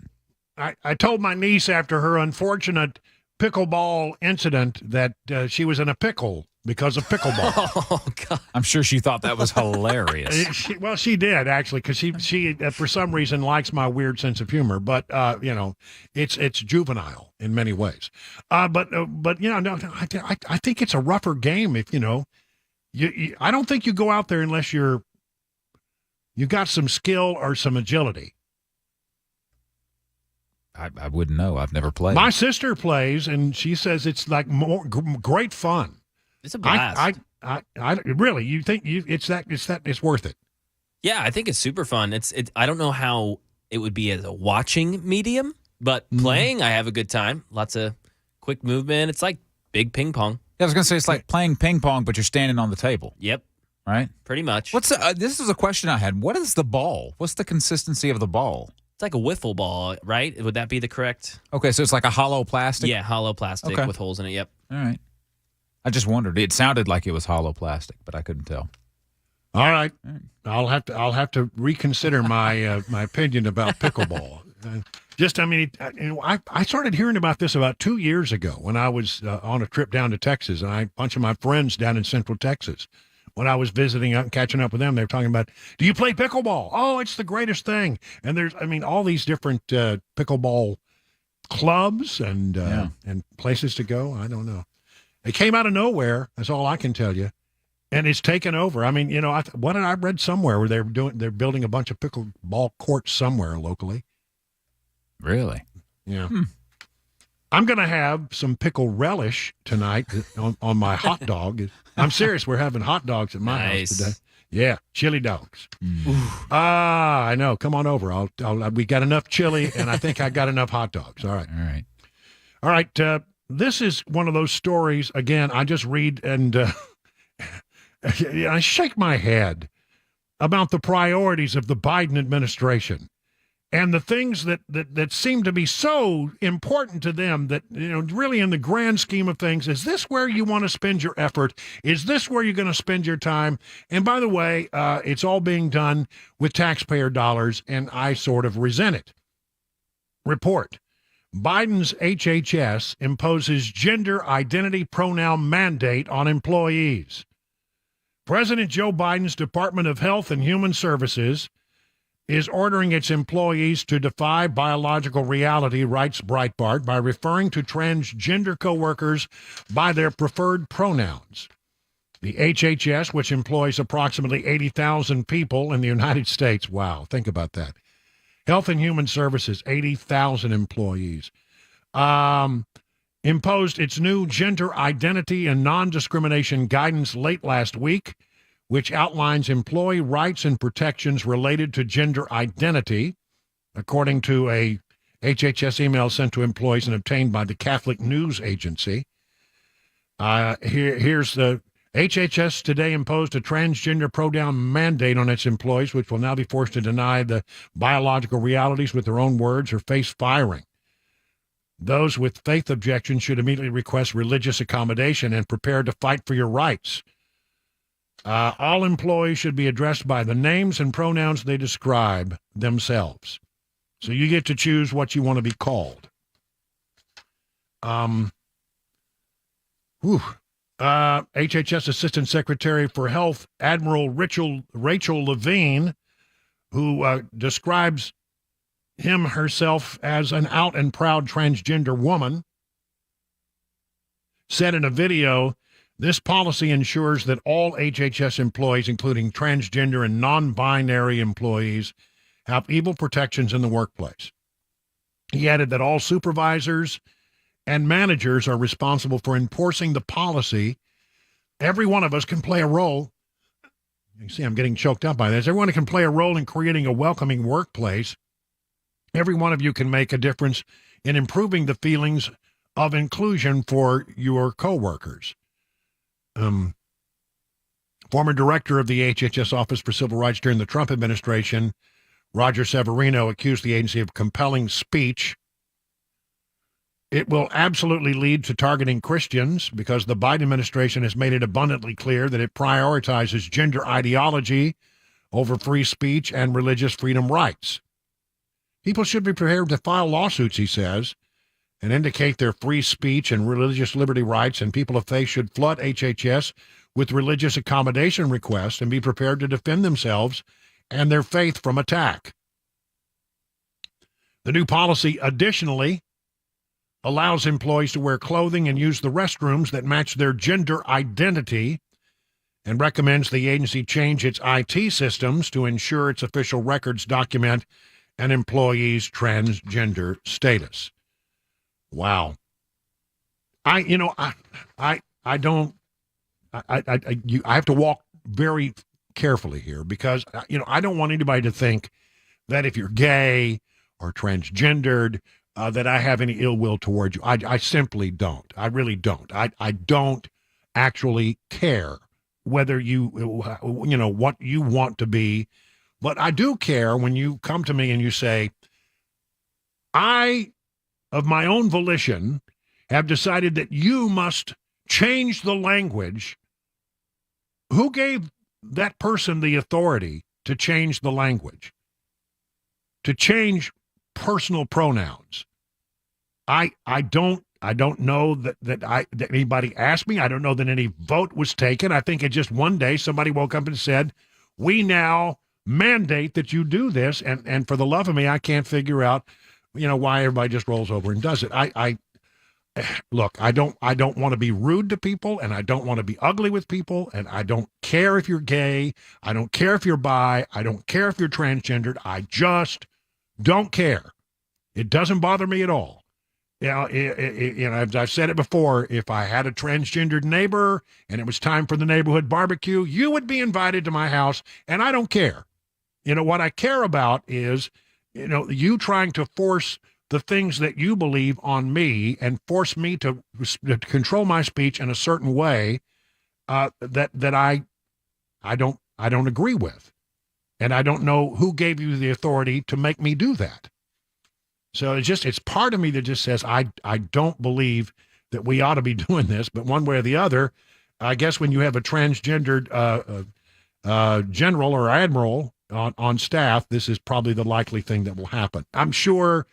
I told my niece after her unfortunate pickleball incident that she was in a pickle because of pickleball. Oh, God. I'm sure she thought that was hilarious. She did, actually, because she for some reason likes my weird sense of humor. But, it's juvenile in many ways. But no, I think it's a rougher game if, I don't think you go out there unless you got some skill or some agility. I wouldn't know. I've never played. My sister plays, and she says it's like great fun. It's a blast. I really, you think it's worth it? Yeah, I think it's super fun. I don't know how it would be as a watching medium, but playing, I have a good time. Lots of quick movement. It's like big ping pong. Yeah, I was gonna say it's like playing ping pong, but you're standing on the table. Yep. Right? Pretty much. This is a question I had. What is the ball? What's the consistency of the ball? It's like a wiffle ball, right? Would that be the correct? Okay, so it's like a hollow plastic? Yeah, hollow plastic with holes in it, yep. All right. I just wondered. It sounded like it was hollow plastic, but I couldn't tell. All right. I'll have to reconsider my my opinion about pickleball. I started hearing about this about 2 years ago when I was on a trip down to Texas, and a bunch of my friends down in Central Texas, when I was visiting and catching up with them, they were talking about, do you play pickleball? Oh, it's the greatest thing. And there's, all these different pickleball clubs and places to go. I don't know. It came out of nowhere. That's all I can tell you. And it's taken over. What did I read somewhere where they're building a bunch of pickleball courts somewhere locally. Really? Yeah. I'm going to have some pickle relish tonight on my hot dog. I'm serious. We're having hot dogs at my house today. Yeah, chili dogs. I know. Come on over. We got enough chili, and I think I got enough hot dogs. All right. This is one of those stories. Again, I just read and I shake my head about the priorities of the Biden administration. And the things that seem to be so important to them that, really in the grand scheme of things, is this where you want to spend your effort? Is this where you're going to spend your time? And by the way, it's all being done with taxpayer dollars, and I sort of resent it. Report. Biden's HHS imposes gender identity pronoun mandate on employees. President Joe Biden's Department of Health and Human Services is ordering its employees to defy biological reality, writes Breitbart, by referring to transgender coworkers by their preferred pronouns. The HHS, which employs approximately 80,000 people in the United States, wow, think about that. Health and Human Services, 80,000 employees, imposed its new gender identity and non-discrimination guidance late last week, which outlines employee rights and protections related to gender identity, according to a HHS email sent to employees and obtained by the Catholic News Agency. Here's the HHS today imposed a transgender pronoun mandate on its employees, which will now be forced to deny the biological realities with their own words or face firing. Those with faith objections should immediately request religious accommodation and prepare to fight for your rights. All employees should be addressed by the names and pronouns they describe themselves. So you get to choose what you want to be called. HHS Assistant Secretary for Health, Admiral Rachel Levine, who describes herself as an out and proud transgender woman, said in a video, this policy ensures that all HHS employees, including transgender and non-binary employees, have equal protections in the workplace. He added that all supervisors and managers are responsible for enforcing the policy. Every one of us can play a role. You see, I'm getting choked up by this. Everyone can play a role in creating a welcoming workplace. Every one of you can make a difference in improving the feelings of inclusion for your coworkers. Former director of the HHS Office for Civil Rights during the Trump administration, Roger Severino, accused the agency of compelling speech. It will absolutely lead to targeting Christians because the Biden administration has made it abundantly clear that it prioritizes gender ideology over free speech and religious freedom rights. People should be prepared to file lawsuits, he says, and indicate their free speech and religious liberty rights, and people of faith should flood HHS with religious accommodation requests and be prepared to defend themselves and their faith from attack. The new policy additionally allows employees to wear clothing and use the restrooms that match their gender identity and recommends the agency change its IT systems to ensure its official records document an employee's transgender status. Wow. I have to walk very carefully here because, I don't want anybody to think that if you're gay or transgendered, that I have any ill will towards you. I simply don't. I really don't. I don't actually care whether what you want to be, but I do care when you come to me and you say, I, of my own volition, have decided that you must change the language. Who gave that person the authority to change the language, to change personal pronouns? I don't know that anybody asked me. I don't know that any vote was taken. I think it just one day somebody woke up and said, we now mandate that you do this. And for the love of me, I can't figure out, why everybody just rolls over and does it. Look, I don't want to be rude to people, and I don't want to be ugly with people, and I don't care if you're gay. I don't care if you're bi. I don't care if you're transgendered. I just don't care. It doesn't bother me at all. As I've said it before, if I had a transgendered neighbor and it was time for the neighborhood barbecue, you would be invited to my house, and I don't care. What I care about is, you trying to force the things that you believe on me and force me to control my speech in a certain way that I don't agree with. And I don't know who gave you the authority to make me do that. So it's part of me that just says, I don't believe that we ought to be doing this, but one way or the other, I guess when you have a transgendered general or admiral on staff, this is probably the likely thing that will happen. I'm sure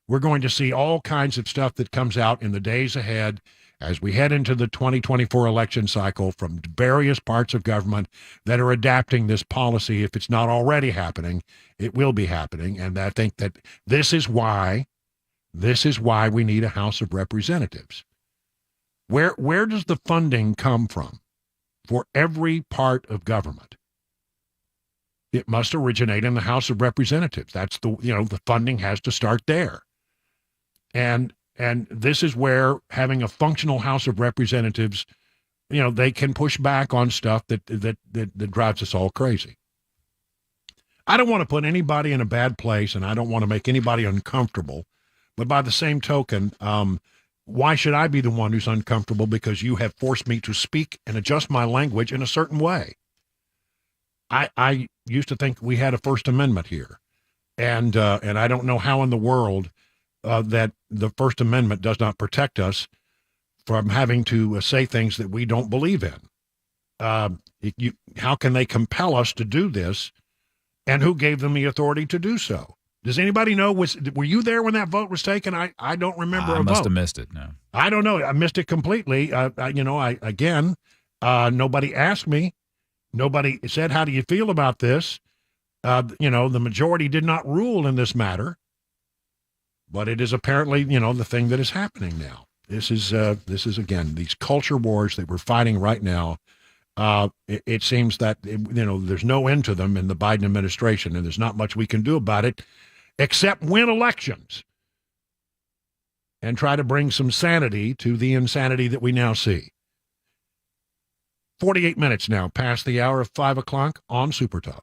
we're going to see all kinds of stuff that comes out in the days ahead as we head into the 2024 election cycle from various parts of government that are adapting this policy. If it's not already happening, it will be happening. And I think that this is why we need a House of Representatives. Where does the funding come from for every part of government? It must originate in the House of Representatives. That's the funding has to start there. And this is where having a functional House of Representatives, they can push back on stuff that drives us all crazy. I don't want to put anybody in a bad place, and I don't want to make anybody uncomfortable. But by the same token, why should I be the one who's uncomfortable because you have forced me to speak and adjust my language in a certain way? I used to think we had a First Amendment here, and I don't know how in the world that the First Amendment does not protect us from having to say things that we don't believe in. How can they compel us to do this? And who gave them the authority to do so? Does anybody know? Were you there when that vote was taken? I don't remember a vote. I must have missed it. No, I don't know. I missed it completely. Nobody asked me. Nobody said, "How do you feel about this?" The majority did not rule in this matter, but it is apparently, the thing that is happening now. This is again these culture wars that we're fighting right now. It seems that there's no end to them in the Biden administration, and there's not much we can do about it except win elections and try to bring some sanity to the insanity that we now see. 48 minutes now past the hour of 5 o'clock on Super Talk.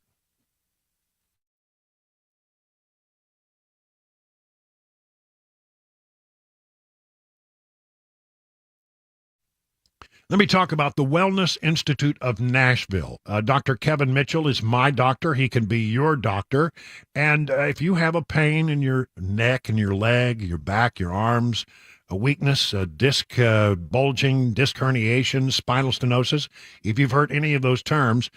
Let me talk about the Wellness Institute of Nashville. Dr. Kevin Mitchell is my doctor. He can be your doctor. And if you have a pain in your neck and your leg, your back, your arms, a weakness, a disc bulging, disc herniation, spinal stenosis, if you've heard any of those terms,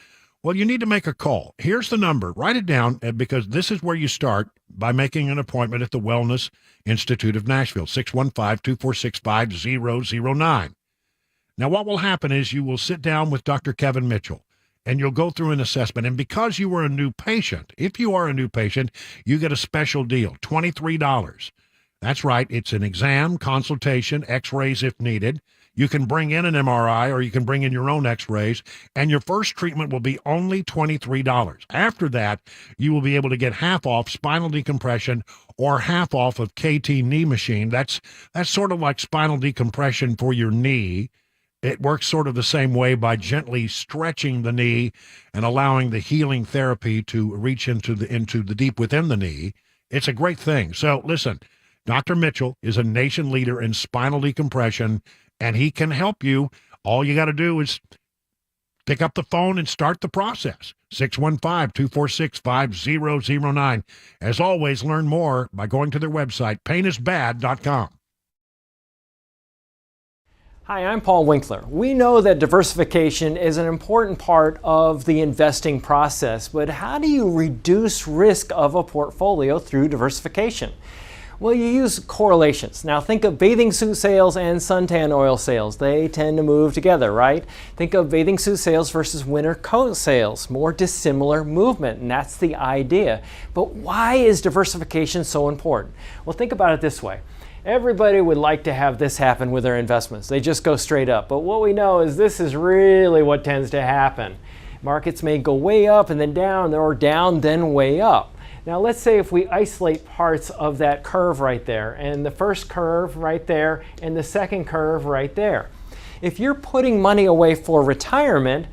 well, you need to make a call. Here's the number. Write it down because this is where you start by making an appointment at the Wellness Institute of Nashville, 615-246-5009. Now, what will happen is you will sit down with Dr. Kevin Mitchell, and you'll go through an assessment. And because you are a new patient, if you are a new patient, you get a special deal, $23. That's right. It's an exam, consultation, x-rays if needed. You can bring in an MRI or you can bring in your own x-rays, and your first treatment will be only $23. After that, you will be able to get half off spinal decompression or half off of KT knee machine. That's sort of like spinal decompression for your knee. It works sort of the same way by gently stretching the knee and allowing the healing therapy to reach into the deep within the knee. It's a great thing. So listen, Dr. Mitchell is a nation leader in spinal decompression, and he can help you. All you got to do is pick up the phone and start the process. 615-246-5009. As always, learn more by going to their website, painisbad.com. Hi, I'm Paul Winkler. We know that diversification is an important part of the investing process, but how do you reduce risk of a portfolio through diversification? Well, you use correlations. Now think of bathing suit sales and suntan oil sales. They tend to move together, right? Think of bathing suit sales versus winter coat sales. More dissimilar movement, and that's the idea. But why is diversification so important? Well, think about it this way. Everybody would like to have this happen with their investments. They just go straight up. But what we know is this is really what tends to happen. Markets may go way up and then down, or down then way up. Now let's say if we isolate parts of that curve right there, and the first curve right there, and the second curve right there. If you're putting money away for retirement,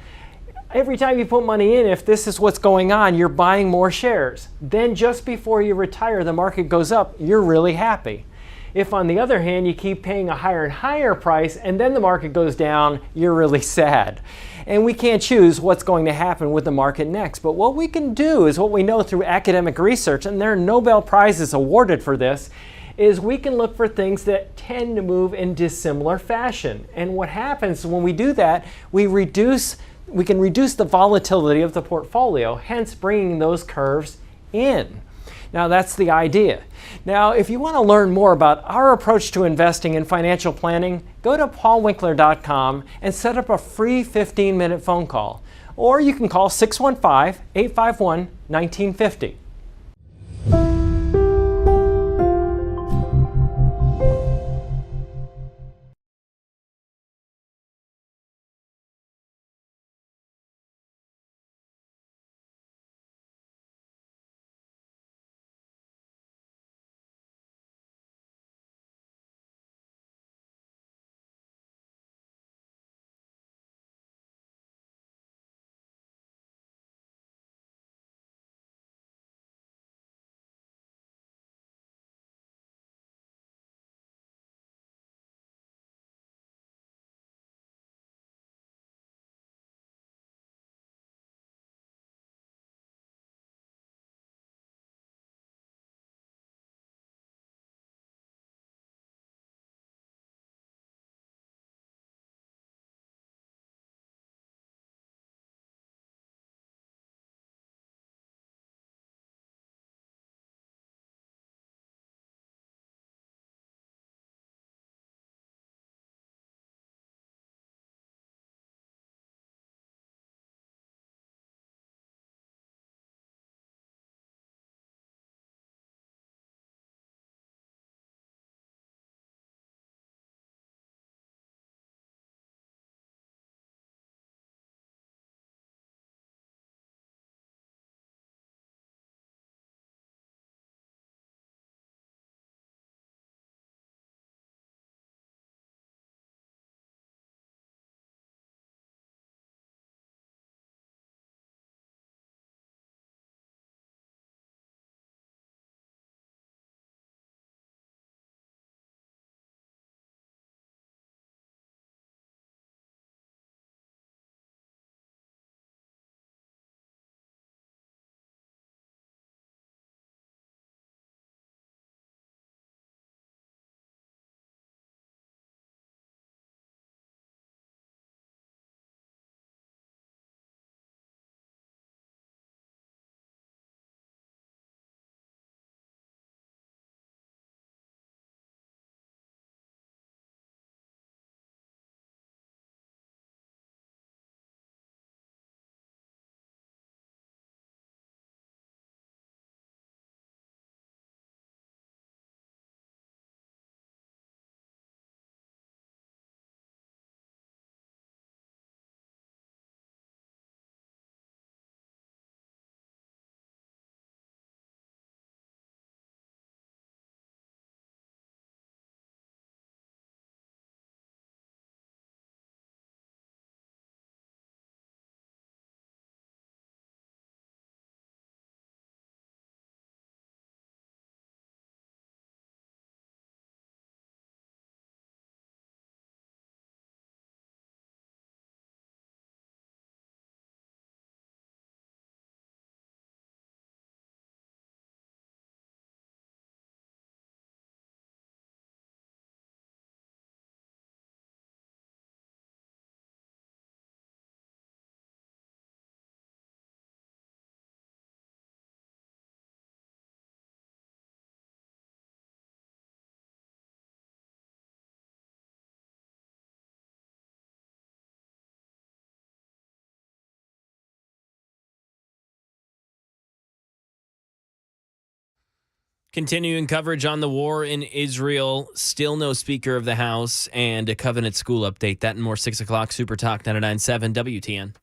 every time you put money in, if this is what's going on, you're buying more shares. Then just before you retire, the market goes up, you're really happy. If, on the other hand, you keep paying a higher and higher price and then the market goes down, you're really sad. And we can't choose what's going to happen with the market next. But what we can do is what we know through academic research, and there are Nobel Prizes awarded for this, is we can look for things that tend to move in dissimilar fashion. And what happens when we do that, we can reduce the volatility of the portfolio, hence bringing those curves in. Now that's the idea. Now if you want to learn more about our approach to investing and financial planning, go to paulwinkler.com and set up a free 15-minute phone call. Or you can call 615-851-1950. Continuing coverage on the war in Israel. Still no Speaker of the House and a Covenant School update. That and more 6 o'clock Super Talk 99.7 WTN.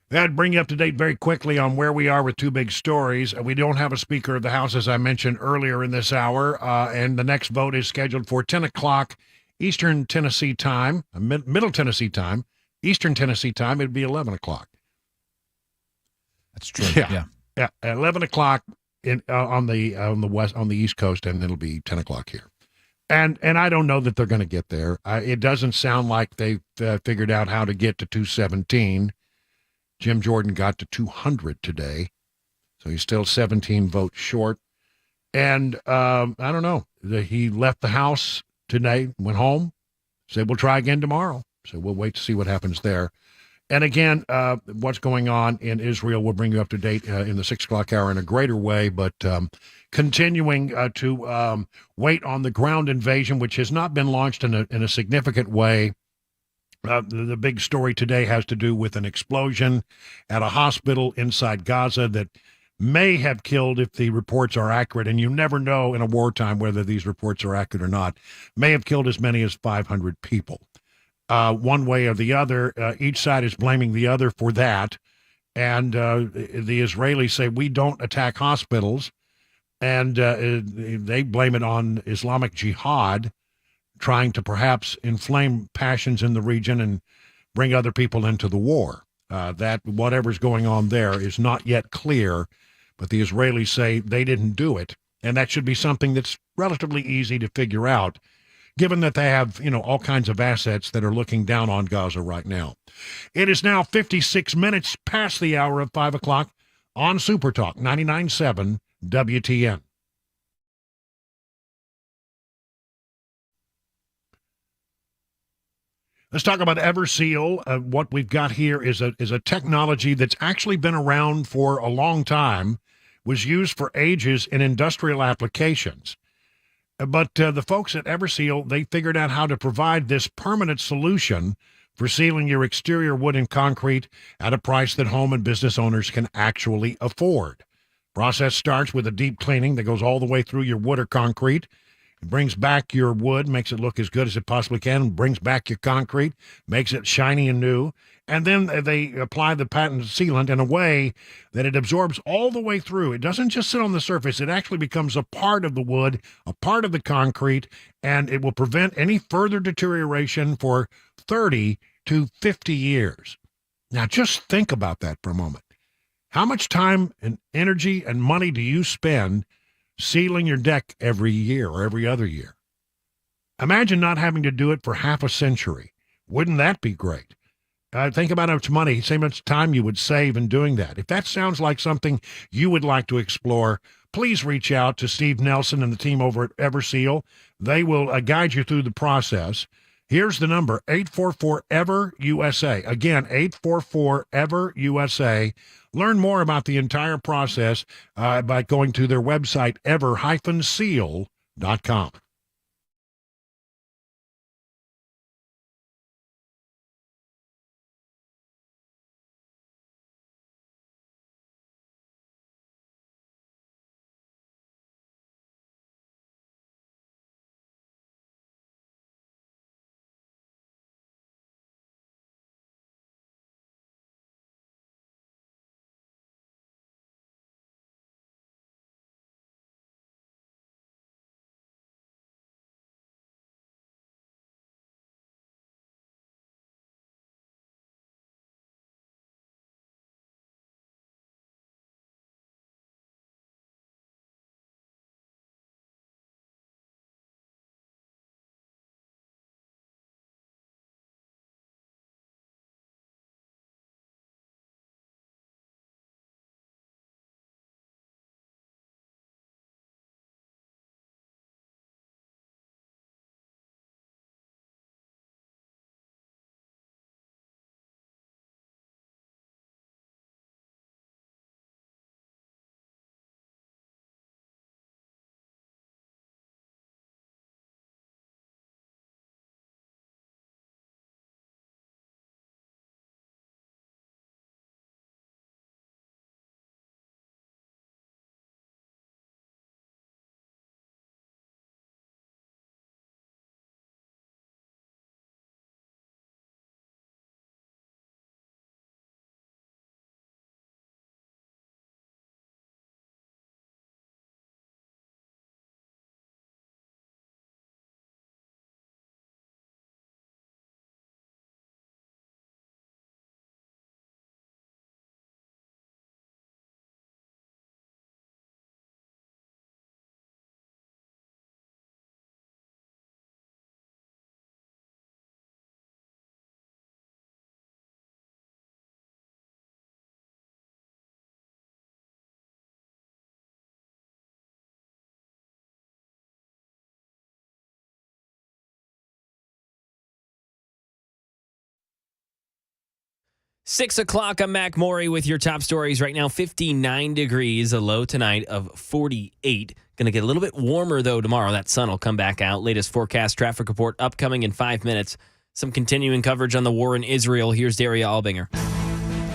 That'd bring you up to date very quickly on where we are with two big stories. We don't have a Speaker of the House, as I mentioned earlier in this hour, and the next vote is scheduled for 10 o'clock Eastern Tennessee time, Middle Tennessee time. Eastern Tennessee time, it'd be 11 o'clock. That's true. Yeah. 11 o'clock on the East Coast, and it'll be 10 o'clock here. And I don't know that they're going to get there. It doesn't sound like they've figured out how to get to 217. Jim Jordan got to 200 today, so he's still 17 votes short. And I don't know. He left the House today, went home, said we'll try again tomorrow. So we'll wait to see what happens there. And again, what's going on in Israel will bring you up to date in the 6 o'clock hour in a greater way. But continuing to wait on the ground invasion, which has not been launched in a significant way. The big story today has to do with an explosion at a hospital inside Gaza that may have killed, if the reports are accurate, and you never know in a wartime whether these reports are accurate or not, may have killed as many as 500 people. One way or the other, each side is blaming the other for that. And the Israelis say, we don't attack hospitals. And they blame it on Islamic Jihad, trying to perhaps inflame passions in the region and bring other people into the war. That whatever's going on there is not yet clear, but the Israelis say they didn't do it. And that should be something that's relatively easy to figure out, given that they have, all kinds of assets that are looking down on Gaza right now. It is now 56 minutes past the hour of 5 o'clock on Super Talk 99.7 WTN. Let's talk about Everseal. What we've got here is a technology that's actually been around for a long time, was used for ages in industrial applications. But the folks at Everseal, they figured out how to provide this permanent solution for sealing your exterior wood and concrete at a price that home and business owners can actually afford. Process starts with a deep cleaning that goes all the way through your wood or concrete. It brings back your wood, makes it look as good as it possibly can, brings back your concrete, makes it shiny and new. And then they apply the patented sealant in a way that it absorbs all the way through. It doesn't just sit on the surface. It actually becomes a part of the wood, a part of the concrete, and it will prevent any further deterioration for 30 to 50 years. Now, just think about that for a moment. How much time and energy and money do you spend sealing your deck every year or every other year? Imagine not having to do it for half a century. Wouldn't that be great? Think about how much money, how much time you would save in doing that. If that sounds like something you would like to explore, please reach out to Steve Nelson and the team over at Everseal. They will guide you through the process. Here's the number, 844-EVER-USA. Again, 844-EVER-USA. Learn more about the entire process by going to their website, ever-seal.com. 6 o'clock, I'm Mac Maury with your top stories right now. 59 degrees, a low tonight of 48. Going to get a little bit warmer, though, tomorrow. That sun will come back out. Latest forecast traffic report upcoming in 5 minutes. Some continuing coverage on the war in Israel. Here's Daria Albinger.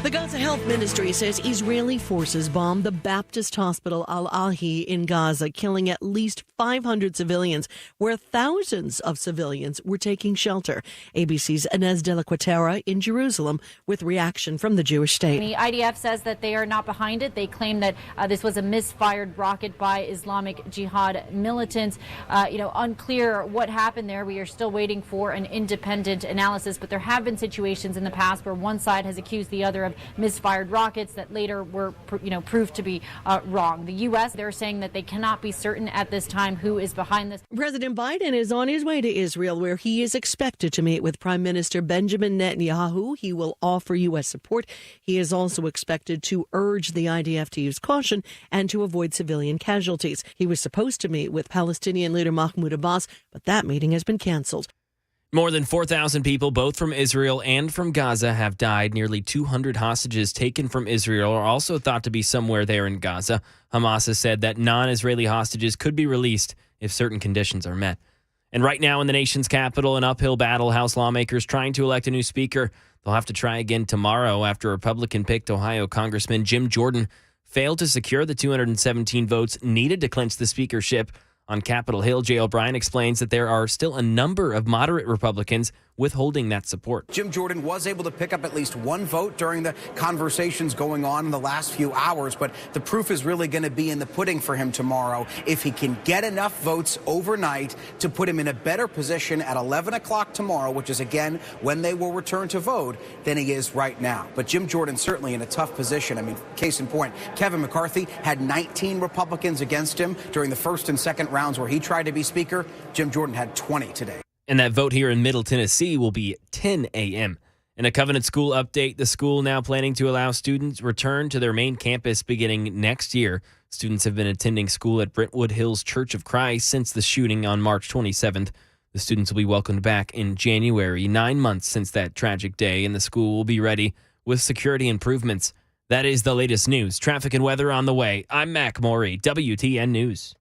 The Gaza Health Ministry says Israeli forces bombed the Baptist hospital Al-Ahi in Gaza, killing at least 500 civilians, where thousands of civilians were taking shelter. ABC's Inez de la Quatera in Jerusalem with reaction from the Jewish state. The IDF says that they are not behind it. They claim that this was a misfired rocket by Islamic Jihad militants. Unclear what happened there. We are still waiting for an independent analysis, but there have been situations in the past where one side has accused the other of misfired rockets that later were proved to be wrong. The U.S., they're saying that they cannot be certain at this time who is behind this. President Biden is on his way to Israel, where he is expected to meet with Prime Minister Benjamin Netanyahu. He will offer U.S. support. He is also expected to urge the IDF to use caution and to avoid civilian casualties. He was supposed to meet with Palestinian leader Mahmoud Abbas, but that meeting has been canceled. More than 4,000 people, both from Israel and from Gaza, have died. Nearly 200 hostages taken from Israel are also thought to be somewhere there in Gaza. Hamas has said that non-Israeli hostages could be released if certain conditions are met. And right now in the nation's capital, an uphill battle. House lawmakers trying to elect a new speaker. They'll have to try again tomorrow after Republican-picked Ohio Congressman Jim Jordan failed to secure the 217 votes needed to clinch the speakership. On Capitol Hill, Jay O'Brien explains that there are still a number of moderate Republicans withholding that support. Jim Jordan was able to pick up at least one vote during the conversations going on in the last few hours, but the proof is really going to be in the pudding for him tomorrow. If he can get enough votes overnight to put him in a better position at 11 o'clock tomorrow, which is, again, when they will return to vote, than he is right now. But Jim Jordan certainly in a tough position. I mean, case in point, Kevin McCarthy had 19 Republicans against him during the first and second rounds where he tried to be speaker. Jim Jordan had 20 today. And that vote here in Middle Tennessee will be 10 a.m. In a Covenant School update, the school now planning to allow students return to their main campus beginning next year. Students have been attending school at Brentwood Hills Church of Christ since the shooting on March 27th. The students will be welcomed back in January, 9 months since that tragic day, and the school will be ready with security improvements. That is the latest news. Traffic and weather on the way. I'm Mac Maury, WTN News.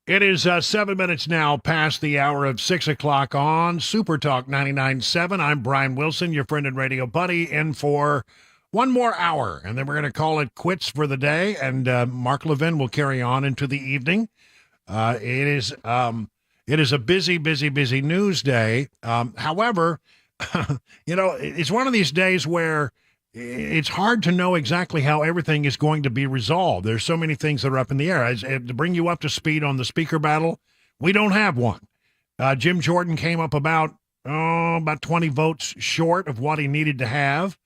It is 7 minutes now past the hour of 6 o'clock on Super Talk 99.7. I'm Brian Wilson, your friend and radio buddy, in for one more hour, and then we're going to call it quits for the day, and Mark Levin will carry on into the evening. It is a busy news day. However, it's one of these days where it's hard to know exactly how everything is going to be resolved. There's so many things that are up in the air. To bring you up to speed on the speaker battle, we don't have one. Jim Jordan came up about 20 votes short of what he needed to have.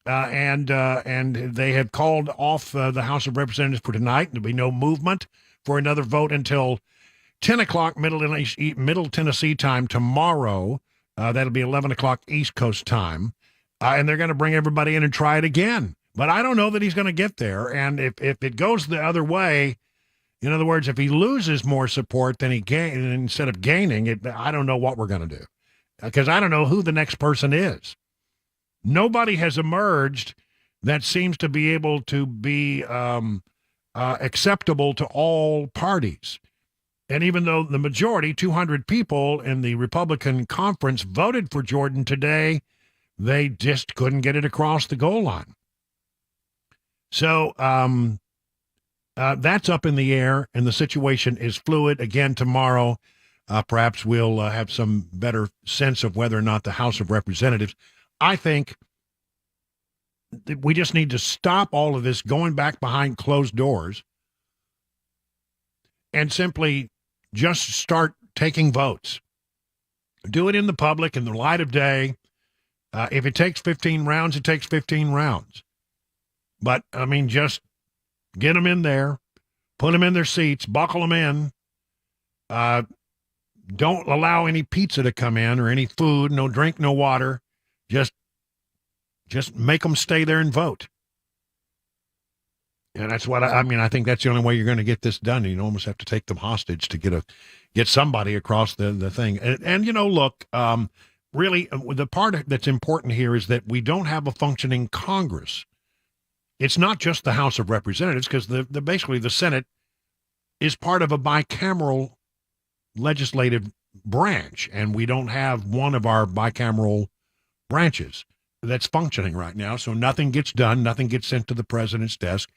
And they have called off the House of Representatives for tonight. There'll be no movement for another vote until 10 o'clock Middle Tennessee time tomorrow. That'll be 11 o'clock East Coast time. And they're going to bring everybody in and try it again. But I don't know that he's going to get there. And if it goes the other way, in other words, if he loses more support than he gains instead of gaining it, I don't know what we're going to do. Because I don't know who the next person is. Nobody has emerged that seems to be able to be acceptable to all parties. And even though the majority, 200 people in the Republican conference, voted for Jordan today, they just couldn't get it across the goal line. So that's up in the air, and the situation is fluid. Again, tomorrow, perhaps we'll have some better sense of whether or not the House of Representatives. I think we just need to stop all of this going back behind closed doors and simply just start taking votes. Do it in the public, in the light of day. If it takes 15 rounds, it takes 15 rounds. But, just get them in there, put them in their seats, buckle them in. Don't allow any pizza to come in or any food, no drink, no water. Just make them stay there and vote. And that's what I think that's the only way you're going to get this done. You almost have to take them hostage to get somebody across the thing. And look, really, the part that's important here is that we don't have a functioning Congress. It's not just the House of Representatives, because basically the Senate is part of a bicameral legislative branch, and we don't have one of our bicameral branches that's functioning right now. So nothing gets done, nothing gets sent to the president's desk.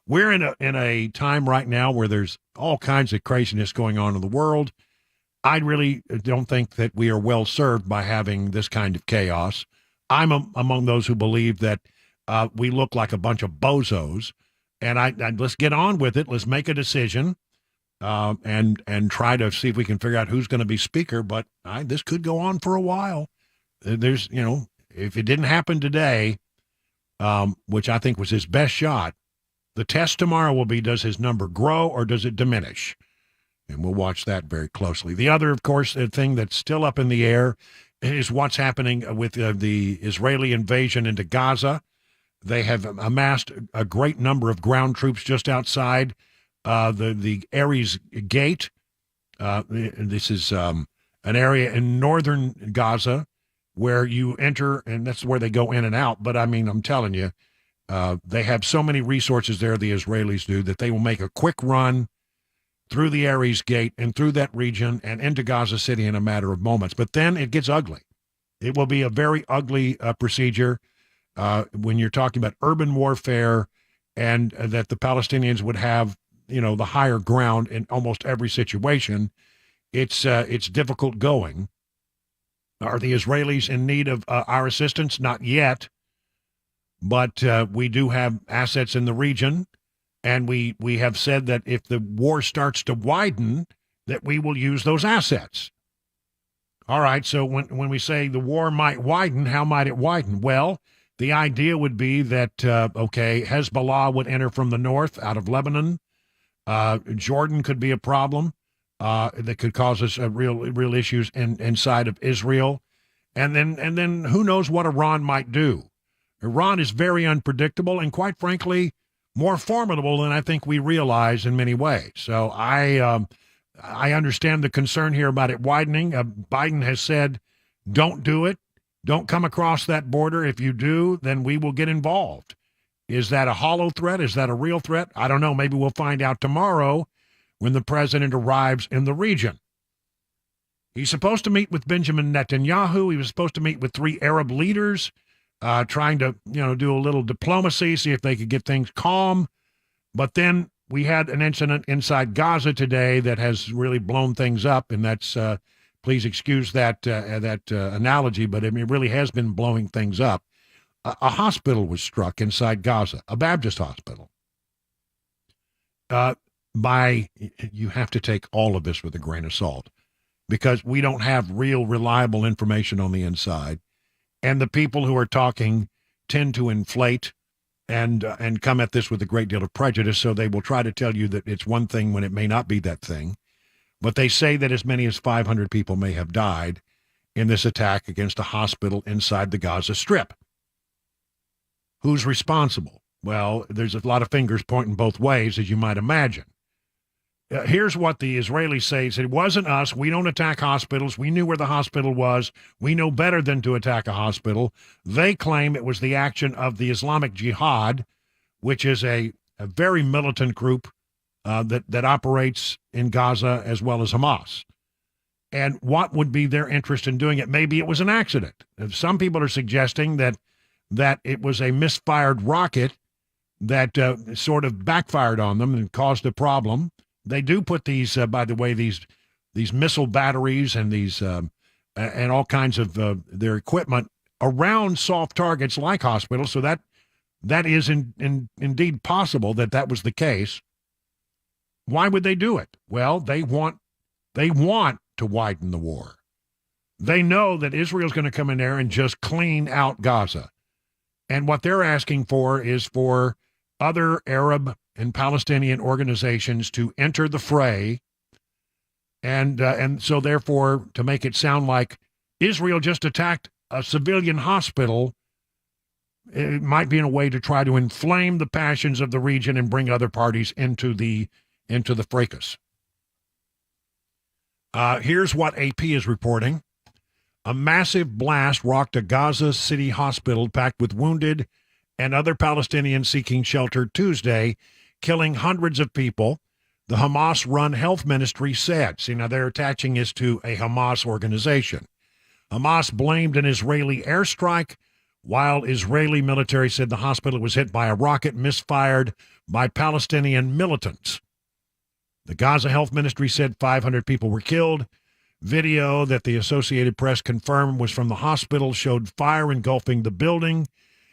We're in a time right now where there's all kinds of craziness going on in the world. I really don't think that we are well served by having this kind of chaos. I'm among those who believe that we look like a bunch of bozos, and let's get on with it. Let's make a decision and try to see if we can figure out who's going to be speaker. But this could go on for a while. There's, if it didn't happen today, which I think was his best shot, the test tomorrow will be, does his number grow or does it diminish? And we'll watch that very closely. The other, of course, thing that's still up in the air is what's happening with the Israeli invasion into Gaza. They have amassed a great number of ground troops just outside the Ares Gate. This is an area in northern Gaza where you enter, and that's where they go in and out. But, I'm telling you, they have so many resources there, the Israelis do, that they will make a quick run through the Ares Gate and through that region and into Gaza City in a matter of moments. But then it gets ugly. It will be a very ugly procedure when you're talking about urban warfare, and that the Palestinians would have, the higher ground in almost every situation. It's difficult going. Are the Israelis in need of our assistance? Not yet. But we do have assets in the region. And we have said that if the war starts to widen, that we will use those assets. All right, so when we say the war might widen, how might it widen? Well, the idea would be that, Hezbollah would enter from the north out of Lebanon. Jordan could be a problem that could cause us real issues inside of Israel. And then who knows what Iran might do. Iran is very unpredictable and, quite frankly, more formidable than I think we realize in many ways. So I understand the concern here about it widening. Biden has said, don't do it. Don't come across that border. If you do, then we will get involved. Is that a hollow threat? Is that a real threat? I don't know. Maybe we'll find out tomorrow when the president arrives in the region. He's supposed to meet with Benjamin Netanyahu. He was supposed to meet with 3 Arab leaders, trying to, do a little diplomacy, see if they could get things calm. But then we had an incident inside Gaza today that has really blown things up, and that's, please excuse that analogy, but it really has been blowing things up. A hospital was struck inside Gaza, a Baptist hospital. You have to take all of this with a grain of salt, because we don't have real reliable information on the inside. And the people who are talking tend to inflate and come at this with a great deal of prejudice, so they will try to tell you that it's one thing when it may not be that thing. But they say that as many as 500 people may have died in this attack against a hospital inside the Gaza Strip. Who's responsible? Well, there's a lot of fingers pointing both ways, as you might imagine. Here's what the Israelis say. It wasn't us. We don't attack hospitals. We knew where the hospital was. We know better than to attack a hospital. They claim it was the action of the Islamic Jihad, which is a very militant group that operates in Gaza as well as Hamas. And what would be their interest in doing it? Maybe it was an accident. Some people are suggesting that it was a misfired rocket that sort of backfired on them and caused a problem. They do put these, by the way, these missile batteries and these and all kinds of their equipment around soft targets like hospitals. So that is indeed possible that was the case. Why would they do it? Well, they want to widen the war. They know that Israel's going to come in there and just clean out Gaza. And what they're asking for is for other Arab and Palestinian organizations to enter the fray, and so therefore to make it sound like Israel just attacked a civilian hospital, it might be in a way to try to inflame the passions of the region and bring other parties into the fracas. Here's what AP is reporting. A massive blast rocked a Gaza City hospital packed with wounded and other Palestinians seeking shelter Tuesday, killing hundreds of people, the Hamas-run health ministry said. See, now they're attaching this to a Hamas organization. Hamas blamed an Israeli airstrike, while Israeli military said the hospital was hit by a rocket misfired by Palestinian militants. The Gaza Health Ministry said 500 people were killed. Video that the Associated Press confirmed was from the hospital showed fire engulfing the building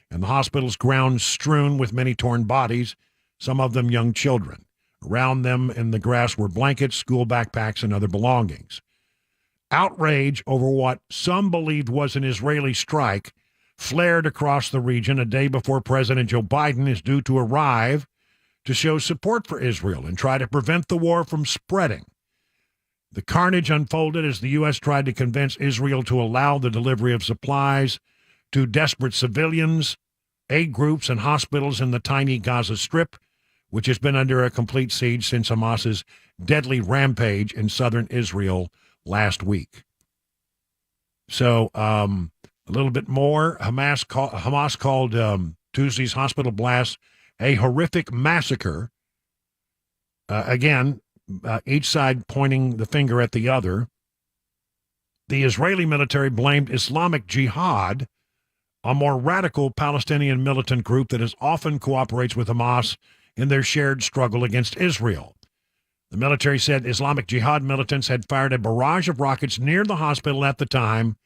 and the hospital's grounds strewn with many torn bodies, some of them young children. Around them in the grass were blankets, school backpacks, and other belongings. Outrage over what some believed was an Israeli strike flared across the region a day before President Joe Biden is due to arrive to show support for Israel and try to prevent the war from spreading. The carnage unfolded as the U.S. tried to convince Israel to allow the delivery of supplies to desperate civilians, aid groups, and hospitals in the tiny Gaza Strip, which has been under a complete siege since Hamas's deadly rampage in southern Israel last week. So, a little bit more. Hamas called Tuesday's hospital blast a horrific massacre. Again, each side pointing the finger at the other. The Israeli military blamed Islamic Jihad, a more radical Palestinian militant group that often cooperates with Hamas in their shared struggle against Israel. The military said Islamic Jihad militants had fired a barrage of rockets near the hospital at the time,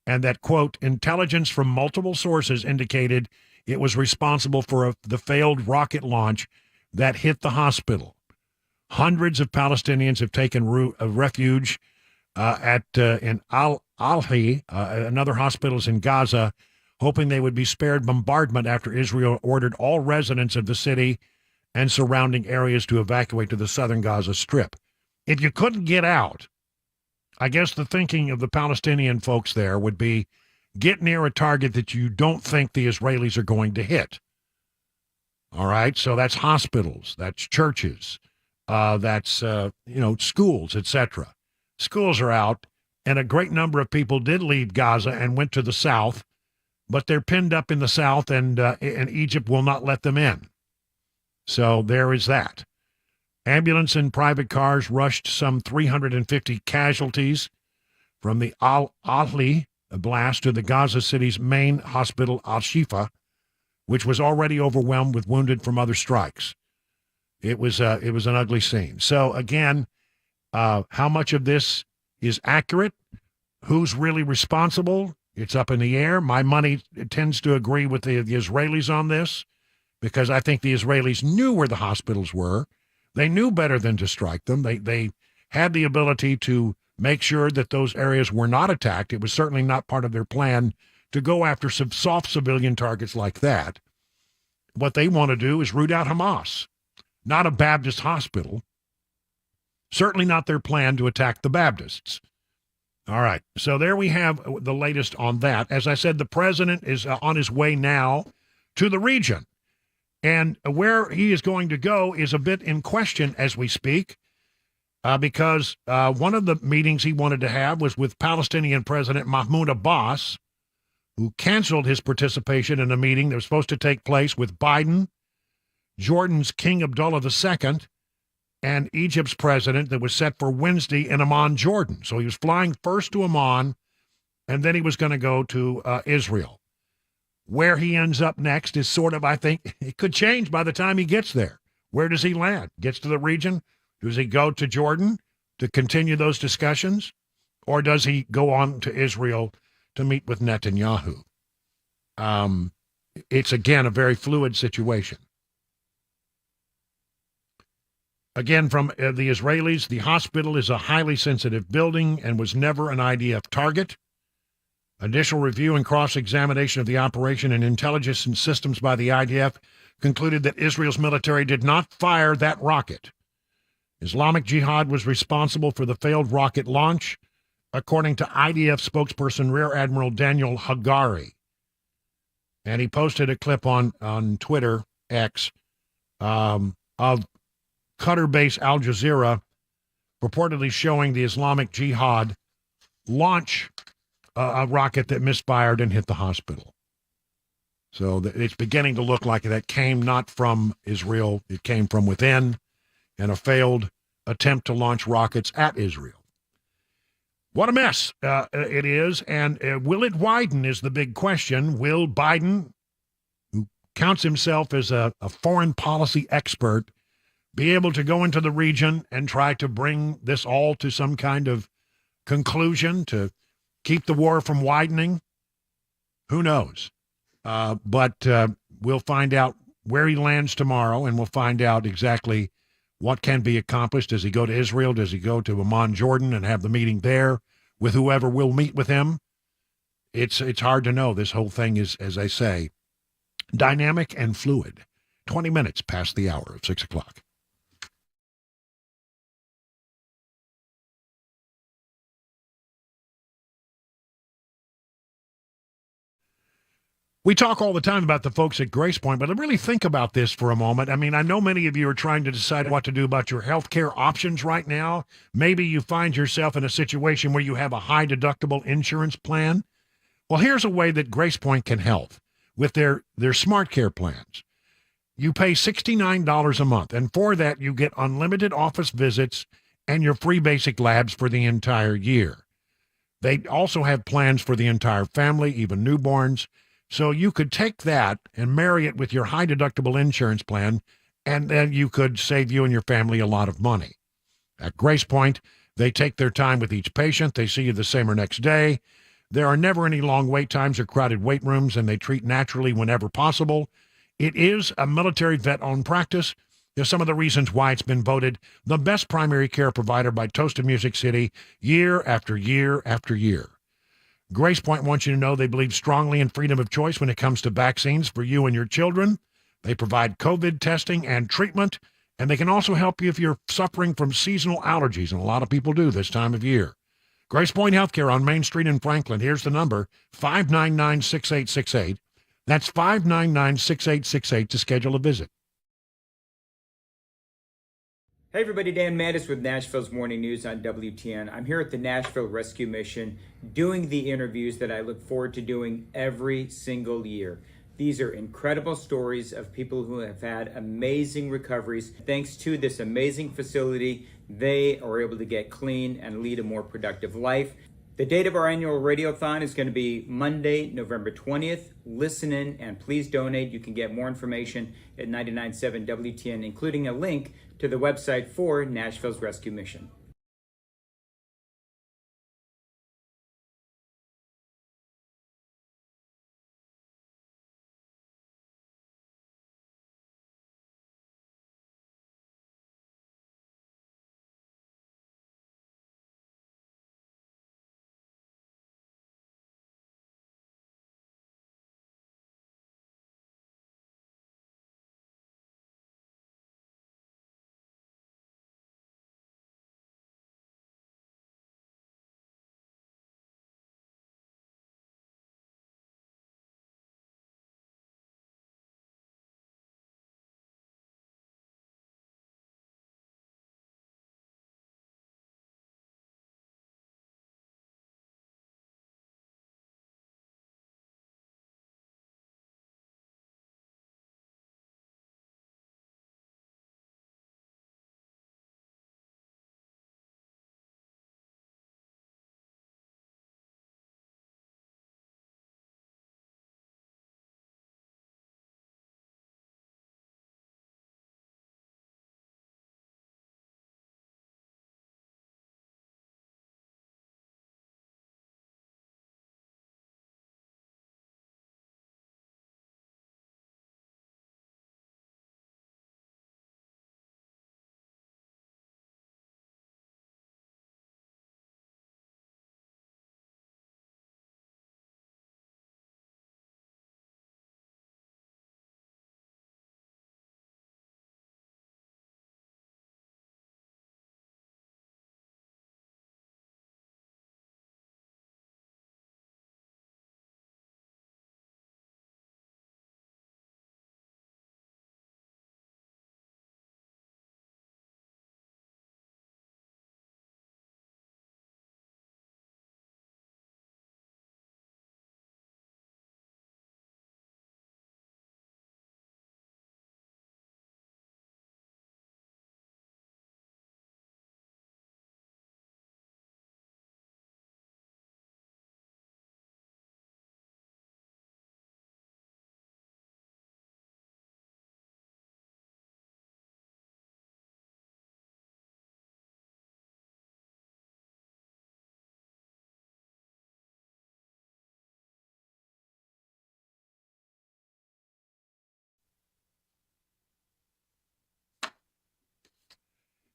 and that, quote, intelligence from multiple sources indicated it was responsible for the failed rocket launch that hit the hospital. Hundreds of Palestinians have taken refuge in Al-Hi, another hospital in Gaza, hoping they would be spared bombardment after Israel ordered all residents of the city and surrounding areas to evacuate to the southern Gaza Strip. If you couldn't get out, I guess the thinking of the Palestinian folks there would be get near a target that you don't think the Israelis are going to hit. All right, so that's hospitals, that's churches, that's schools, etc. Schools are out, and a great number of people did leave Gaza and went to the south, but they're pinned up in the south, and Egypt will not let them in. So there is that. Ambulance and private cars rushed some 350 casualties from the Al-Ahli blast to the Gaza City's main hospital, Al-Shifa, which was already overwhelmed with wounded from other strikes. It was an ugly scene. So again, how much of this is accurate? Who's really responsible? It's up in the air. My money tends to agree with the Israelis on this, because I think the Israelis knew where the hospitals were. They knew better than to strike them. They had the ability to make sure that those areas were not attacked. It was certainly not part of their plan to go after some soft civilian targets like that. What they want to do is root out Hamas, not a Baptist hospital. Certainly not their plan to attack the Baptists. All right, so there we have the latest on that. As I said, the president is on his way now to the region. And where he is going to go is a bit in question as we speak, because one of the meetings he wanted to have was with Palestinian President Mahmoud Abbas, who canceled his participation in a meeting that was supposed to take place with Biden, Jordan's King Abdullah II, and Egypt's president that was set for Wednesday in Amman, Jordan. So he was flying first to Amman, and then he was going to go to Israel. Where he ends up next is sort of, I think, it could change by the time he gets there. Where does he land? Gets to the region? Does he go to Jordan to continue those discussions? Or does he go on to Israel to meet with Netanyahu? It's, again, a very fluid situation. Again, from the Israelis, the hospital is a highly sensitive building and was never an IDF target. Initial review and cross-examination of the operation and intelligence and systems by the IDF concluded that Israel's military did not fire that rocket. Islamic Jihad was responsible for the failed rocket launch, according to IDF spokesperson Rear Admiral Daniel Hagari. And he posted a clip on Twitter, X, of Qatar-based Al Jazeera purportedly showing the Islamic Jihad launch a rocket that misfired and hit the hospital. So it's beginning to look like that came not from Israel, it came from within, and a failed attempt to launch rockets at Israel. What a mess it is, and will it widen is the big question. Will Biden, who counts himself as a foreign policy expert, be able to go into the region and try to bring this all to some kind of conclusion, to keep the war from widening? Who knows? But we'll find out where he lands tomorrow, and we'll find out exactly what can be accomplished. Does he go to Israel? Does he go to Amman, Jordan, and have the meeting there with whoever will meet with him? It's hard to know. This whole thing is, as I say, dynamic and fluid. 20 minutes past the hour of 6 o'clock. We talk all the time about the folks at Grace Point, but really think about this for a moment. I mean, I know many of you are trying to decide what to do about your health care options right now. Maybe you find yourself in a situation where you have a high deductible insurance plan. Well, here's a way that Grace Point can help with their Smart Care plans. You pay $69 a month, and for that you get unlimited office visits and your free basic labs for the entire year. They also have plans for the entire family, even newborns. So you could take that and marry it with your high deductible insurance plan, and then you could save you and your family a lot of money. At Grace Point, they take their time with each patient. They see you the same or next day. There are never any long wait times or crowded wait rooms, and they treat naturally whenever possible. It is a military vet-owned practice. There's some of the reasons why it's been voted the best primary care provider by Toast of Music City year after year after year. Grace Point wants you to know they believe strongly in freedom of choice when it comes to vaccines for you and your children. They provide COVID testing and treatment, and they can also help you if you're suffering from seasonal allergies, and a lot of people do this time of year. Grace Point Healthcare on Main Street in Franklin. Here's the number, 599-6868. That's 599-6868 to schedule a visit. Hey everybody, Dan Mattis with Nashville's Morning News on WTN. I'm here at the Nashville Rescue Mission doing the interviews that I look forward to doing every single year. These are incredible stories of people who have had amazing recoveries. Thanks to this amazing facility, they are able to get clean and lead a more productive life. The date of our annual Radiothon is going to be Monday, November 20th. Listen in and please donate. You can get more information at 99.7 WTN, including a link to the website for Nashville's Rescue Mission.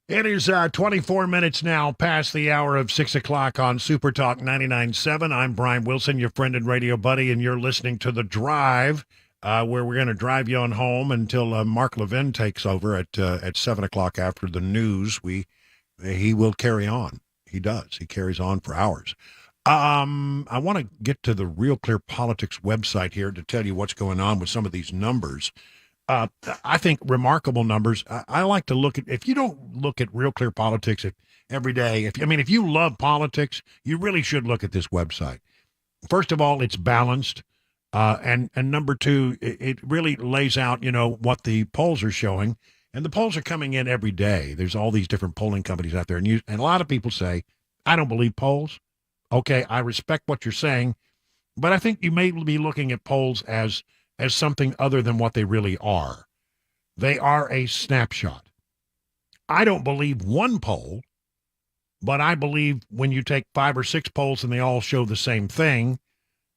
It is 24 minutes now past the hour of 6 o'clock on Super Talk 99.7. I'm Brian Wilson, your friend and radio buddy, and you're listening to The Drive, where we're going to drive you on home until Mark Levin takes over at 7 o'clock after the news. He will carry on. He does. He carries on for hours. I want to get to the Real Clear Politics website here to tell you what's going on with some of these numbers. I think remarkable numbers. I like to look at, if you don't look at Real Clear Politics every day, if you love politics, you really should look at this website. First of all, it's balanced. And number two, it really lays out, what the polls are showing. And the polls are coming in every day. There's all these different polling companies out there. And a lot of people say, I don't believe polls. Okay, I respect what you're saying. But I think you may be looking at polls as something other than what they really are. They are a snapshot. I don't believe one poll, but I believe when you take 5 or 6 polls and they all show the same thing,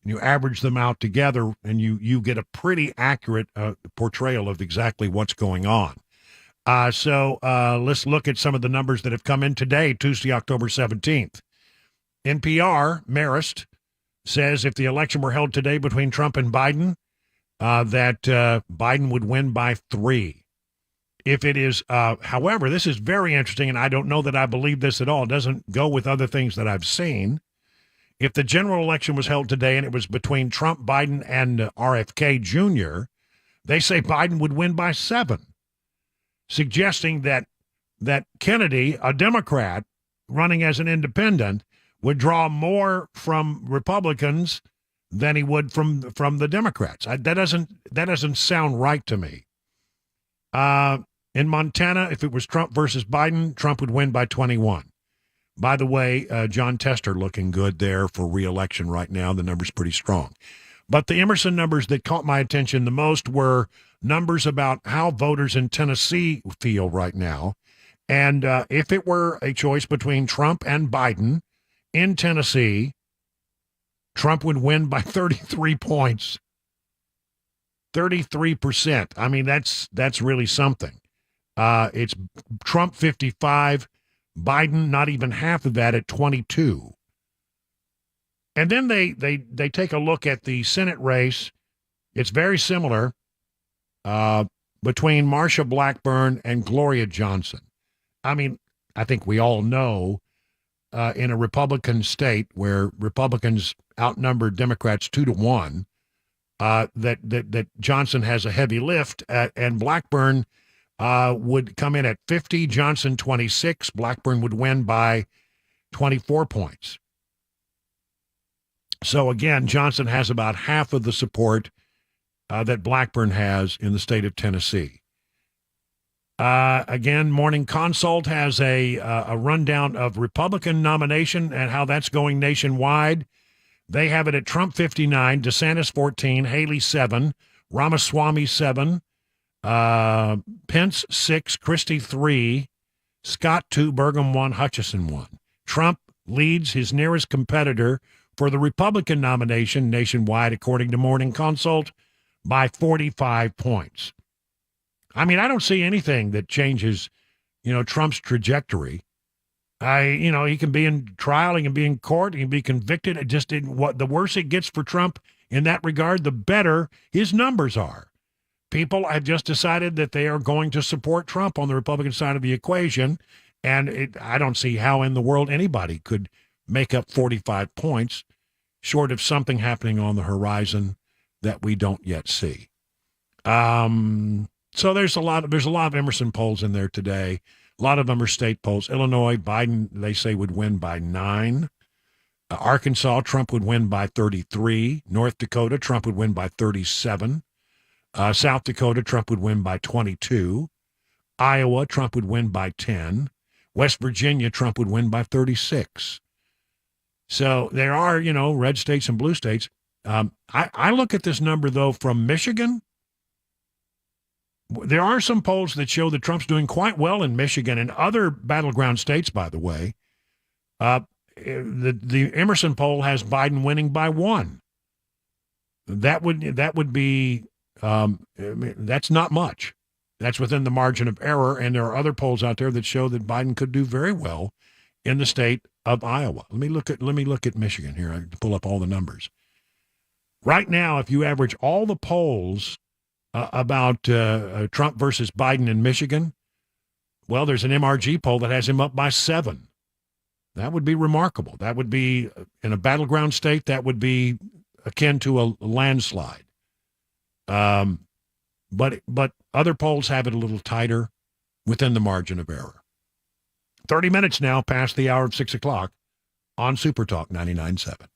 and you average them out together, and you get a pretty accurate portrayal of exactly what's going on. So let's look at some of the numbers that have come in today, Tuesday, October 17th. NPR, Marist, says if the election were held today between Trump and Biden, that Biden would win by 3. If it is, however, this is very interesting, and I don't know that I believe this at all. It doesn't go with other things that I've seen. If the general election was held today and it was between Trump, Biden, and RFK Jr., they say Biden would win by 7, suggesting that Kennedy, a Democrat running as an independent, would draw more from Republicans than he would from the Democrats. That doesn't sound right to me. In Montana, if it was Trump versus Biden, Trump would win by 21. By the way, John Tester looking good there for re-election right now. The number's pretty strong. But the Emerson numbers that caught my attention the most were numbers about how voters in Tennessee feel right now. And if it were a choice between Trump and Biden in Tennessee, Trump would win by 33 points. 33%. I mean, that's really something. It's Trump 55, Biden not even half of that at 22. And then they take a look at the Senate race. It's very similar between Marsha Blackburn and Gloria Johnson. I mean, I think we all know in a Republican state where Republicans outnumber Democrats 2-1, that Johnson has a heavy lift, and Blackburn would come in at 50, Johnson 26. Blackburn would win by 24 points. So again, Johnson has about half of the support that Blackburn has in the state of Tennessee. Again, Morning Consult has a rundown of Republican nomination and how that's going nationwide. They have it at Trump 59, DeSantis 14, Haley 7, Ramaswamy 7, Pence 6, Christie 3, Scott 2, Burgum 1, Hutchison 1. Trump leads his nearest competitor for the Republican nomination nationwide, according to Morning Consult, by 45 points. I mean, I don't see anything that changes, Trump's trajectory. He can be in trial, he can be in court, he can be convicted. The worse it gets for Trump in that regard, the better his numbers are. People have just decided that they are going to support Trump on the Republican side of the equation, and I don't see how in the world anybody could make up 45 points short of something happening on the horizon that we don't yet see. So there's a lot of Emerson polls in there today. A lot of them are state polls. Illinois, Biden, they say, would win by 9. Arkansas, Trump would win by 33. North Dakota, Trump would win by 37. South Dakota, Trump would win by 22. Iowa, Trump would win by 10. West Virginia, Trump would win by 36. So there are, red states and blue states. I look at this number, though, from Michigan. There are some polls that show that Trump's doing quite well in Michigan and other battleground states, by the way. The Emerson poll has Biden winning by 1. That would be that's not much. That's within the margin of error, and there are other polls out there that show that Biden could do very well in the state of Iowa. Let me look at Michigan here. I can pull up all the numbers. Right now, if you average all the polls about Trump versus Biden in Michigan, well, there's an MRG poll that has him up by 7. That would be remarkable. That would be, in a battleground state, that would be akin to a landslide. But other polls have it a little tighter within the margin of error. 30 minutes now past the hour of 6 o'clock on Super Talk 99.7.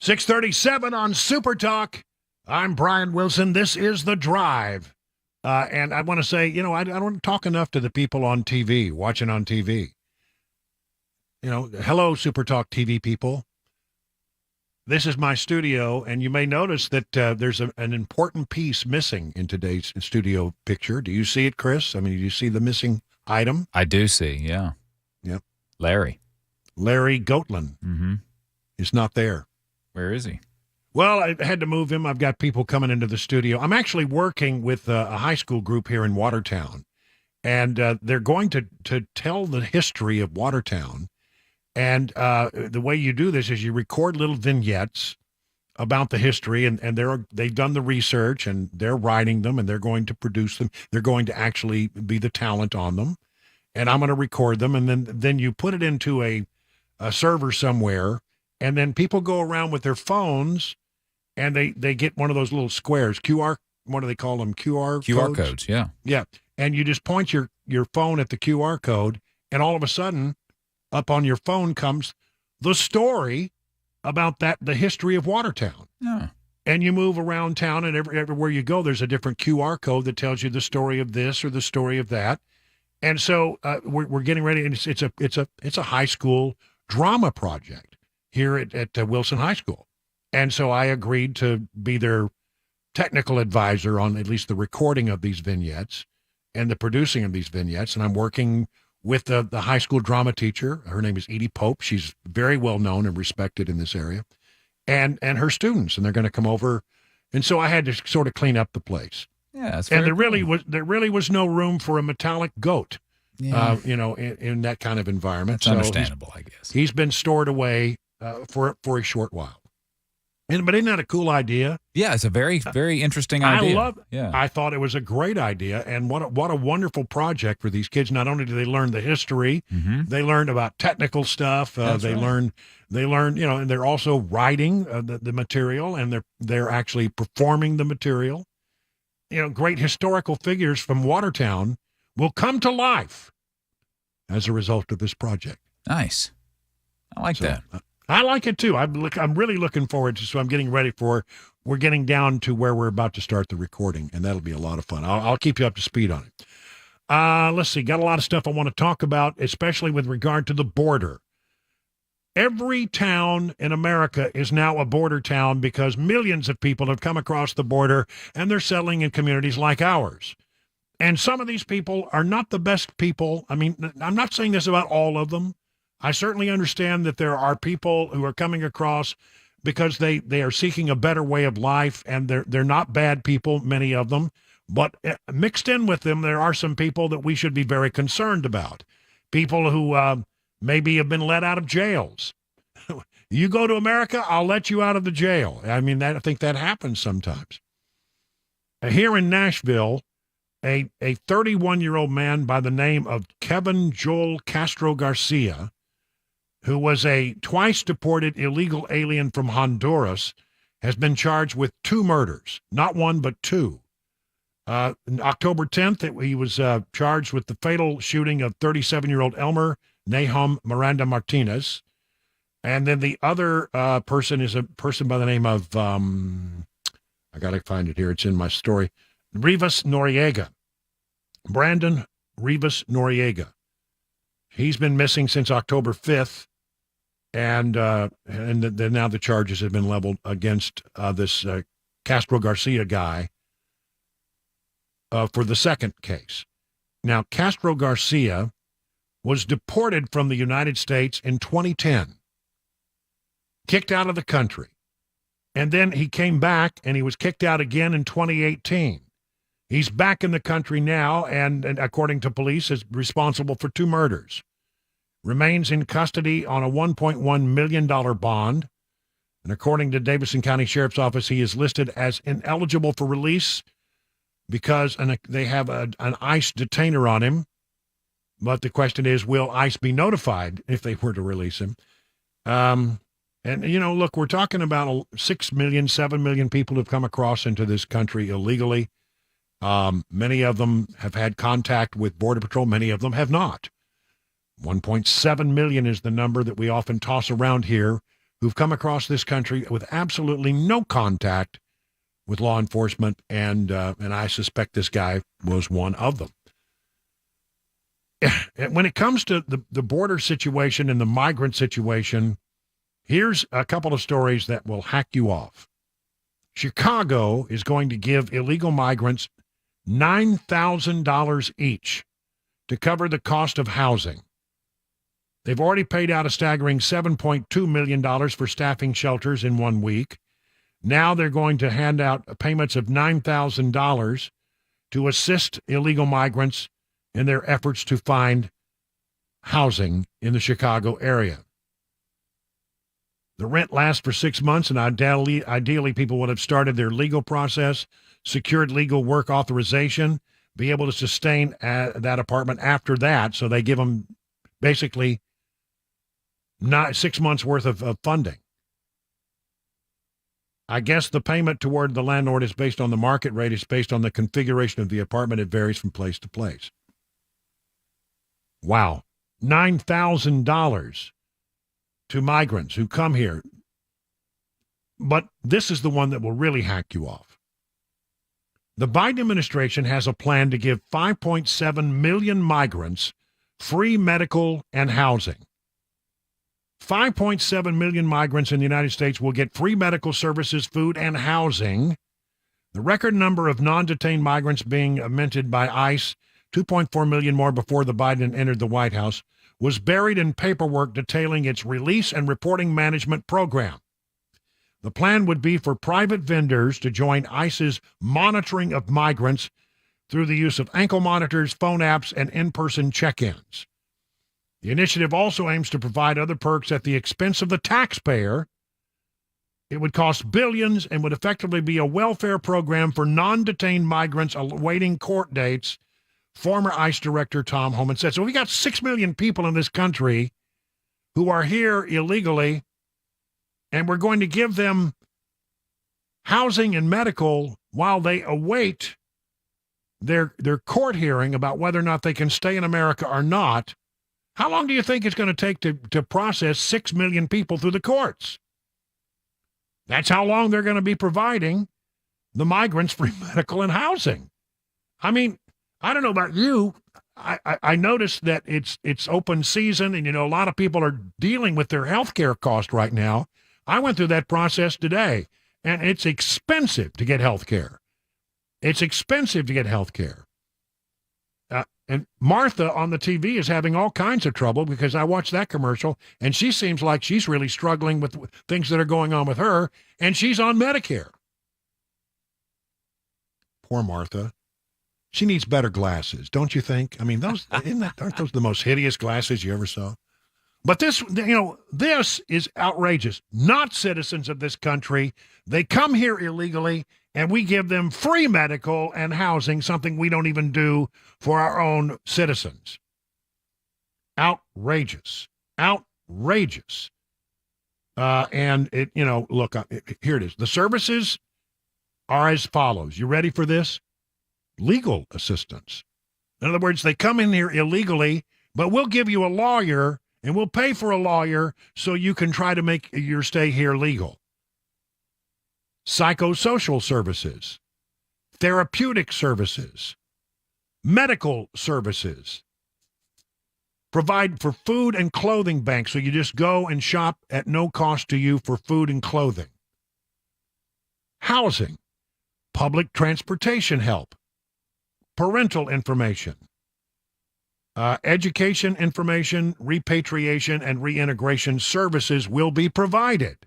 6:37 on Super Talk. I'm Brian Wilson. This is The Drive. And I want to say, I don't talk enough to the people on TV, watching on TV. Hello, Super Talk TV people. This is my studio, and you may notice that there's an important piece missing in today's studio picture. Do you see it, Chris? I mean, do you see the missing item? I do see, yeah. Yep. Larry Goatland is not there. Where is he? Well, I had to move him. I've got people coming into the studio. I'm actually working with a high school group here in Watertown, and they're going to tell the history of Watertown. And the way you do this is you record little vignettes about the history, and they've done the research, and they're writing them, and they're going to produce them. They're going to actually be the talent on them, and I'm going to record them, and then you put it into a server somewhere, and then people go around with their phones, and they get one of those little squares, what do they call them? QR codes, yeah. Yeah, and you just point your phone at the QR code, and all of a sudden, up on your phone comes the story about the history of Watertown. Yeah. And you move around town, and everywhere you go, there's a different QR code that tells you the story of this or the story of that. And so we're getting ready, and it's a high school drama project here at Wilson High School. And so I agreed to be their technical advisor on at least the recording of these vignettes and the producing of these vignettes. And I'm working with the high school drama teacher. Her name is Edie Pope. She's very well known and respected in this area, and her students, and they're going to come over. And so I had to sort of clean up the place. Yeah, that's and there really was no room for a metallic goat, in that kind of environment. That's understandable, I guess. He's been stored away for a short while. But isn't that a cool idea? Yeah, it's a very, very interesting idea. I love it. Yeah. I thought it was a great idea, and what a wonderful project for these kids. Not only do they learn the history, they learned about technical stuff. They learn, and they're also writing the material, and they're actually performing the material. Great historical figures from Watertown will come to life as a result of this project. Nice. I like that. I like it too. I'm really looking forward to. So I'm getting ready we're getting down to where we're about to start the recording, and that'll be a lot of fun. I'll keep you up to speed on it. Let's see. Got a lot of stuff I want to talk about, especially with regard to the border. Every town in America is now a border town because millions of people have come across the border, and they're settling in communities like ours. And some of these people are not the best people. I mean, I'm not saying this about all of them. I certainly understand that there are people who are coming across because they are seeking a better way of life, and they're not bad people, many of them. But mixed in with them, there are some people that we should be very concerned about. People who maybe have been let out of jails. You go to America, I'll let you out of the jail. I mean, I think that happens sometimes. Here in Nashville, a 31-year-old man by the name of Kevin Joel Castro Garcia, who was a twice-deported illegal alien from Honduras, has been charged with 2 murders. Not one, but 2. On October 10th, he was charged with the fatal shooting of 37-year-old Elmer Nahum Miranda Martinez. And then the other person is a person by the name of, I got to find it here. It's in my story. Rivas Noriega. Brandon Rivas Noriega. He's been missing since October 5th, and then now the charges have been leveled against this Castro Garcia guy for the second case. Now, Castro Garcia was deported from the United States in 2010, kicked out of the country, and then he came back and he was kicked out again in 2018. He's back in the country now, and according to police, is responsible for 2 murders. Remains in custody on a $1.1 million bond. And according to Davidson County Sheriff's Office, he is listed as ineligible for release because they have an ICE detainer on him. But the question is, will ICE be notified if they were to release him? And, look, we're talking about 6 million, 7 million people who've come across into this country illegally. Many of them have had contact with Border Patrol. Many of them have not. 1.7 million is the number that we often toss around here who've come across this country with absolutely no contact with law enforcement, and I suspect this guy was one of them. When it comes to the border situation and the migrant situation, here's a couple of stories that will hack you off. Chicago is going to give illegal migrants $9,000 each to cover the cost of housing. They've already paid out a staggering $7.2 million for staffing shelters in 1 week. Now they're going to hand out payments of $9,000 to assist illegal migrants in their efforts to find housing in the Chicago area. The rent lasts for 6 months, and ideally people would have started their legal process, secured legal work authorization, be able to sustain that apartment after that, so they give them basically 6 months worth of funding. I guess the payment toward the landlord is based on the market rate. It's based on the configuration of the apartment. It varies from place to place. Wow. $9,000 to migrants who come here. But this is the one that will really hack you off. The Biden administration has a plan to give 5.7 million migrants free medical and housing. 5.7 million migrants in the United States will get free medical services, food, and housing. The record number of non-detained migrants being minted by ICE, 2.4 million more before the Biden entered the White House, was buried in paperwork detailing its release and reporting management program. The plan would be for private vendors to join ICE's monitoring of migrants through the use of ankle monitors, phone apps, and in-person check-ins. The initiative also aims to provide other perks at the expense of the taxpayer. It would cost billions and would effectively be a welfare program for non-detained migrants awaiting court dates, former ICE Director Tom Homan said. So we got 6 million people in this country who are here illegally, and we're going to give them housing and medical while they await their court hearing about whether or not they can stay in America or not. How long do you think it's going to take to process 6 million people through the courts? That's how long they're going to be providing the migrants free medical and housing. I mean, I don't know about you. I noticed that it's open season, and, a lot of people are dealing with their health care cost right now. I went through that process today, and it's expensive to get health care. It's expensive to get health care. And Martha on the TV is having all kinds of trouble because I watched that commercial, and she seems like she's really struggling with things that are going on with her, and she's on Medicare. Poor Martha. She needs better glasses, don't you think? I mean, aren't those the most hideous glasses you ever saw? But this is outrageous. Not citizens of this country. They come here illegally, and we give them free medical and housing, something we don't even do for our own citizens. Outrageous. Outrageous. And look, here it is. The services are as follows. You ready for this? Legal assistance. In other words, they come in here illegally, but we'll give you a lawyer and we'll pay for a lawyer so you can try to make your stay here legal. Psychosocial services, therapeutic services, medical services. Provide for food and clothing banks, so you just go and shop at no cost to you for food and clothing. Housing, public transportation help, parental information, education information, repatriation, and reintegration services will be provided.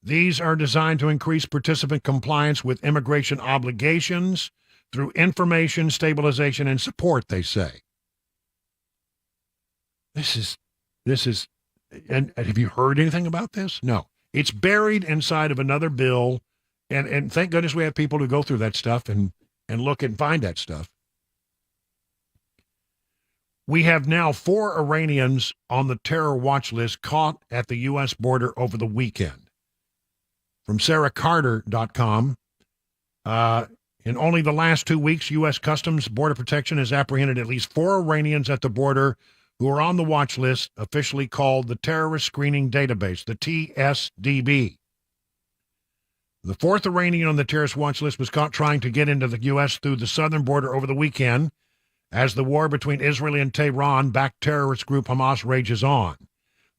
These are designed to increase participant compliance with immigration obligations through information, stabilization, and support, they say. This is, and have you heard anything about this? No. It's buried inside of another bill, and thank goodness we have people who go through that stuff and look and find that stuff. We have now 4 Iranians on the terror watch list caught at the U.S. border over the weekend. From SarahCarter.com, in only the last 2 weeks, U.S. Customs Border Protection has apprehended at least 4 Iranians at the border who are on the watch list, officially called the Terrorist Screening Database, the TSDB. The fourth Iranian on the terrorist watch list was caught trying to get into the U.S. through the southern border over the weekend as the war between Israel and Tehran-backed terrorist group Hamas rages on.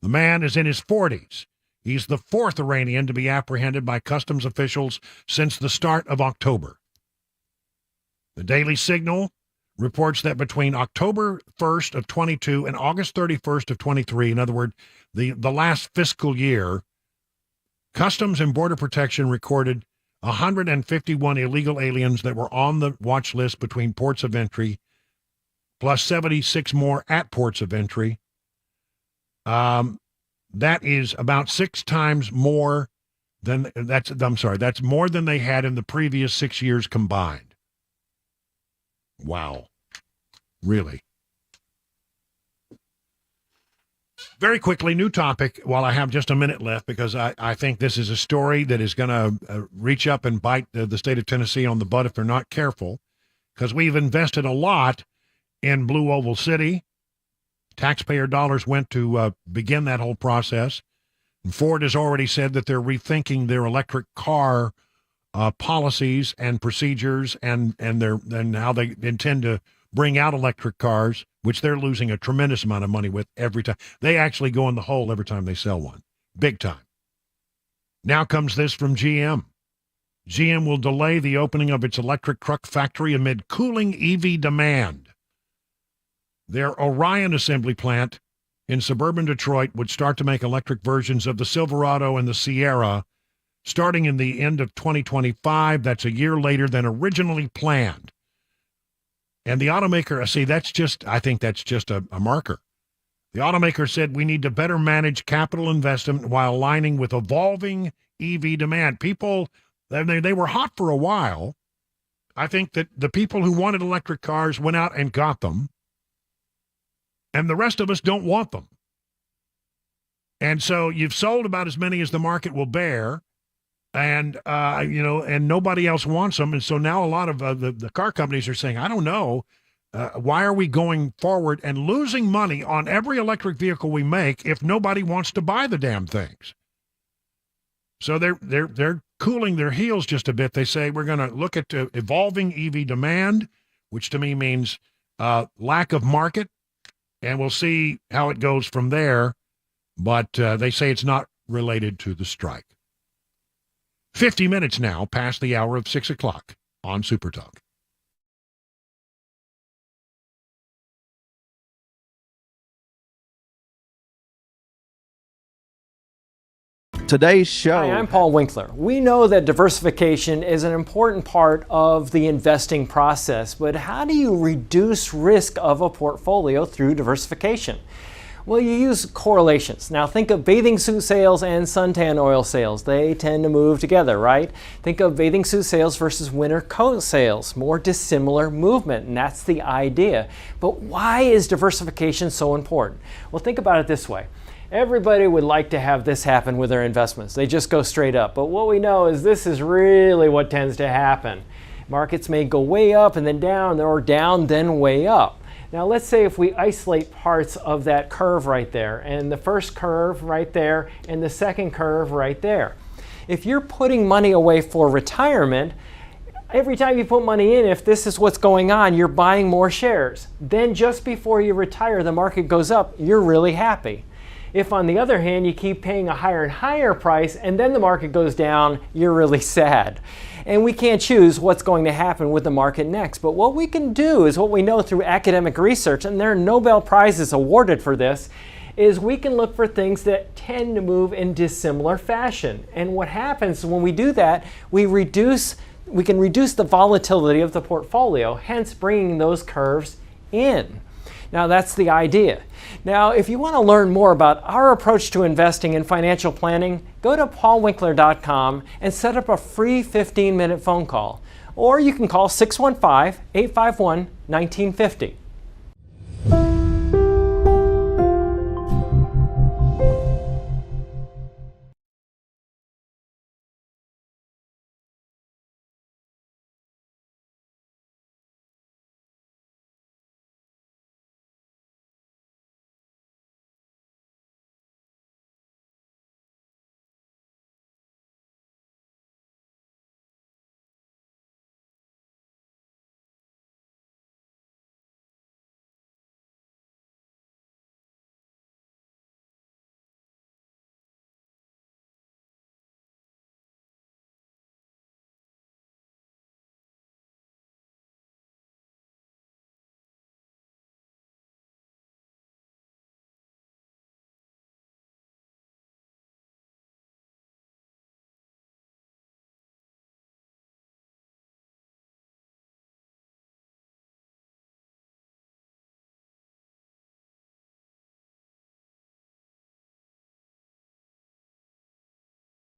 The man is in his 40s. He's the fourth Iranian to be apprehended by customs officials since the start of October. The Daily Signal reports that between October 1st of 22 and August 31st of 23, in other words, the last fiscal year, Customs and Border Protection recorded 151 illegal aliens that were on the watch list between ports of entry, plus 76 more at ports of entry. That is about 6 times more than that's more than they had in the previous 6 years combined. Wow. Really. Very quickly, new topic while I have just a minute left, because I think this is a story that is going to reach up and bite the state of Tennessee on the butt if they're not careful, because we've invested a lot in Blue Oval City. Taxpayer dollars went to begin that whole process. And Ford has already said that they're rethinking their electric car policies and procedures and how they intend to bring out electric cars, which they're losing a tremendous amount of money with every time. They actually go in the hole every time they sell one. Big time. Now comes this from GM. GM will delay the opening of its electric truck factory amid cooling EV demand. Their Orion assembly plant in suburban Detroit would start to make electric versions of the Silverado and the Sierra starting in the end of 2025. That's a year later than originally planned. And the automaker, I think that's just a marker. The automaker said we need to better manage capital investment while aligning with evolving EV demand. People, they were hot for a while. I think that the people who wanted electric cars went out and got them. And the rest of us don't want them. And so you've sold about as many as the market will bear. And, and nobody else wants them. And so now a lot of the car companies are saying, I don't know, why are we going forward and losing money on every electric vehicle we make if nobody wants to buy the damn things? So they're cooling their heels just a bit. They say we're going to look at evolving EV demand, which to me means lack of market, and we'll see how it goes from there. But they say it's not related to the strike. 50 minutes now past the hour of 6 o'clock on Super Talk. Today's show. Hi, I'm Paul Winkler. We know that diversification is an important part of the investing process, but how do you reduce risk of a portfolio through diversification? Well, you use correlations. Now think of bathing suit sales and suntan oil sales. They tend to move together, right? Think of bathing suit sales versus winter coat sales. More dissimilar movement, and that's the idea. But why is diversification so important? Well, think about it this way. Everybody would like to have this happen with their investments. They just go straight up. But what we know is this is really what tends to happen. Markets may go way up and then down, or down then way up. Now let's say if we isolate parts of that curve right there, and the first curve right there, and the second curve right there. If you're putting money away for retirement, every time you put money in, if this is what's going on, you're buying more shares. Then just before you retire, the market goes up, you're really happy. If on the other hand, you keep paying a higher and higher price, and then the market goes down, you're really sad. And we can't choose what's going to happen with the market next. But what we can do is what we know through academic research, and there are Nobel Prizes awarded for this, is we can look for things that tend to move in dissimilar fashion. And what happens when we do that, we can reduce the volatility of the portfolio, hence bringing those curves in. Now that's the idea. Now, if you want to learn more about our approach to investing and financial planning, go to paulwinkler.com and set up a free 15-minute phone call. Or you can call 615-851-1950.